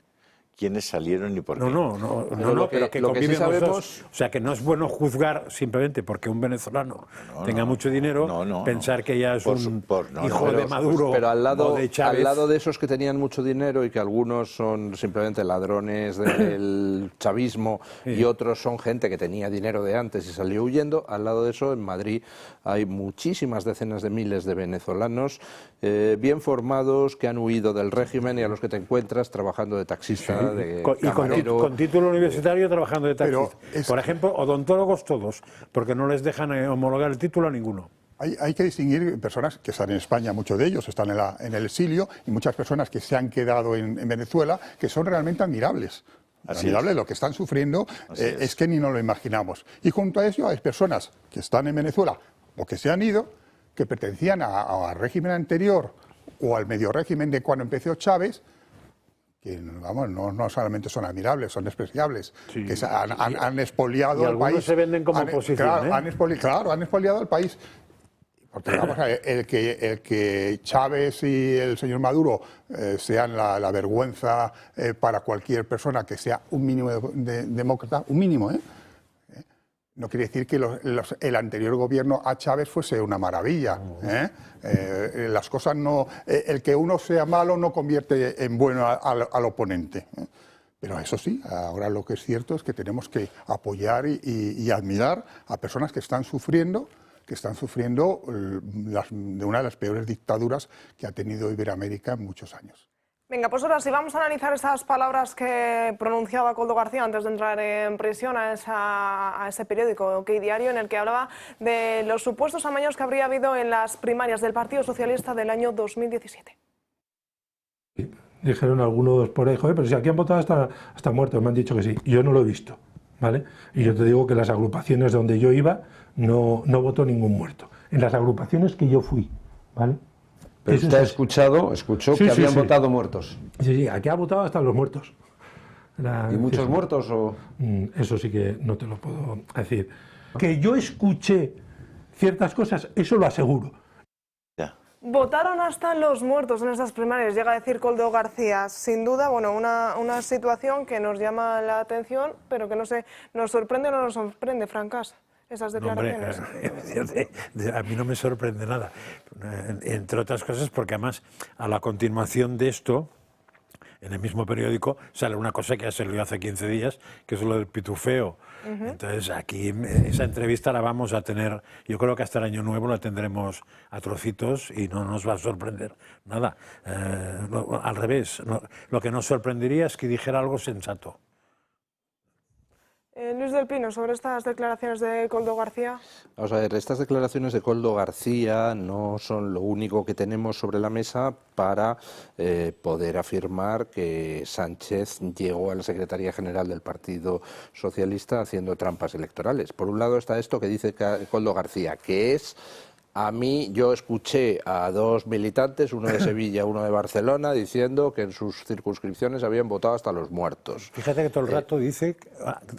quiénes salieron y por qué. No, pero que conviven los dos. O sea, que no es bueno juzgar simplemente porque un venezolano tenga mucho dinero, pensar que ya es un hijo de Maduro pero al lado, o de Chávez. Al lado de esos que tenían mucho dinero y que algunos son simplemente ladrones del chavismo y otros son gente que tenía dinero de antes y salió huyendo, al lado de eso en Madrid hay muchísimas decenas de miles de venezolanos bien formados que han huido del régimen y a los que te encuentras trabajando de taxista. Con título universitario trabajando de taxista. Por ejemplo, odontólogos todos, porque no les dejan homologar el título a ninguno. Hay que distinguir personas que están en España, muchos de ellos están en el exilio, y muchas personas que se han quedado en Venezuela, que son realmente admirables. Admirable, lo que están sufriendo es que ni nos lo imaginamos. Y junto a eso hay personas que están en Venezuela o que se han ido, que pertenecían al régimen anterior o al medio régimen de cuando empezó Chávez, que vamos, no solamente son admirables, son despreciables, Sí. que han expoliado Y el algunos país. se venden como oposición, Claro, ¿eh? han expoliado el país. Porque vamos a ver, el que Chávez y el señor Maduro sean la vergüenza para cualquier persona que sea un mínimo demócrata, un mínimo, no quiere decir que el anterior gobierno a Chávez fuese una maravilla. Las cosas no... el que uno sea malo no convierte en bueno al oponente. Pero eso sí, ahora lo que es cierto es que tenemos que apoyar y admirar a personas que están sufriendo de una de las peores dictaduras que ha tenido Iberoamérica en muchos años. Venga, pues ahora sí vamos a analizar esas palabras que pronunciaba Koldo García antes de entrar en prisión a ese periódico, OK Diario, en el que hablaba de los supuestos amaños que habría habido en las primarias del Partido Socialista del año 2017. Dijeron algunos por ahí, joder, pero si aquí han votado hasta muertos, me han dicho que sí. Yo no lo he visto, ¿vale? Y yo te digo que las agrupaciones donde yo iba no votó ningún muerto. En las agrupaciones que yo fui, ¿vale? Pero usted escuchó que habían votado muertos. Sí, aquí ha votado hasta los muertos. ¿Y muchos muertos o...? Eso sí que no te lo puedo decir. Que yo escuché ciertas cosas, eso lo aseguro. Votaron hasta los muertos en estas primarias, llega a decir Koldo García. Sin duda, bueno, una situación que nos llama la atención, pero que no sé, ¿nos sorprende o no nos sorprende, Francas, esas declaraciones? Hombre, a mí no me sorprende nada, entre otras cosas porque además a la continuación de esto, en el mismo periódico, sale una cosa que ya se leí hace 15 días, que es lo del pitufeo. Entonces aquí esa entrevista la vamos a tener, yo creo que hasta el año nuevo la tendremos a trocitos y no nos va a sorprender nada. Al revés, lo que nos sorprendería es que dijera algo sensato. Luis del Pino, sobre estas declaraciones de Koldo García. Vamos a ver, estas declaraciones de Koldo García no son lo único que tenemos sobre la mesa para poder afirmar que Sánchez llegó a la Secretaría General del Partido Socialista haciendo trampas electorales. Por un lado está esto que dice Koldo García, que es... A mí, yo escuché a dos militantes, uno de Sevilla, uno de Barcelona, diciendo que en sus circunscripciones habían votado hasta los muertos. Fíjate que todo el rato dice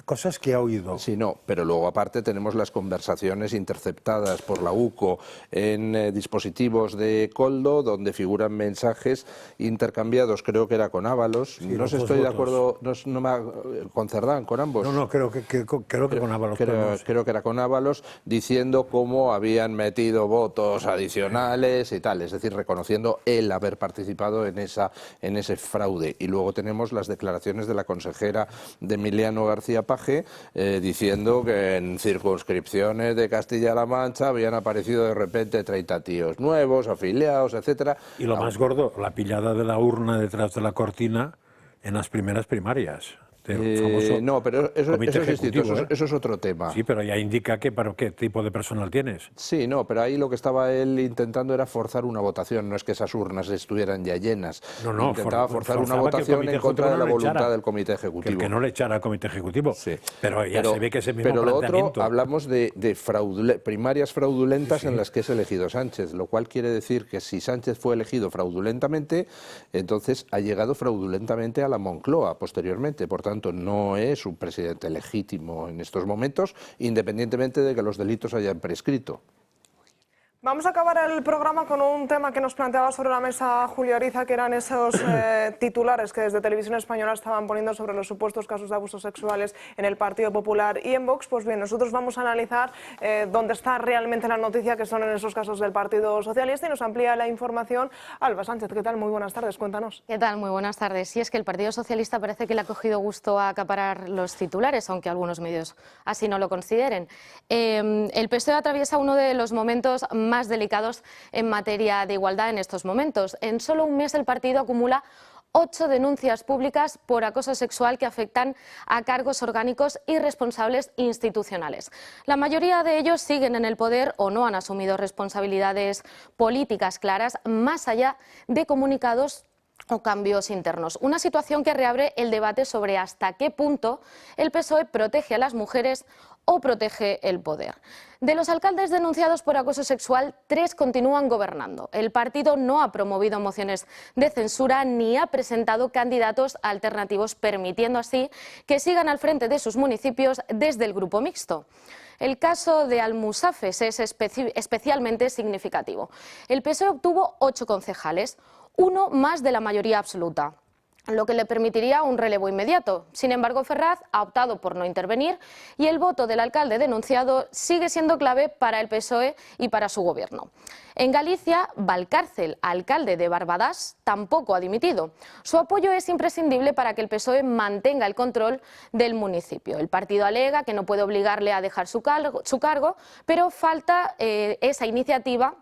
cosas que ha oído. Sí, no, pero luego aparte tenemos las conversaciones interceptadas por la UCO en dispositivos de Koldo, donde figuran mensajes intercambiados, creo que era con Ábalos, Sí, no sé, estoy de acuerdo, con Cerdán, con ambos. No, creo que con Ábalos. Creo que era con Ábalos, diciendo cómo habían metido votos adicionales y tal, es decir, reconociendo él haber participado en ese fraude. Y luego tenemos las declaraciones de la consejera de Emiliano García Paje diciendo que en circunscripciones de Castilla-La Mancha habían aparecido de repente 30 tíos nuevos, afiliados, etcétera. Y lo más gordo, la pillada de la urna detrás de la cortina en las primeras primarias. No, pero eso es distinto, eso es otro tema. Sí, pero ya indica que para qué tipo de personal tienes. Sí, no, pero ahí lo que estaba él intentando era forzar una votación, no es que esas urnas estuvieran ya llenas. No, intentaba forzar una votación en contra de la voluntad del Comité Ejecutivo. Que no le echara al Comité Ejecutivo. Sí. Pero ya se ve que ese mismo Pero lo planteamiento... otro, hablamos de primarias fraudulentas en las que es elegido Sánchez, lo cual quiere decir que si Sánchez fue elegido fraudulentamente, entonces ha llegado fraudulentamente a la Moncloa posteriormente. Por tanto, no es un presidente legítimo en estos momentos, independientemente de que los delitos hayan prescrito. Vamos a acabar el programa con un tema que nos planteaba sobre la mesa Julio Ariza, que eran esos titulares que desde Televisión Española estaban poniendo sobre los supuestos casos de abusos sexuales en el Partido Popular y en Vox. Pues bien, nosotros vamos a analizar dónde está realmente la noticia, que son en esos casos del Partido Socialista, y nos amplía la información Alba Sánchez. ¿Qué tal? Muy buenas tardes, cuéntanos. ¿Qué tal? Muy buenas tardes. Sí, es que el Partido Socialista parece que le ha cogido gusto a acaparar los titulares, aunque algunos medios así no lo consideren. El PSOE atraviesa uno de los momentos más delicados en materia de igualdad en estos momentos. En solo un mes el partido acumula 8 denuncias públicas por acoso sexual que afectan a cargos orgánicos y responsables institucionales. La mayoría de ellos siguen en el poder o no han asumido responsabilidades políticas claras, más allá de comunicados o cambios internos. Una situación que reabre el debate sobre hasta qué punto el PSOE protege a las mujeres o protege el poder. De los alcaldes denunciados por acoso sexual, 3 continúan gobernando. El partido no ha promovido mociones de censura ni ha presentado candidatos alternativos, permitiendo así que sigan al frente de sus municipios desde el grupo mixto. El caso de Almusafes es especialmente significativo. El PSOE obtuvo 8 concejales, uno más de la mayoría absoluta, lo que le permitiría un relevo inmediato. Sin embargo, Ferraz ha optado por no intervenir y el voto del alcalde denunciado sigue siendo clave para el PSOE y para su gobierno. En Galicia, Valcárcel, alcalde de Barbadás, tampoco ha dimitido. Su apoyo es imprescindible para que el PSOE mantenga el control del municipio. El partido alega que no puede obligarle a dejar su cargo, pero falta esa iniciativa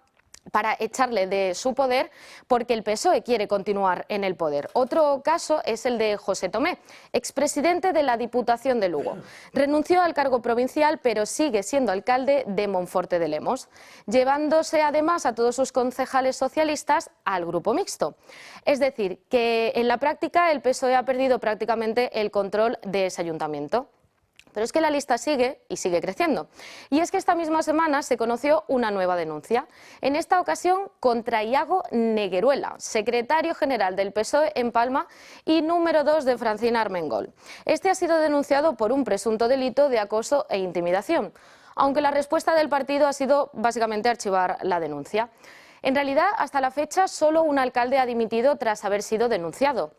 para echarle de su poder, porque el PSOE quiere continuar en el poder. Otro caso es el de José Tomé, expresidente de la Diputación de Lugo. Renunció al cargo provincial, pero sigue siendo alcalde de Monforte de Lemos, llevándose además a todos sus concejales socialistas al grupo mixto. Es decir, que en la práctica el PSOE ha perdido prácticamente el control de ese ayuntamiento. Pero es que la lista sigue y sigue creciendo. Y es que esta misma semana se conoció una nueva denuncia, en esta ocasión contra Iago Negueruela, secretario general del PSOE en Palma y número 2 de Francina Armengol. Este ha sido denunciado por un presunto delito de acoso e intimidación, aunque la respuesta del partido ha sido básicamente archivar la denuncia. En realidad, hasta la fecha, solo un alcalde ha dimitido tras haber sido denunciado: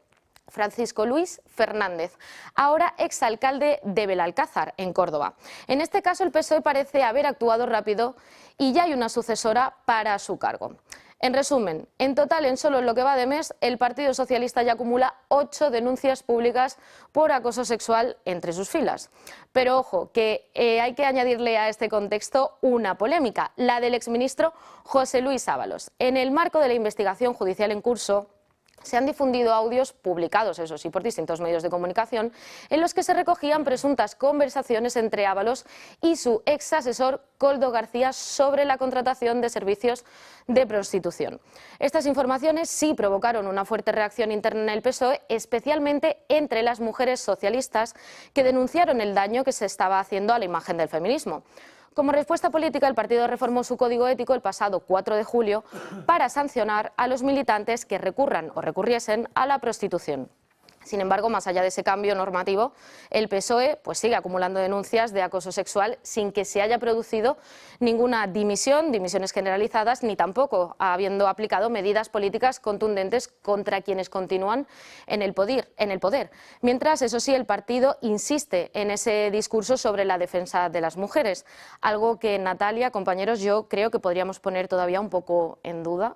Francisco Luis Fernández, ahora exalcalde de Belalcázar, en Córdoba. En este caso, el PSOE parece haber actuado rápido y ya hay una sucesora para su cargo. En resumen, en total, en solo lo que va de mes, el Partido Socialista ya acumula 8 denuncias públicas por acoso sexual entre sus filas. Pero ojo, que hay que añadirle a este contexto una polémica, la del exministro José Luis Ábalos. En el marco de la investigación judicial en curso, se han difundido audios publicados, eso sí, por distintos medios de comunicación, en los que se recogían presuntas conversaciones entre Ábalos y su ex asesor Koldo García sobre la contratación de servicios de prostitución. Estas informaciones sí provocaron una fuerte reacción interna en el PSOE, especialmente entre las mujeres socialistas que denunciaron el daño que se estaba haciendo a la imagen del feminismo. Como respuesta política, el partido reformó su código ético el pasado 4 de julio para sancionar a los militantes que recurran o recurriesen a la prostitución. Sin embargo, más allá de ese cambio normativo, el PSOE sigue acumulando denuncias de acoso sexual sin que se haya producido ninguna dimisiones generalizadas, ni tampoco habiendo aplicado medidas políticas contundentes contra quienes continúan en el poder. Mientras, eso sí, el partido insiste en ese discurso sobre la defensa de las mujeres, algo que, Natalia, compañeros, yo creo que podríamos poner todavía un poco en duda.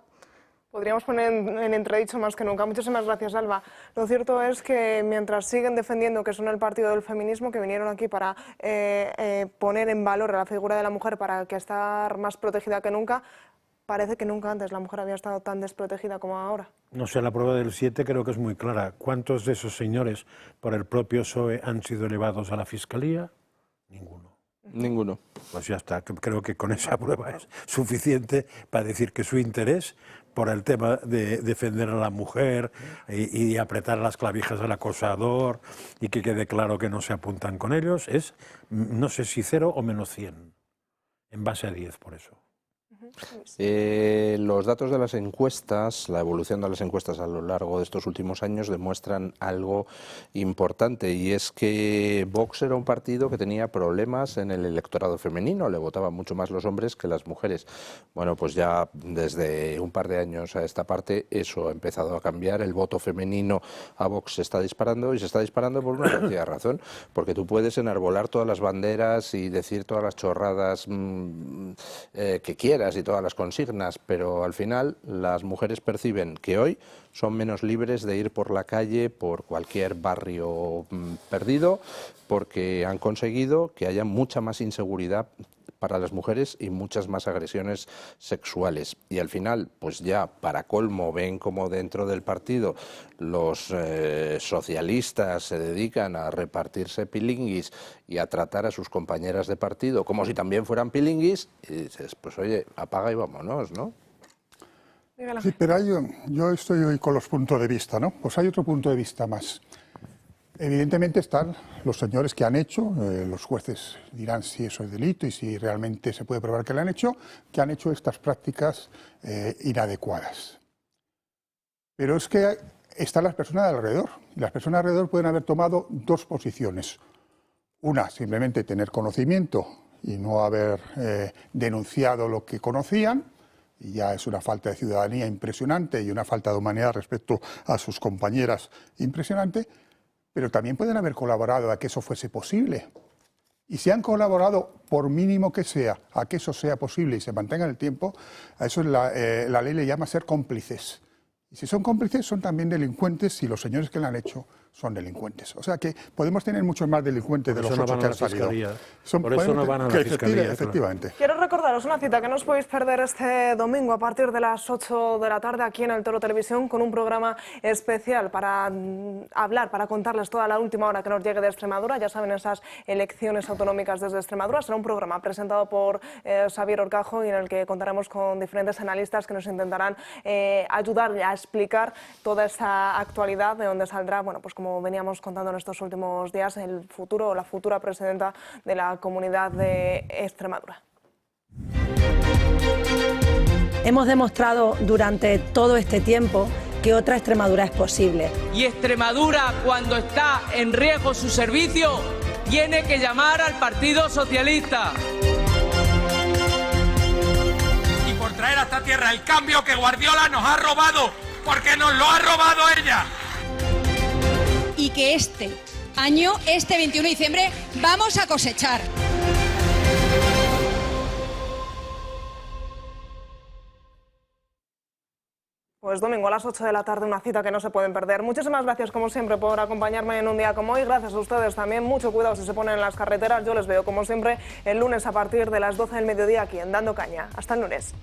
Podríamos poner en entredicho más que nunca. Muchísimas gracias, Alba. Lo cierto es que mientras siguen defendiendo que son el partido del feminismo, que vinieron aquí para poner en valor a la figura de la mujer para que estar más protegida que nunca, parece que nunca antes la mujer había estado tan desprotegida como ahora. No sé, la prueba del 7 creo que es muy clara. ¿Cuántos de esos señores por el propio PSOE han sido elevados a la Fiscalía? Ninguno. Ninguno. Pues ya está, creo que con esa prueba es suficiente para decir que su interés por el tema de defender a la mujer y apretar las clavijas al acosador y que quede claro que no se apuntan con ellos es, no sé si 0 o menos 100, en base a 10 por eso. Los datos de las encuestas, la evolución de las encuestas a lo largo de estos últimos años demuestran algo importante, y es que Vox era un partido que tenía problemas en el electorado femenino, le votaban mucho más los hombres que las mujeres. Bueno, pues ya desde un par de años a esta parte eso ha empezado a cambiar, el voto femenino a Vox se está disparando, y se está disparando por una sencilla razón, porque tú puedes enarbolar todas las banderas y decir todas las chorradas que quieras y todas las consignas, pero al final las mujeres perciben que hoy son menos libres de ir por la calle, por cualquier barrio perdido, porque han conseguido que haya mucha más inseguridad para las mujeres y muchas más agresiones sexuales. Y al final, pues ya para colmo, ven como dentro del partido los socialistas se dedican a repartirse pilinguis y a tratar a sus compañeras de partido como si también fueran pilinguis, y dices, pues oye, apaga y vámonos, ¿no? Sí, pero yo estoy hoy con los puntos de vista, ¿no? Pues hay otro punto de vista más. Evidentemente están los señores que han hecho, los jueces dirán si eso es delito y si realmente se puede probar que lo han hecho estas prácticas inadecuadas. Pero es que están las personas de alrededor. Y las personas alrededor pueden haber tomado dos posiciones. Una, simplemente tener conocimiento y no haber denunciado lo que conocían, y ya es una falta de ciudadanía impresionante y una falta de humanidad respecto a sus compañeras impresionante, pero también pueden haber colaborado a que eso fuese posible. Y si han colaborado, por mínimo que sea, a que eso sea posible y se mantenga en el tiempo, a eso la ley le llama ser cómplices. Y si son cómplices, son también delincuentes si los señores que lo han hecho son delincuentes. O sea que podemos tener muchos más delincuentes de los 8 que han salido. Por eso no van a la fiscalía. Efectivamente. Quiero recordaros una cita que no os podéis perder este domingo a partir de las 8 de la tarde aquí en el Toro Televisión con un programa especial para hablar, para contarles toda la última hora que nos llegue de Extremadura. Ya saben, esas elecciones autonómicas desde Extremadura. Será un programa presentado por Xavier Horcajo y en el que contaremos con diferentes analistas que nos intentarán ayudar a explicar toda esa actualidad de donde saldrá, bueno, pues como veníamos contando en estos últimos días, el futuro o la futura presidenta de la Comunidad de Extremadura. Hemos demostrado durante todo este tiempo que otra Extremadura es posible. Y Extremadura, cuando está en riesgo su servicio, tiene que llamar al Partido Socialista. Y por traer a esta tierra el cambio que Guardiola nos ha robado, porque nos lo ha robado ella. Y que este año, este 21 de diciembre, vamos a cosechar. Pues domingo a las 8 de la tarde, una cita que no se pueden perder. Muchísimas gracias, como siempre, por acompañarme en un día como hoy. Gracias a ustedes también. Mucho cuidado si se ponen en las carreteras. Yo les veo, como siempre, el lunes a partir de las 12 del mediodía aquí en Dando Caña. Hasta el lunes.